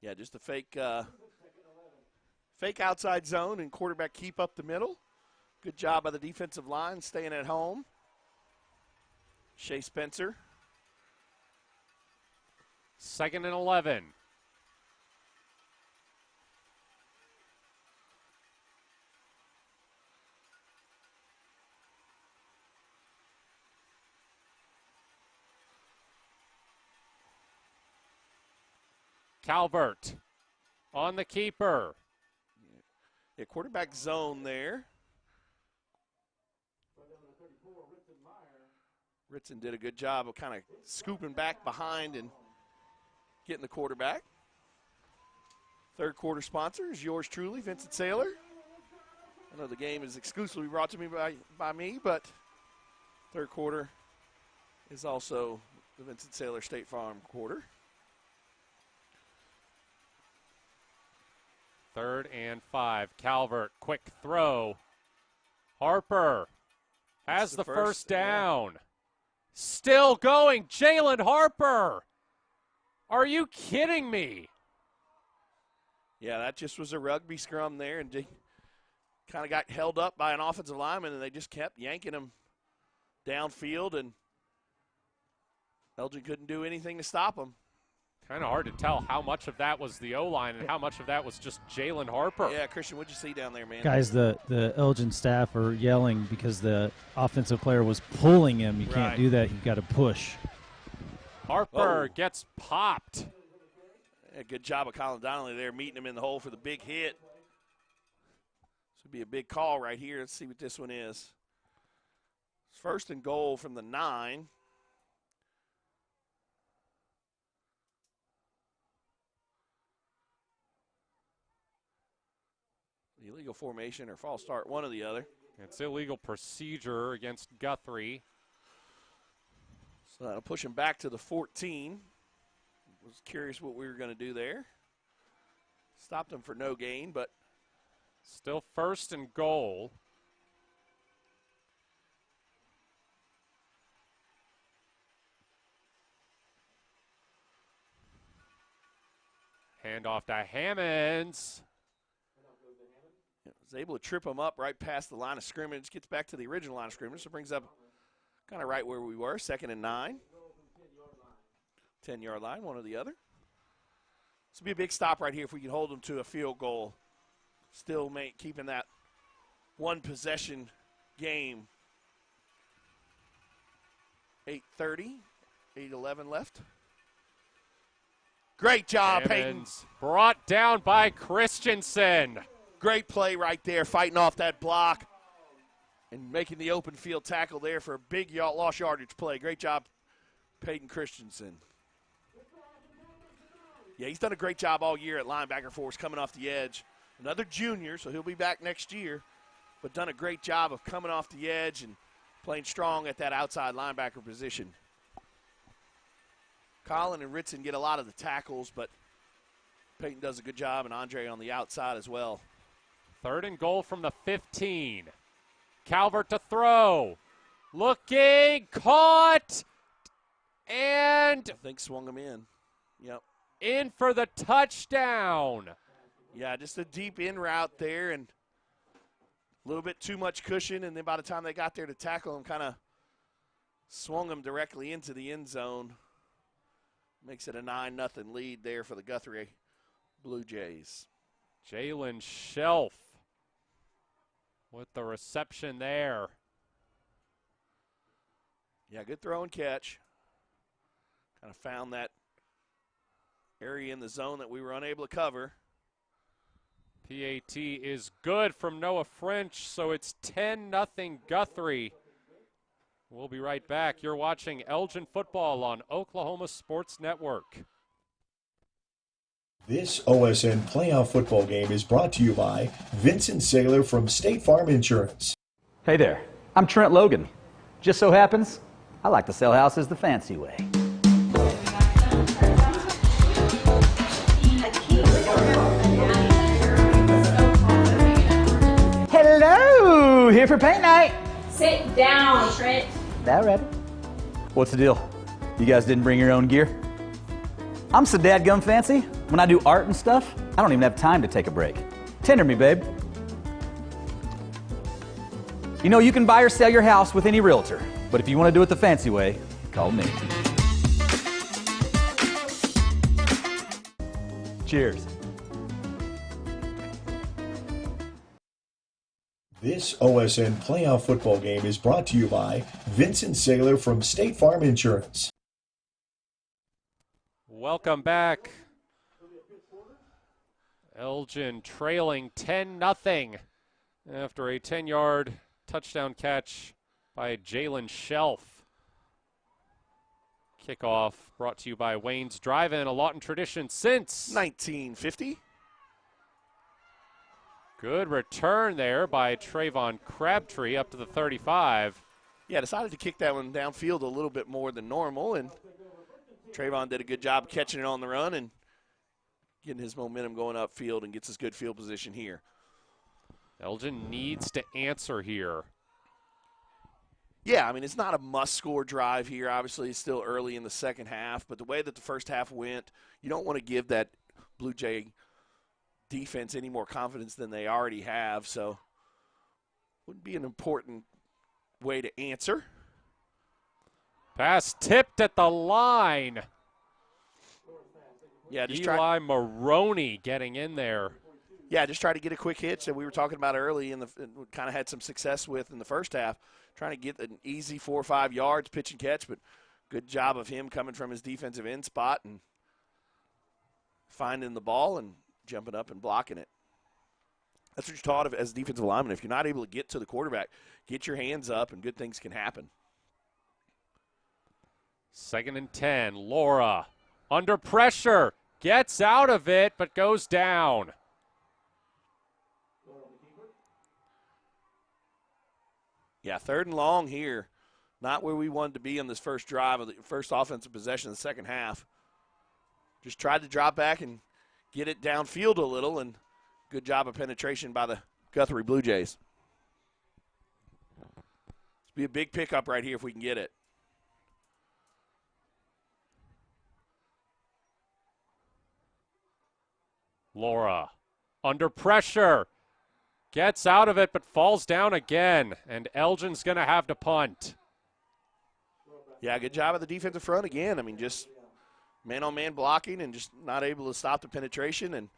Yeah, just a fake outside zone and quarterback keep up the middle. Good job by the defensive line staying at home. Shea Spencer. 2nd and 11. Calvert on the keeper. Yeah, quarterback zone there. Ritson did a good job of kind of scooping back behind and getting the quarterback. Third quarter sponsor is yours truly, Vincent Saylor. I know the game is exclusively brought to me by me, but third quarter is also the Vincent Saylor State Farm quarter. 3rd and 5. Calvert, quick throw. Harper has the first down. Yeah. Still going. Jalen Harper. Are you kidding me? Yeah, that just was a rugby scrum there, and kind of got held up by an offensive lineman, and they just kept yanking him downfield, and Elgin couldn't do anything to stop him. Kind of hard to tell how much of that was the O-line and how much of that was just Jalen Harper. Yeah, Christian, what'd you see down there, man? Guys, the Elgin staff are yelling because the offensive player was pulling him. You can't do that. You've got to push. Harper gets popped. Yeah, good job of Colin Donnelly there, meeting him in the hole for the big hit. This would be a big call right here. Let's see what this one is. It's 1st and goal from the 9. Illegal formation or false start, one or the other. It's illegal procedure against Guthrie. So that'll push him back to the 14. Was curious what we were going to do there. Stopped him for no gain, but still 1st and goal. Handoff to Hammonds. Was able to trip him up right past the line of scrimmage. Gets back to the original line of scrimmage. So brings up kind of right where we were. 2nd and 9. 10-yard line, one or the other. This will be a big stop right here if we can hold them to a field goal. Still keeping that one possession game. 8:30, 8:11 left. Great job, Peyton. Brought down by Christensen. Great play right there, fighting off that block and making the open field tackle there for a big lost yardage play. Great job, Peyton Christensen. Yeah, he's done a great job all year at linebacker for us, coming off the edge. Another junior, so he'll be back next year, but done a great job of coming off the edge and playing strong at that outside linebacker position. Colin and Ritson get a lot of the tackles, but Peyton does a good job, and Andre on the outside as well. 3rd and goal from the 15. Calvert to throw. Looking, caught, and I think swung him in. Yep. in for the touchdown. Yeah, just a deep in route there and a little bit too much cushion, and then by the time they got there to tackle him, kind of swung him directly into the end zone. Makes it a 9-0 lead there for the Guthrie Blue Jays. Jalen Shelf with the reception there. Yeah, good throw and catch. Kind of found that area in the zone that we were unable to cover. PAT is good from Noah French, so it's 10-0 Guthrie. We'll be right back. You're watching Elgin football on Oklahoma Sports Network. This OSN playoff football game is brought to you by Vincent Saylor from State Farm Insurance. Hey there, I'm Trent Logan. Just so happens, I like to sell houses the fancy way. Hello, here for paint night. Sit down, Trent. That ready? What's the deal? You guys didn't bring your own gear? I'm so dadgum fancy. When I do art and stuff, I don't even have time to take a break. Tender me, babe. You know, you can buy or sell your house with any realtor, but if you want to do it the fancy way, call me. Cheers. This OSN playoff football game is brought to you by Vincent Saylor from State Farm Insurance. Welcome back. Elgin trailing 10-0 after a 10-yard touchdown catch by Jalen Shelf. Kickoff brought to you by Wayne's Drive-In, a Lawton tradition since 1950. Good return there by Trayvon Crabtree up to the 35. Yeah, decided to kick that one downfield a little bit more than normal, and Trayvon did a good job catching it on the run and getting his momentum going upfield and gets his good field position here. Elgin needs to answer here. Yeah, I mean, it's not a must-score drive here. Obviously, it's still early in the second half, but the way that the first half went, you don't want to give that Blue Jay defense any more confidence than they already have, so would be an important way to answer. Pass tipped at the line. Yeah, just Eli Maroney getting in there. Yeah, just try to get a quick hitch that we were talking about early and kind of had some success with in the first half, trying to get an easy 4 or 5 yards, pitch and catch, but good job of him coming from his defensive end spot and finding the ball and jumping up and blocking it. That's what you're taught of as a defensive lineman. If you're not able to get to the quarterback, get your hands up and good things can happen. 2nd and 10. Laura under pressure. Gets out of it, but goes down. Yeah, 3rd and long here. Not where we wanted to be on this first drive of the first offensive possession of the second half. Just tried to drop back and get it downfield a little, and good job of penetration by the Guthrie Blue Jays. It's be a big pickup right here if we can get it. Laura under pressure. Gets out of it but falls down again, and Elgin's going to have to punt. Yeah, good job of the defensive front again. I mean, just man-on-man blocking and just not able to stop the penetration, and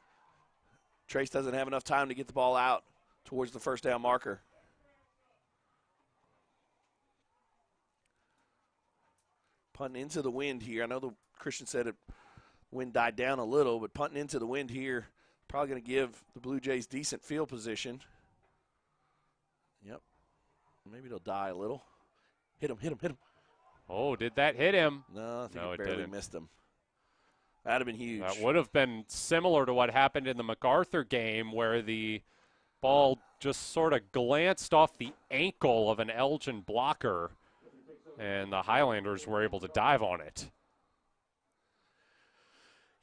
Trace doesn't have enough time to get the ball out towards the first down marker. Punting into the wind here. I know the Christian said it wind died down a little, but punting into the wind here, probably going to give the Blue Jays decent field position. Yep. Maybe it'll die a little. Hit him, hit him, hit him. Oh, did that hit him? No, I think it barely missed him. That would have been huge. That would have been similar to what happened in the MacArthur game where the ball just sort of glanced off the ankle of an Elgin blocker, and the Highlanders were able to dive on it.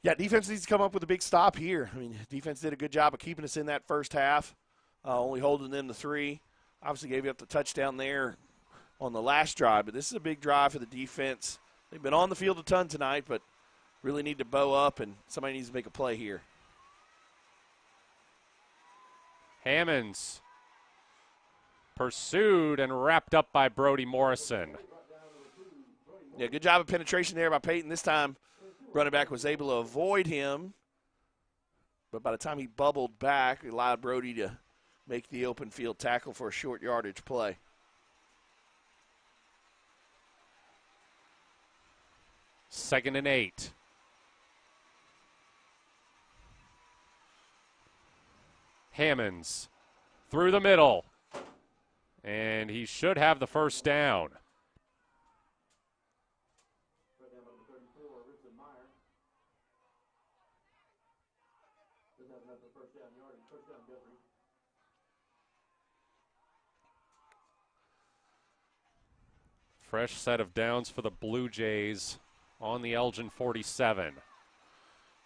Yeah, defense needs to come up with a big stop here. I mean, defense did a good job of keeping us in that first half, only holding them to 3. Obviously gave you up the touchdown there on the last drive, but this is a big drive for the defense. They've been on the field a ton tonight, but really need to bow up, and somebody needs to make a play here. Hammonds pursued and wrapped up by Brody Morrison. Yeah, good job of penetration there by Peyton. This time, running back was able to avoid him, but by the time he bubbled back, it allowed Brody to make the open field tackle for a short yardage play. Second and 8. Hammonds through the middle, and he should have the first down. Fresh set of downs for the Blue Jays on the Elgin 47.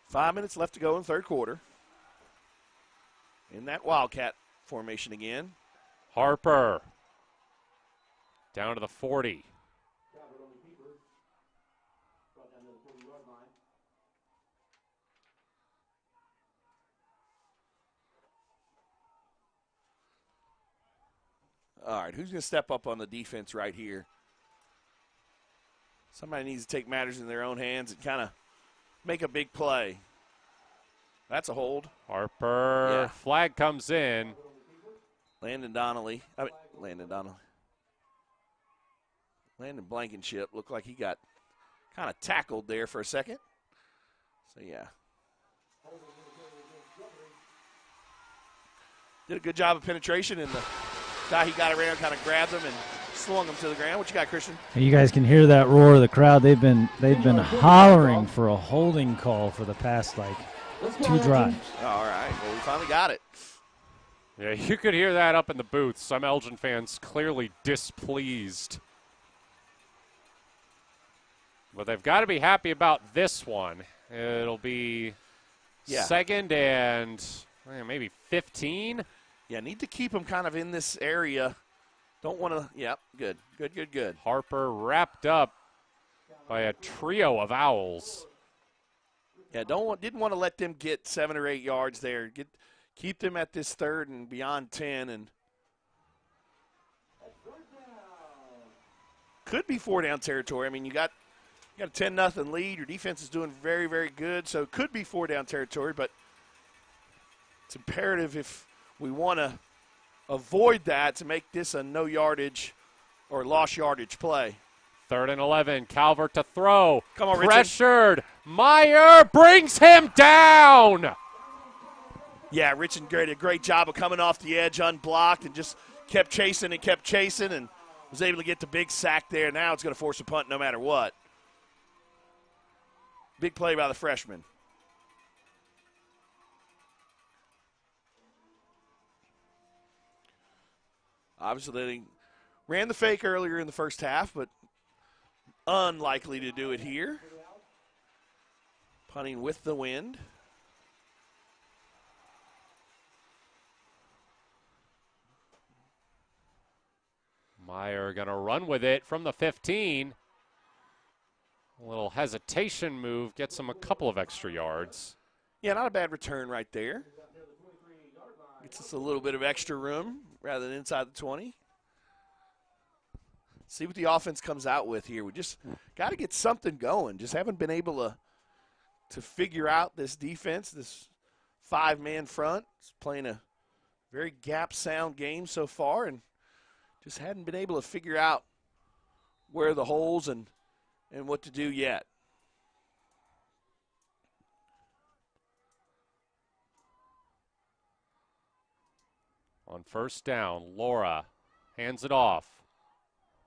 5 minutes left to go in the third quarter. In that Wildcat formation again. Harper down to the 40. All right, who's going to step up on the defense right here? Somebody needs to take matters in their own hands and kind of make a big play. That's a hold. Harper, Yeah. Flag comes in. Landon Blankenship looked like he got kind of tackled there for a second. So, yeah. Did a good job of penetration, and the guy he got around kind of grabbed him and slung him to the ground. What you got, Christian? You guys can hear that roar of the crowd. They've been hollering for a holding call for the past, 2 drives. All right. Well, we finally got it. Yeah, you could hear that up in the booth. Some Elgin fans clearly displeased. But they've got to be happy about this one. It'll be second and maybe 15. Yeah, need to keep them kind of in this area. Don't want to, good. Harper wrapped up by a trio of Owls. Yeah, didn't want to let them get 7 or 8 yards there. Keep them at this third and beyond 10, and could be 4-down territory. I mean, you got a 10-0 lead. Your defense is doing very, very good, so it could be 4-down territory, but it's imperative if we want to avoid that to make this a no yardage or lost yardage play. 3rd and 11. Calvert to throw. Come on, Richard. Pressured. Meyer brings him down. Yeah, Richard did a great job of coming off the edge unblocked and just kept chasing and was able to get the big sack there. Now it's going to force a punt no matter what. Big play by the freshman. Obviously, they ran the fake earlier in the first half, but unlikely to do it here. Punting with the wind. Meyer going to run with it from the 15. A little hesitation move gets him a couple of extra yards. Yeah, not a bad return right there. Gets us a little bit of extra room rather than inside the 20. See what the offense comes out with here. We just got to get something going. Just haven't been able to figure out this defense, this 5-man front. It's playing a very gap-sound game so far, and just hadn't been able to figure out where the holes and what to do yet. On first down, Laura hands it off.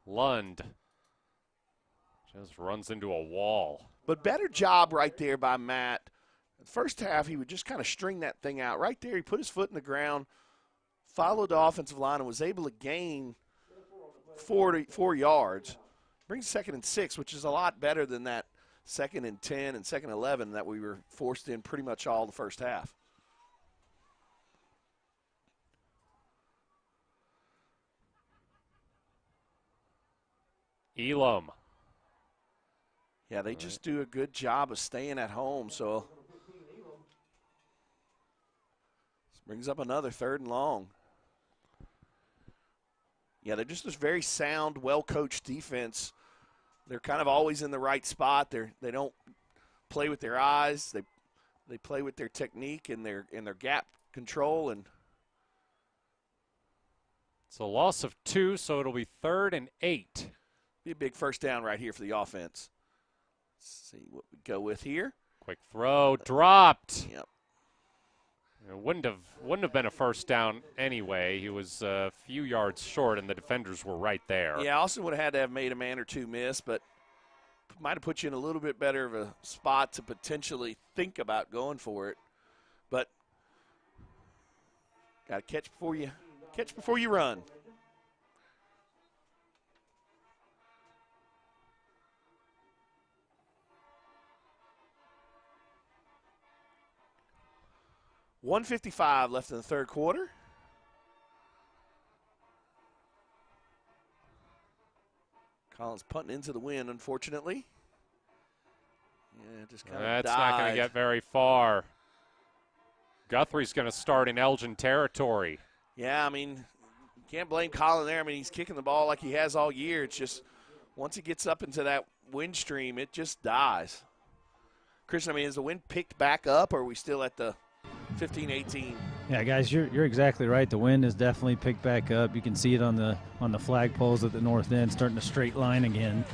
Lund just runs into a wall. But better job right there by Matt. The first half, he would just kind of string that thing out. Right there, he put his foot in the ground, followed the offensive line, and was able to gain 4 yards. Brings 2nd and 6, which is a lot better than that 2nd and 10 and 2nd and 11 that we were forced in pretty much all the first half. Elam Yeah, they just do a good job of staying at home. So this brings up another 3rd and long. Yeah, they're just this very sound, well-coached defense. They're kind of always in the right spot. They don't play with their eyes. They play with their technique and their gap control. And it's a loss of 2, so it'll be 3rd and 8. Be a big first down right here for the offense. Let's see what we go with here. Quick throw, dropped. Yep. It wouldn't have been a first down anyway. He was a few yards short, and the defenders were right there. Yeah, Austin would have had to have made a man or two miss, but might have put you in a little bit better of a spot to potentially think about going for it. But got to catch before you run. $1:55 left in the 3rd quarter. Collins punting into the wind, unfortunately. Yeah, just kind of That's not going to get very far. Guthrie's going to start in Elgin territory. Yeah, I mean, you can't blame Colin there. I mean, he's kicking the ball like he has all year. It's just once he gets up into that wind stream, it just dies. Christian, I mean, has the wind picked back up, or are we still at the 15-18? Yeah, guys, you're exactly right. The wind has definitely picked back up. You can see it on the flagpoles at the north end, starting to straight line again.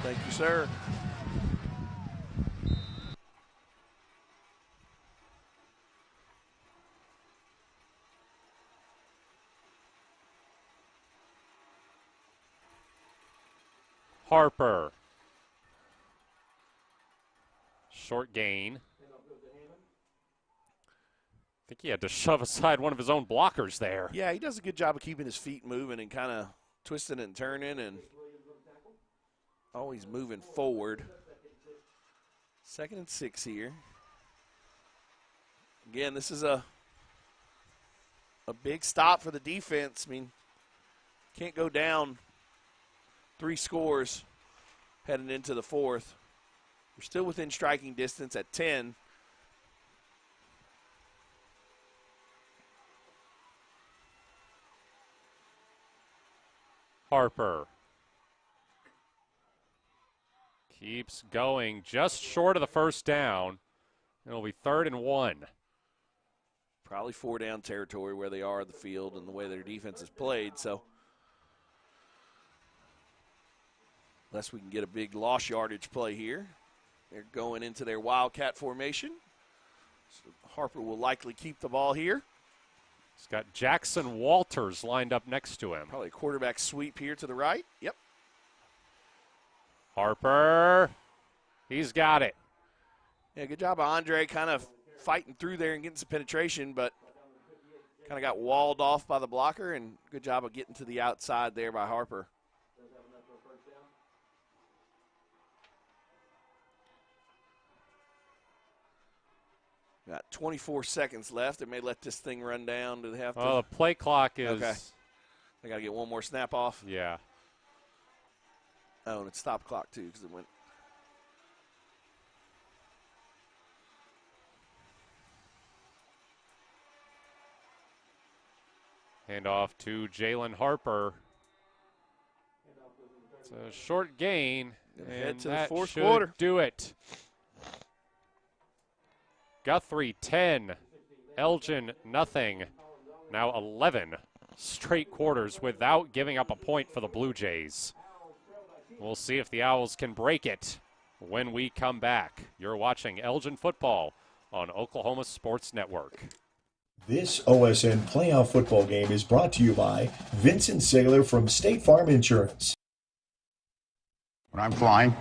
Thank you, sir. Harper. Short gain. I think he had to shove aside one of his own blockers there. Yeah, he does a good job of keeping his feet moving and kind of twisting and turning and always moving forward. 2nd and 6 here. Again, this is a big stop for the defense. I mean, can't go down 3 scores heading into the 4th. We're still within striking distance at 10. Harper keeps going just short of the first down. It'll be 3rd and 1. Probably 4-down territory where they are in the field and the way their defense is played. So unless we can get a big loss yardage play here. They're going into their Wildcat formation. So Harper will likely keep the ball here. He's got Jackson Walters lined up next to him. Probably a quarterback sweep here to the right. Yep. Harper. He's got it. Yeah, good job of Andre kind of fighting through there and getting some penetration, but kind of got walled off by the blocker, and good job of getting to the outside there by Harper. Got 24 seconds left. They may let this thing run down. Do they have to? Oh, the play clock is. Okay. They got to get one more snap off. Yeah. Oh, and it's stop clock, too, because it went. Hand off to Jalen Harper. It's a short gain, and to that the 4th should quarter. do it. Guthrie 10, Elgin nothing. Now 11 straight quarters without giving up a point for the Blue Jays. We'll see if the Owls can break it when we come back. You're watching Elgin football on Oklahoma Sports Network. This OSN playoff football game is brought to you by Vincent Saylor from State Farm Insurance. When I'm flying,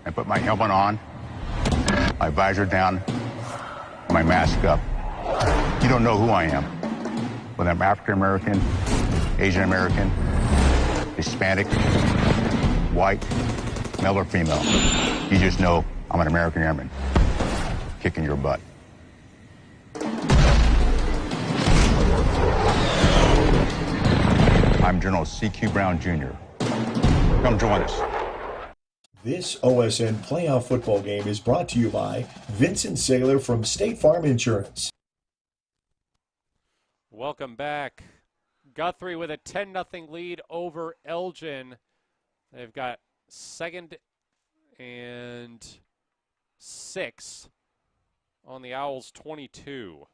I put my helmet on, my visor down, my mask up. You don't know who I am. Whether I'm African American, Asian American, Hispanic, white, male or female. You just know I'm an American Airman kicking your butt. I'm General C.Q. Brown Jr. Come join us. This OSN playoff football game is brought to you by Vincent Saylor from State Farm Insurance. Welcome back. Guthrie with a 10-0 lead over Elgin. They've got 2nd and 6 on the Owls' 22.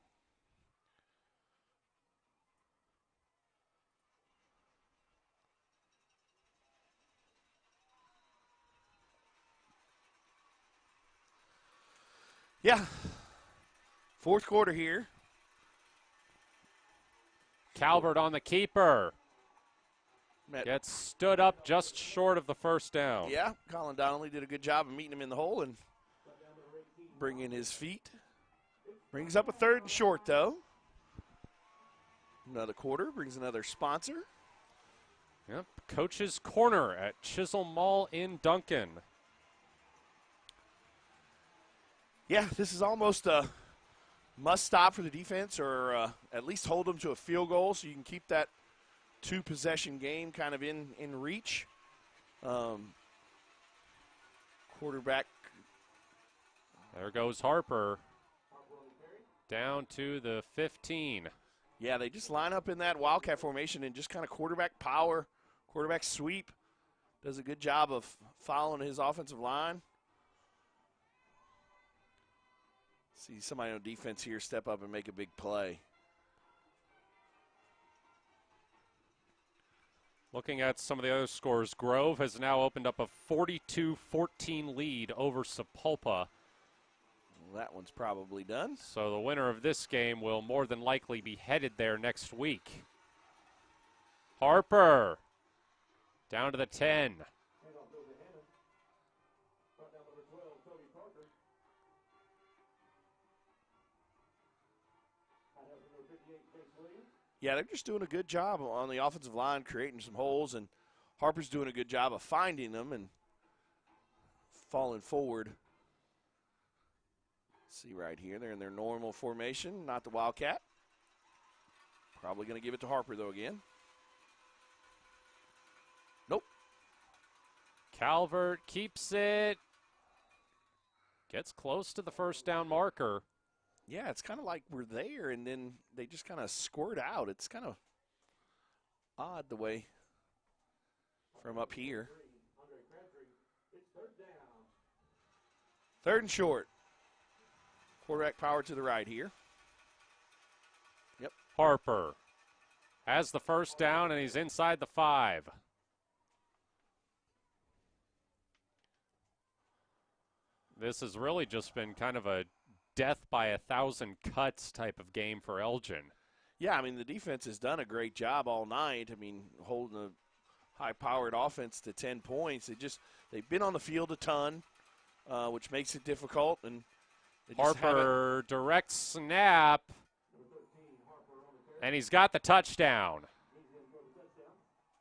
Yeah. 4th quarter here. Calvert on the keeper. Gets stood up just short of the first down. Yeah, Colin Donnelly did a good job of meeting him in the hole and bringing his feet. Brings up a 3rd and short, though. Another quarter, brings another sponsor. Yep, Coach's Corner at Chisholm Mall in Duncan. Yeah, this is almost a must-stop for the defense, or at least hold them to a field goal so you can keep that 2-possession game kind of in reach. Quarterback. There goes Harper. Down to the 15. Yeah, they just line up in that Wildcat formation and just kind of quarterback power, quarterback sweep. Does a good job of following his offensive line. See somebody on defense here step up and make a big play. Looking at some of the other scores, Grove has now opened up a 42-14 lead over Sapulpa. Well, that one's probably done. So the winner of this game will more than likely be headed there next week. Harper down to the 10. Yeah, they're just doing a good job on the offensive line, creating some holes, and Harper's doing a good job of finding them and falling forward. See right here, they're in their normal formation, not the Wildcat. Probably going to give it to Harper, though, again. Nope. Calvert keeps it. Gets close to the first down marker. Yeah, it's kind of like we're there, and then they just kind of squirt out. It's kind of odd the way from up here. 3rd and short. Quarterback power to the right here. Yep. Harper has the first down, and he's inside the 5. This has really just been kind of a death by 1,000 cuts type of game for Elgin. Yeah, I mean, the defense has done a great job all night. I mean, holding a high-powered offense to 10 points. They've been on the field a ton, which makes it difficult. And Harper direct snap, and he's got the touchdown.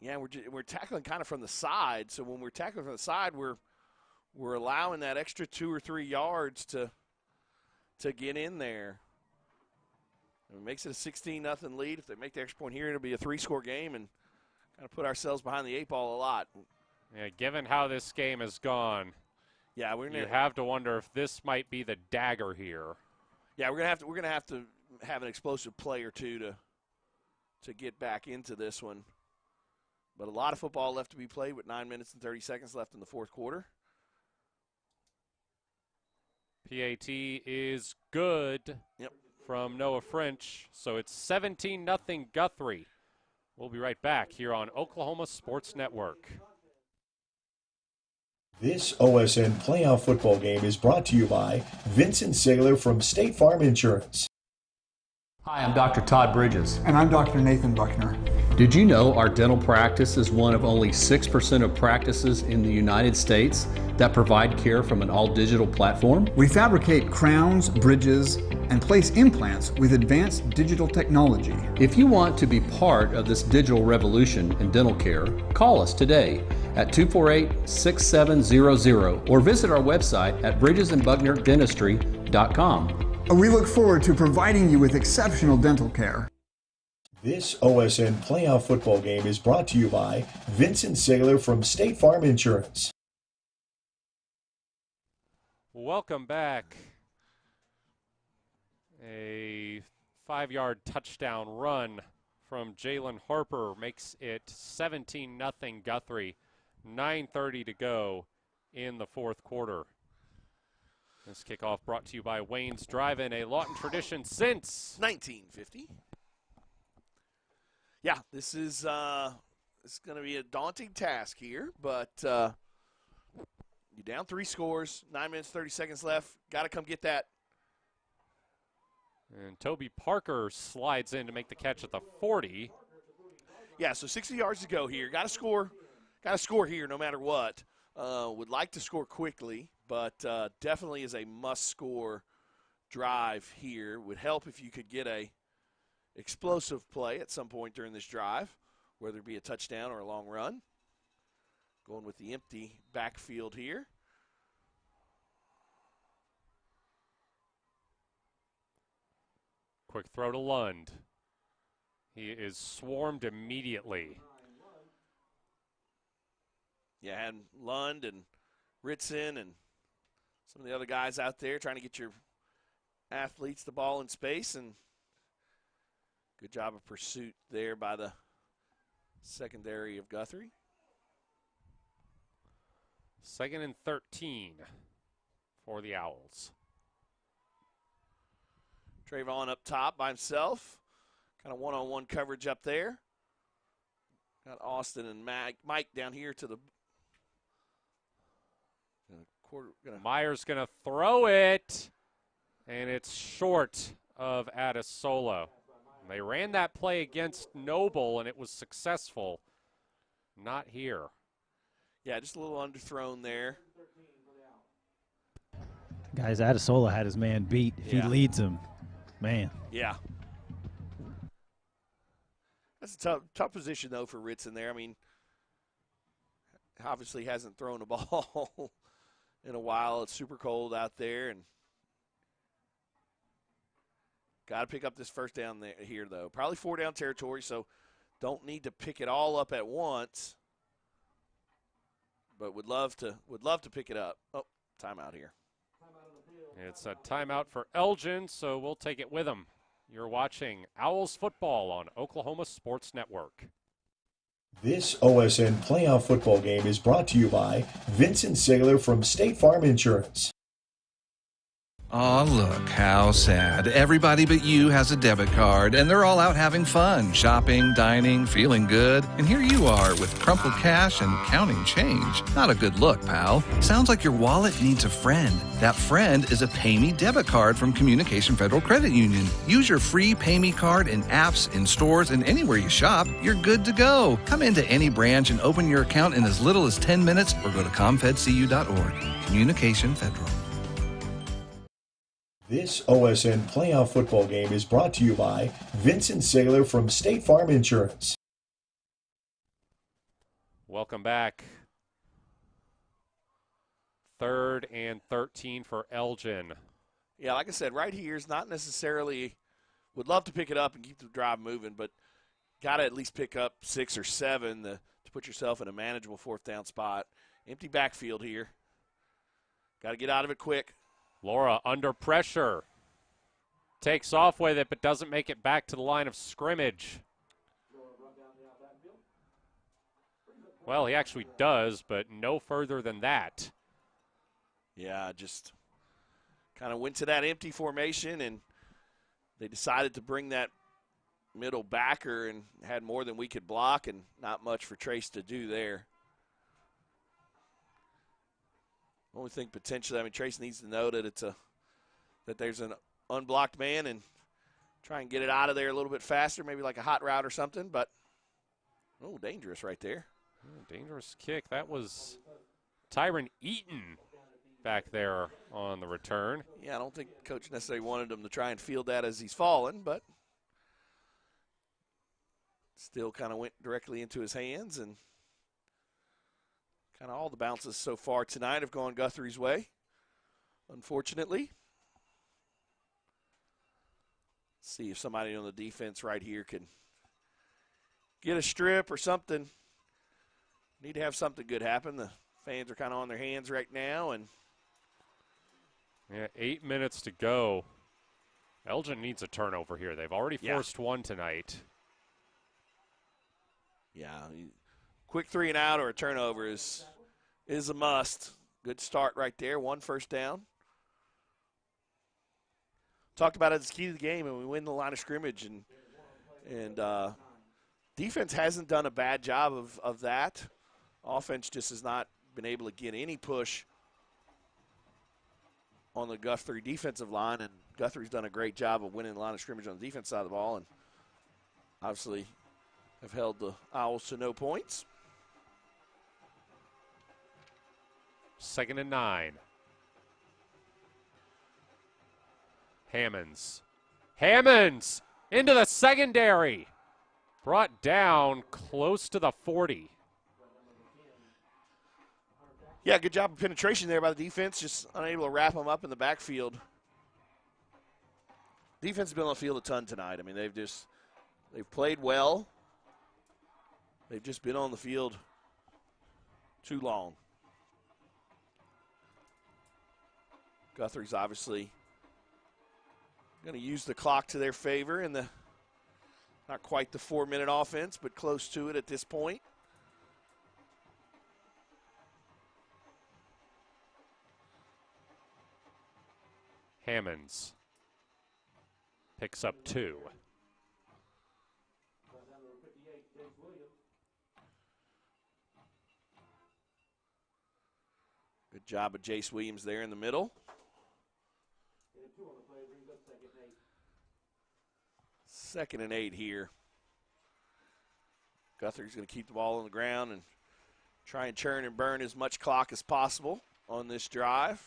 Yeah, we're tackling kind of from the side. So when we're tackling from the side, we're allowing that extra 2 or 3 yards to get in there. It makes it a 16-0 lead. If they make the extra point here, it'll be a 3-score game and kind of put ourselves behind the 8 ball a lot. Yeah, given how this game has gone, yeah, you have to wonder if this might be the dagger here. Yeah, we're gonna have to have an explosive play or two to get back into this one. But a lot of football left to be played with 9 minutes and 30 seconds left in the 4th quarter. PAT is good from Noah French, so it's 17-0 Guthrie. We'll be right back here on Oklahoma Sports Network. This OSN playoff football game is brought to you by Vincent Saylor from State Farm Insurance. Hi, I'm Dr. Todd Bridges. And I'm Dr. Nathan Buckner. Did you know our dental practice is one of only 6% of practices in the United States that provide care from an all-digital platform? We fabricate crowns, bridges, and place implants with advanced digital technology. If you want to be part of this digital revolution in dental care, call us today at 248-6700 or visit our website at bridgesandbucknerdentistry.com. We look forward to providing you with exceptional dental care. This OSN playoff football game is brought to you by Vincent Saylor from State Farm Insurance. Welcome back. A 5-yard touchdown run from Jalen Harper makes it 17-0 Guthrie. 9:30 to go in the fourth quarter. This kickoff brought to you by Wayne's Drive-In, a Lawton tradition since 1950. Yeah, this is going to be a daunting task here, but you're down 3 scores, 9 minutes, 30 seconds left. Got to come get that. And Toby Parker slides in to make the catch at the 40. Yeah, so 60 yards to go here. Got to score. Got to score here no matter what. Would like to score quickly, but definitely is a must-score drive here. Would help if you could get a explosive play at some point during this drive, whether it be a touchdown or a long run. Going with the empty backfield here. Quick throw to Lund. He is swarmed immediately. Yeah, and Lund and Ritson and some of the other guys out there trying to get your athletes the ball in space, and good job of pursuit there by the secondary of Guthrie. 2nd and 13 for the Owls. Trayvon up top by himself. Kind of one-on-one coverage up there. Got Austin and Mike down here to the quarter. Myers going to throw it, and it's short of Adesolo. They ran that play against Noble, and it was successful. Not here. Yeah, just a little underthrown there. Guys, Adesola had his man beat. If he leads him, man. Yeah. That's a tough position, though, for Ritson there. I mean, obviously hasn't thrown a ball in a while. It's super cold out there, and got to pick up this first down here, though. Probably 4-down territory, so don't need to pick it all up at once, but would love to pick it up. Oh, timeout here. It's a timeout for Elgin, so we'll take it with him. You're watching Owls football on Oklahoma Sports Network. This OSN playoff football game is brought to you by Vincent Saylor from State Farm Insurance. Aw, look, how sad. Everybody but you has a debit card, and they're all out having fun, shopping, dining, feeling good. And here you are with crumpled cash and counting change. Not a good look, pal. Sounds like your wallet needs a friend. That friend is a PayMe debit card from Communication Federal Credit Union. Use your free PayMe card in apps, in stores, and anywhere you shop. You're good to go. Come into any branch and open your account in as little as 10 minutes or go to comfedcu.org. Communication Federal. This OSN playoff football game is brought to you by Vincent Saylor from State Farm Insurance. Welcome back. 3rd and 13 for Elgin. Yeah, like I said, right here is not necessarily – would love to pick it up and keep the drive moving, but got to at least pick up 6 or 7 to put yourself in a manageable 4th down spot. Empty backfield here. Got to get out of it quick. Laura under pressure. Takes off with it, but doesn't make it back to the line of scrimmage. Well, he actually does, but no further than that. Yeah, just kind of went to that empty formation, and they decided to bring that middle backer and had more than we could block, and not much for Trace to do there. Only thing potentially, I mean, Trace needs to know that that there's an unblocked man and try and get it out of there a little bit faster, maybe like a hot route or something. But oh, dangerous right there. Dangerous kick. That was Tyron Eaton back there on the return. Yeah, I don't think Coach necessarily wanted him to try and field that as he's falling, but still kind of went directly into his hands, and kind of all the bounces so far tonight have gone Guthrie's way, unfortunately. Let's see if somebody on the defense right here can get a strip or something. Need to have something good happen. The fans are kind of on their hands right now, and Yeah, 8 minutes to go. Elgin needs a turnover here. They've already forced one tonight. Yeah, quick 3 and out or a turnover is a must. Good start right there. 1 first down. Talked about it as key to the game, and we win the line of scrimmage. And defense hasn't done a bad job of that. Offense just has not been able to get any push on the Guthrie defensive line, and Guthrie's done a great job of winning the line of scrimmage on the defense side of the ball, and obviously have held the Owls to no points. 2nd and 9. Hammonds into the secondary. Brought down close to the 40. Yeah, good job of penetration there by the defense, just unable to wrap them up in the backfield. Defense has been on the field a ton tonight. I mean, they've played well. They've just been on the field too long. Guthrie's obviously going to use the clock to their favor in the not quite the 4-minute offense, but close to it at this point. Hammonds picks up 2. Good job of Jace Williams there in the middle. 2nd and 8 here. Guthrie's going to keep the ball on the ground and try and churn and burn as much clock as possible on this drive.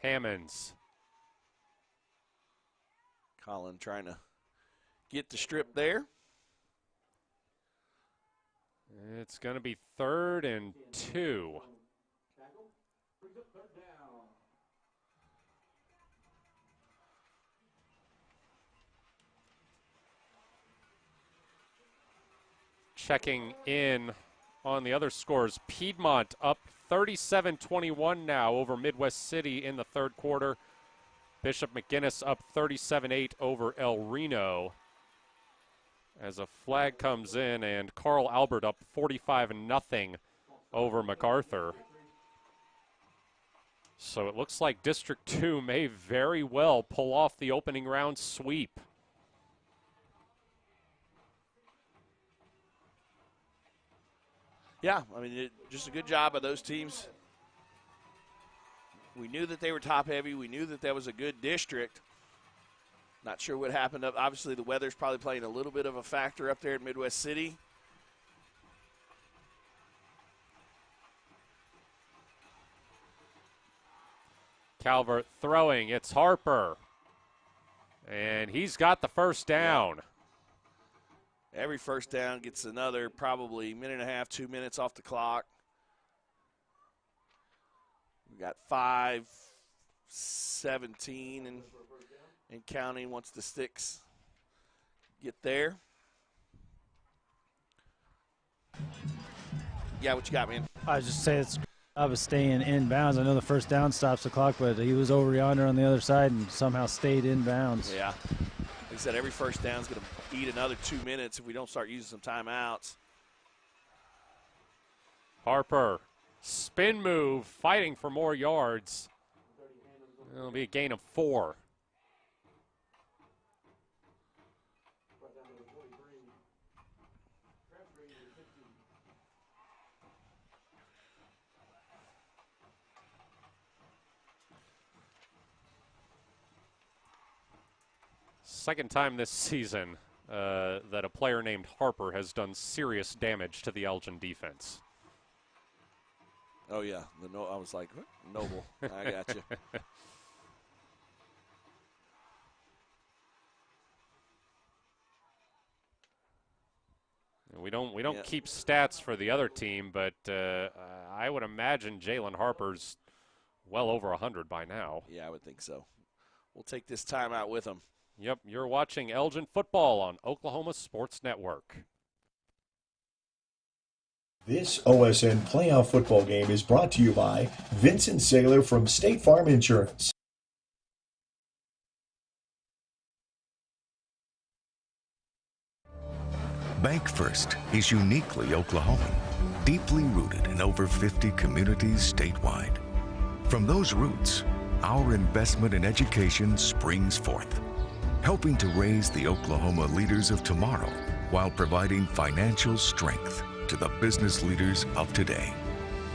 Hammonds. Colin trying to get the strip there. It's going to be 3rd and 2. Checking in on the other scores. Piedmont up 37-21 now over Midwest City in the 3rd quarter. Bishop McGuinness up 37-8 over El Reno. As a flag comes in, and Carl Albert up 45-0 over MacArthur. So it looks like District 2 may very well pull off the opening round sweep. Yeah, I mean, just a good job by those teams. We knew that they were top heavy. We knew that was a good district. Not sure what happened. Obviously, the weather's probably playing a little bit of a factor up there at Midwest City. Calvert throwing. It's Harper. And he's got the first down. Yeah. Every first down gets another probably minute and a half, 2 minutes off the clock. We got 5:17 and counting once the sticks get there. Yeah, what you got, man? I was just saying I was staying in bounds. I know the first down stops the clock, but he was over yonder on the other side and somehow stayed in bounds. Yeah. Like I said, every first down is going to eat another 2 minutes if we don't start using some timeouts. Harper, spin move, fighting for more yards. It'll be a gain of 4. Second time this season that a player named Harper has done serious damage to the Elgin defense. Oh, yeah. I was like, what? Noble. I got you. We don't keep stats for the other team, but I would imagine Jalen Harper's well over 100 by now. Yeah, I would think so. will take this timeout with them. Yep, you're watching Elgin football on Oklahoma Sports Network. This OSN playoff football game is brought to you by Vincent Saylor from State Farm Insurance. Bank First is uniquely Oklahoman, deeply rooted in over 50 communities statewide. From those roots, our investment in education springs forth, helping to raise the Oklahoma leaders of tomorrow while providing financial strength to the business leaders of today.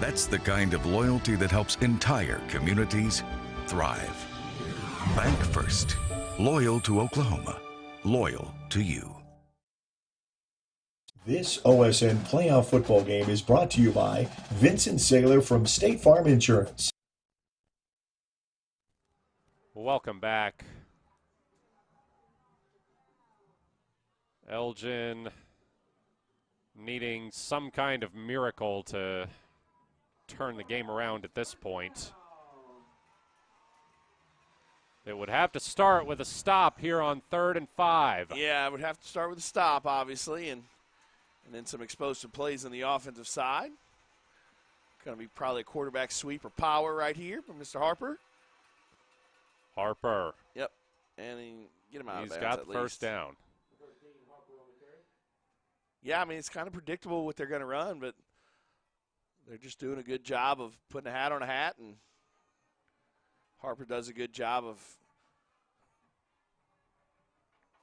That's the kind of loyalty that helps entire communities thrive. Bank First, loyal to Oklahoma, loyal to you. This OSN playoff football game is brought to you by Vincent Saylor from State Farm Insurance. Welcome back. Elgin needing some kind of miracle to turn the game around at this point. It would have to start with a stop here on 3rd and 5. Yeah, it would have to start with a stop, obviously, and then some explosive plays on the offensive side. Going to be probably a quarterback sweep or power right here from Mr. Harper. Harper. Yep, and get him out of bounds. He's got the first down. Yeah, I mean, it's kind of predictable what they're going to run, but they're just doing a good job of putting a hat on a hat, and Harper does a good job of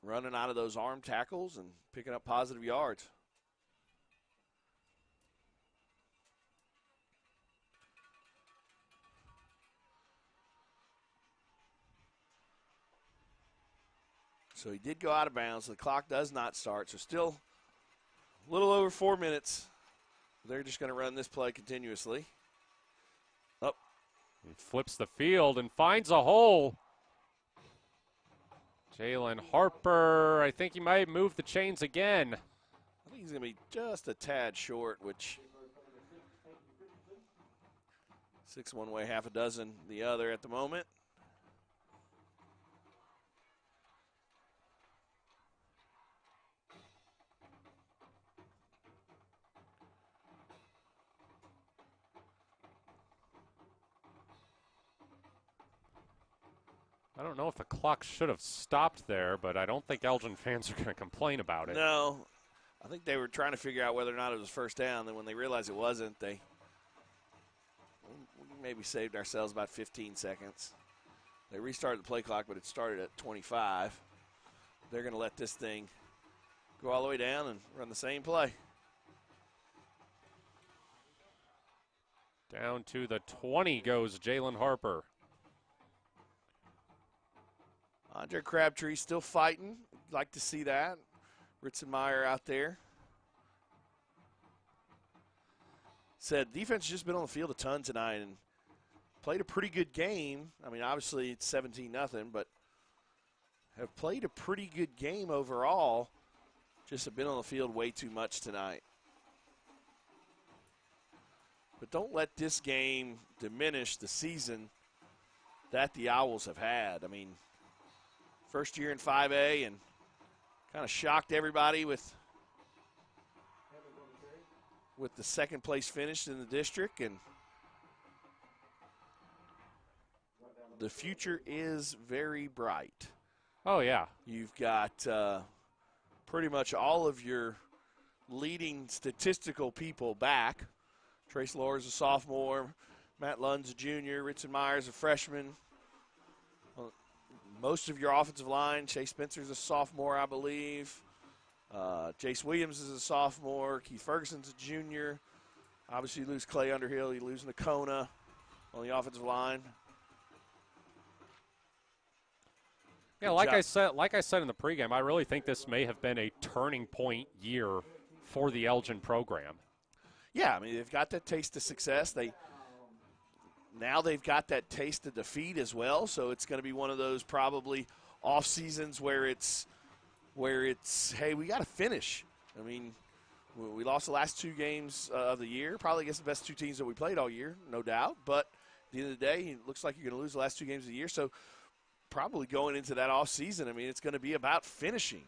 running out of those arm tackles and picking up positive yards. So he did go out of bounds. The clock does not start, so still a little over 4 minutes. They're just going to run this play continuously. Up. He flips the field and finds a hole. Jalen Harper, I think he might move the chains again. I think he's going to be just a tad short, which 6 one way, half a dozen the other at the moment. I don't know if the clock should have stopped there, but I don't think Elgin fans are going to complain about it. No. I think they were trying to figure out whether or not it was first down. Then when they realized it wasn't, we maybe saved ourselves about 15 seconds. They restarted the play clock, but it started at 25. They're going to let this thing go all the way down and run the same play. Down to the 20 goes Jalen Harper. Andre Crabtree still fighting. Like to see that. Ritzenmeyer out there. Said defense has just been on the field a ton tonight and played a pretty good game. I mean, obviously it's 17-0, but have played a pretty good game overall. Just have been on the field way too much tonight. But don't let this game diminish the season that the Owls have had. I mean, first year in 5A and kind of shocked everybody with the second place finish in the district, and the future is very bright. Oh, yeah. You've got pretty much all of your leading statistical people back. Trace Lohr's a sophomore, Matt Lund's a junior, Ritzenmeyer's a freshman. Most of your offensive line, Chase Spencer's a sophomore, I believe. Jace Williams is a sophomore. Keith Ferguson's a junior. Obviously, you lose Clay Underhill. You lose Nakona on the offensive line. Yeah, like I said in the pregame, I really think this may have been a turning point year for the Elgin program. Yeah, I mean, they've got that taste of success. Now they've got that taste of defeat as well, so it's going to be one of those probably off seasons where it's hey, we got to finish. I mean, we lost the last 2 games of the year, probably against the best 2 teams that we played all year, no doubt. But at the end of the day, it looks like you're going to lose the last 2 games of the year. So probably going into that off season. I mean, it's going to be about finishing.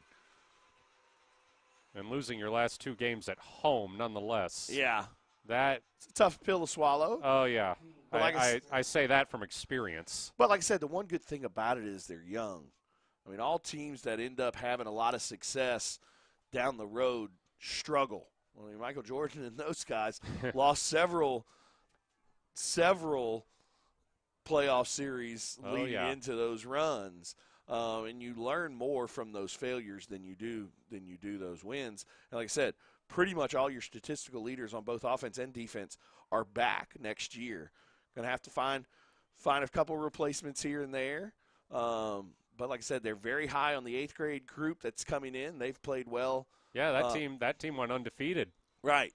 And losing your last 2 games at home, nonetheless. Yeah. It's a tough pill to swallow. Oh, yeah. But I say that from experience. But like I said, the one good thing about it is they're young. I mean, all teams that end up having a lot of success down the road struggle. I mean, Michael Jordan and those guys lost several playoff series leading into those runs. And you learn more from those failures than you do those wins. And like I said, pretty much all your statistical leaders on both offense and defense are back next year. Going to have to find a couple replacements here and there. But like I said, they're very high on the 8th grade group that's coming in. They've played well. Yeah, that team went undefeated. Right.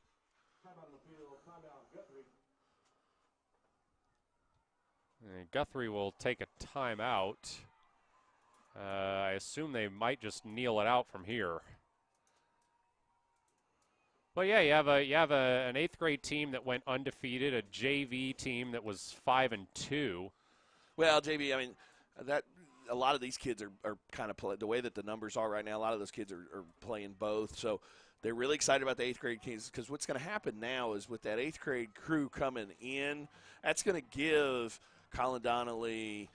And Guthrie will take a timeout. I assume they might just kneel it out from here. Well, yeah, you have an 8th grade team that went undefeated, a JV team that was 5-2. Well, JV, I mean, that a lot of these kids are kind of the way that the numbers are right now. A lot of those kids are playing both, so they're really excited about the 8th grade kids because what's going to happen now is with that 8th grade crew coming in, that's going to give Colin Donnelly,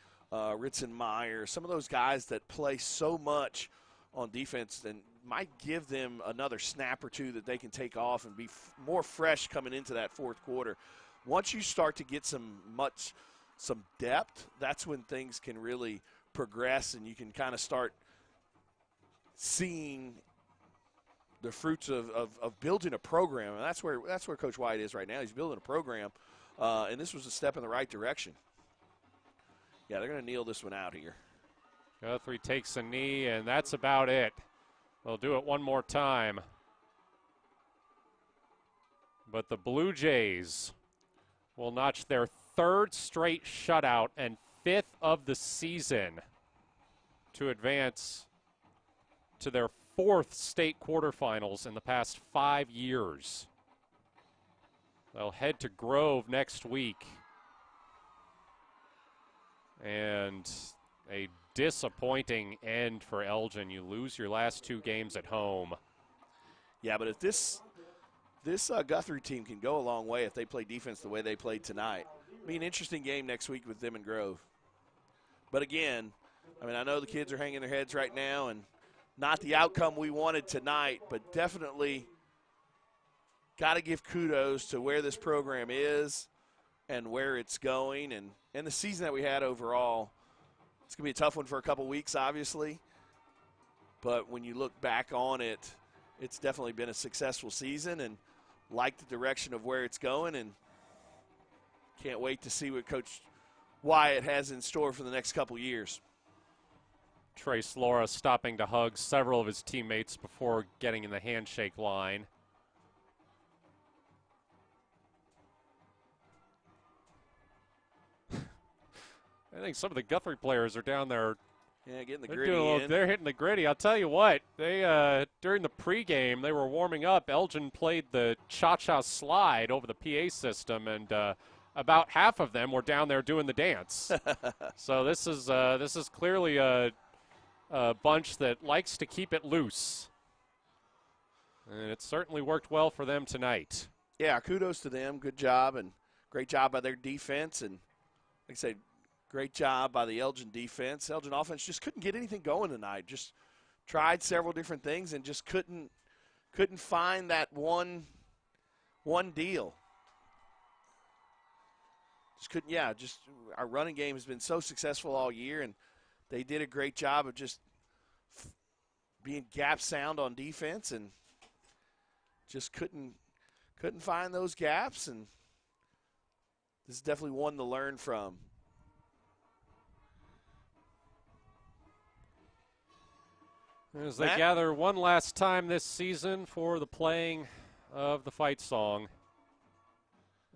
Ritson Meyer, some of those guys that play so much on defense and might give them another snap or two that they can take off and be more fresh coming into that fourth quarter. Once you start to get some depth, that's when things can really progress and you can kind of start seeing the fruits of building a program. And that's where Coach White is right now. He's building a program, and this was a step in the right direction. Yeah, they're going to kneel this one out here. Guthrie takes a knee, and that's about it. They'll do it one more time. But the Blue Jays will notch their 3rd straight shutout and 5th of the season to advance to their 4th state quarterfinals in the past 5 years. They'll head to Grove next week. And a disappointing end for Elgin. You lose your last 2 games at home. Yeah, but if this Guthrie team can go a long way if they play defense the way they played tonight. It'll be an interesting game next week with them in Grove. But again, I mean, I know the kids are hanging their heads right now and not the outcome we wanted tonight, but definitely got to give kudos to where this program is and where it's going and the season that we had overall. It's going to be a tough one for a couple weeks, obviously. But when you look back on it, it's definitely been a successful season and like the direction of where it's going and can't wait to see what Coach Wyatt has in store for the next couple years. Trace Laura stopping to hug several of his teammates before getting in the handshake line. I think some of the Guthrie players are down there. Yeah, getting the gritty in. They're hitting the gritty. I'll tell you what, they during the pregame, they were warming up. Elgin played the cha-cha slide over the PA system, and about half of them were down there doing the dance. So this is clearly a bunch that likes to keep it loose. And it certainly worked well for them tonight. Yeah, kudos to them. Good job, and great job by their defense. And like I said, great job by the Elgin defense. Elgin offense just couldn't get anything going tonight. Just tried several different things and just couldn't find that one deal. Just couldn't. Yeah, just our running game has been so successful all year, and they did a great job of just being gap sound on defense and just couldn't find those gaps. And this is definitely one to learn from. As they gather one last time this season for the playing of the fight song.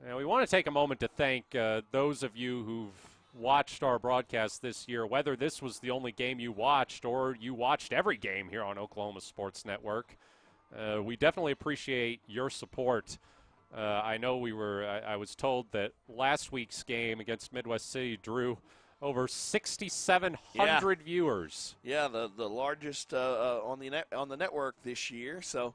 And we want to take a moment to thank those of you who've watched our broadcast this year, whether this was the only game you watched or you watched every game here on Oklahoma Sports Network. We definitely appreciate your support. I know I was told that last week's game against Midwest City drew over 6,700 viewers. Yeah, the largest on the network this year. So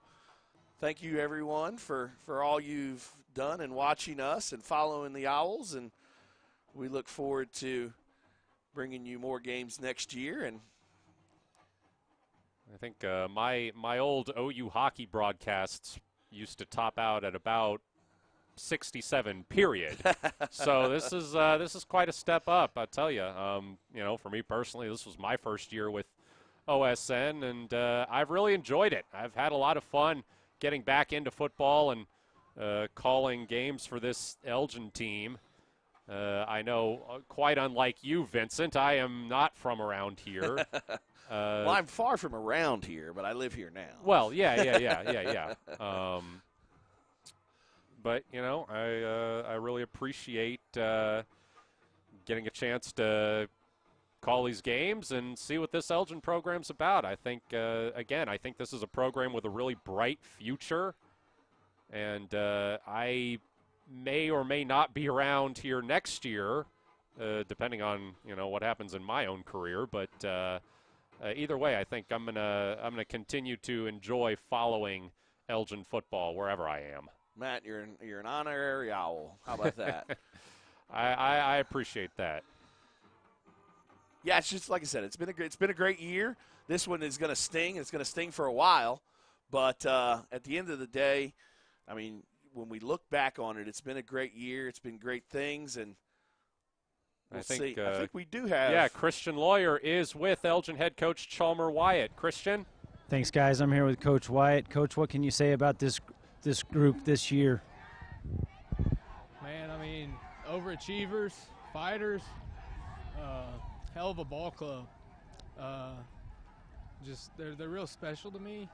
thank you, everyone, for all you've done and watching us and following the Owls. And we look forward to bringing you more games next year. And I think my old OU hockey broadcasts used to top out at about 67 period. So this is quite a step up, I tell you. For me personally, this was my first year with OSN, and I've really enjoyed it. I've had a lot of fun getting back into football and calling games for this Elgin team. I know, quite unlike you, Vincent, I am not from around here. Well, I'm far from around here, but I live here now. Well, yeah. But, I really appreciate getting a chance to call these games and see what this Elgin program's about. I think, I think this is a program with a really bright future. And I may or may not be around here next year, depending on, what happens in my own career. But either way, I think I'm gonna continue to enjoy following Elgin football wherever I am. Matt, you're an honorary Owl. How about that? I appreciate that. Yeah, it's just like I said. It's been a great year. This one is going to sting. It's going to sting for a while, but at the end of the day, I mean, when we look back on it, it's been a great year. It's been great things, and we'll see. I think we do have. Yeah, Christian Lawyer is with Elgin head coach Chalmer Wyatt. Christian. Thanks, guys. I'm here with Coach Wyatt. Coach, what can you say about this group this year? Man, I mean, overachievers, fighters, hell of a ball club. They're real special to me,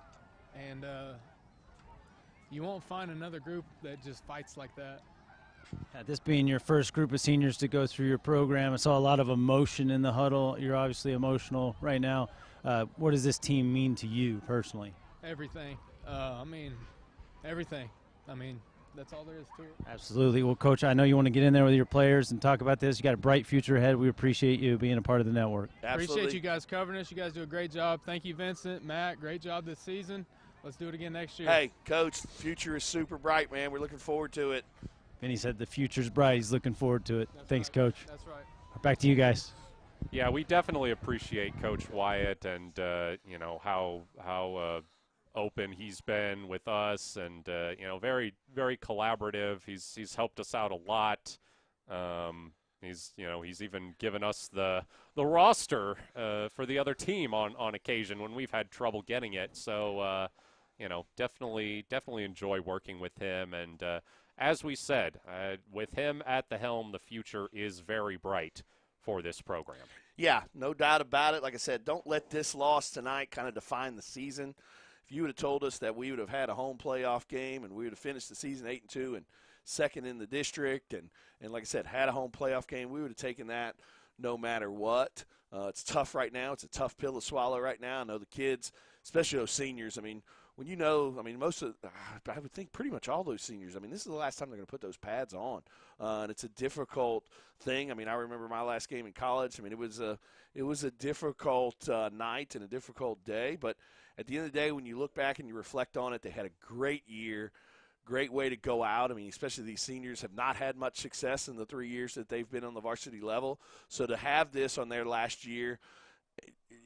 and you won't find another group that just fights like that. This being your first group of seniors to go through your program, I saw a lot of emotion in the huddle. You're obviously emotional right now. What does this team mean to you personally? Everything. Everything. I mean, that's all there is to it. Absolutely. Well, Coach, I know you want to get in there with your players and talk about this. You got a bright future ahead. We appreciate you being a part of the network. Absolutely. Appreciate you guys covering us. You guys do a great job. Thank you, Vincent, Matt. Great job this season. Let's do it again next year. Hey, Coach, the future is super bright, man. We're looking forward to it. And he said the future's bright. He's looking forward to it. Thanks, right. Coach. That's right. Back to you guys. Yeah, we definitely appreciate Coach Wyatt and, how open he's been with us and, very, very collaborative. He's helped us out a lot. He's even given us the roster for the other team on occasion when we've had trouble getting it. So, definitely enjoy working with him. And as we said, with him at the helm, the future is very bright for this program. Yeah, no doubt about it. Like I said, don't let this loss tonight kind of define the season. If you would have told us that we would have had a home playoff game and we would have finished the season 8-2 and second in the district and like I said, had a home playoff game, we would have taken that no matter what. It's tough right now. It's a tough pill to swallow right now. I know the kids, especially those seniors, I mean, most of, I would think pretty much all those seniors, this is the last time they're going to put those pads on. And it's a difficult thing. I remember my last game in college. It was a difficult night and a difficult day. But at the end of the day, when you look back and you reflect on it, they had a great year, great way to go out. Especially these seniors have not had much success in the 3 years that they've been on the varsity level. So to have this on their last year,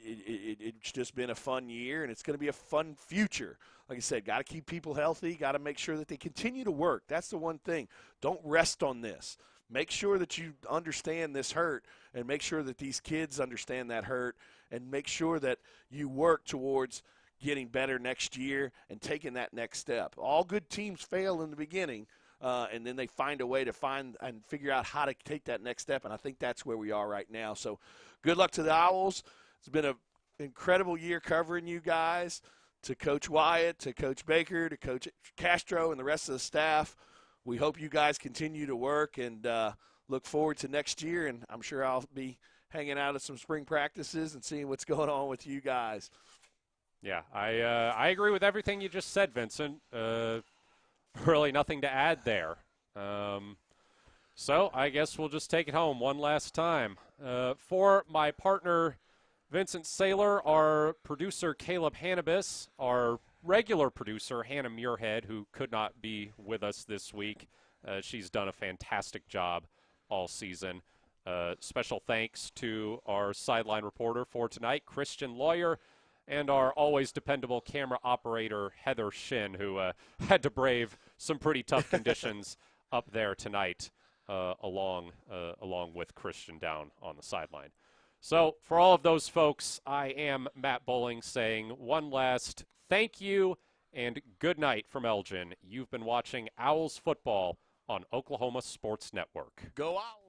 it's just been a fun year, and it's going to be a fun future. Like I said, got to keep people healthy, got to make sure that they continue to work. That's the one thing. Don't rest on this. Make sure that you understand this hurt and make sure that these kids understand that hurt and make sure that you work towards getting better next year and taking that next step. All good teams fail in the beginning, and then they find a way to find and figure out how to take that next step, and I think that's where we are right now. So good luck to the Owls. It's been an incredible year covering you guys, to Coach Wyatt, to Coach Baker, to Coach Castro, and the rest of the staff. We hope you guys continue to work and look forward to next year, and I'm sure I'll be hanging out at some spring practices and seeing what's going on with you guys. Yeah, I agree with everything you just said, Vincent. Really nothing to add there. So I guess we'll just take it home one last time. For my partner, Vincent Saylor, our producer, Caleb Hannabis, our regular producer, Hannah Muirhead, who could not be with us this week. She's done a fantastic job all season. Special thanks to our sideline reporter for tonight, Christian Lawyer, and our always dependable camera operator, Heather Shin, who had to brave some pretty tough conditions up there tonight, along with Christian down on the sideline. So for all of those folks, I am Matt Bowling saying one last thank you and good night from Elgin. You've been watching Owls football on Oklahoma Sports Network. Go Owls!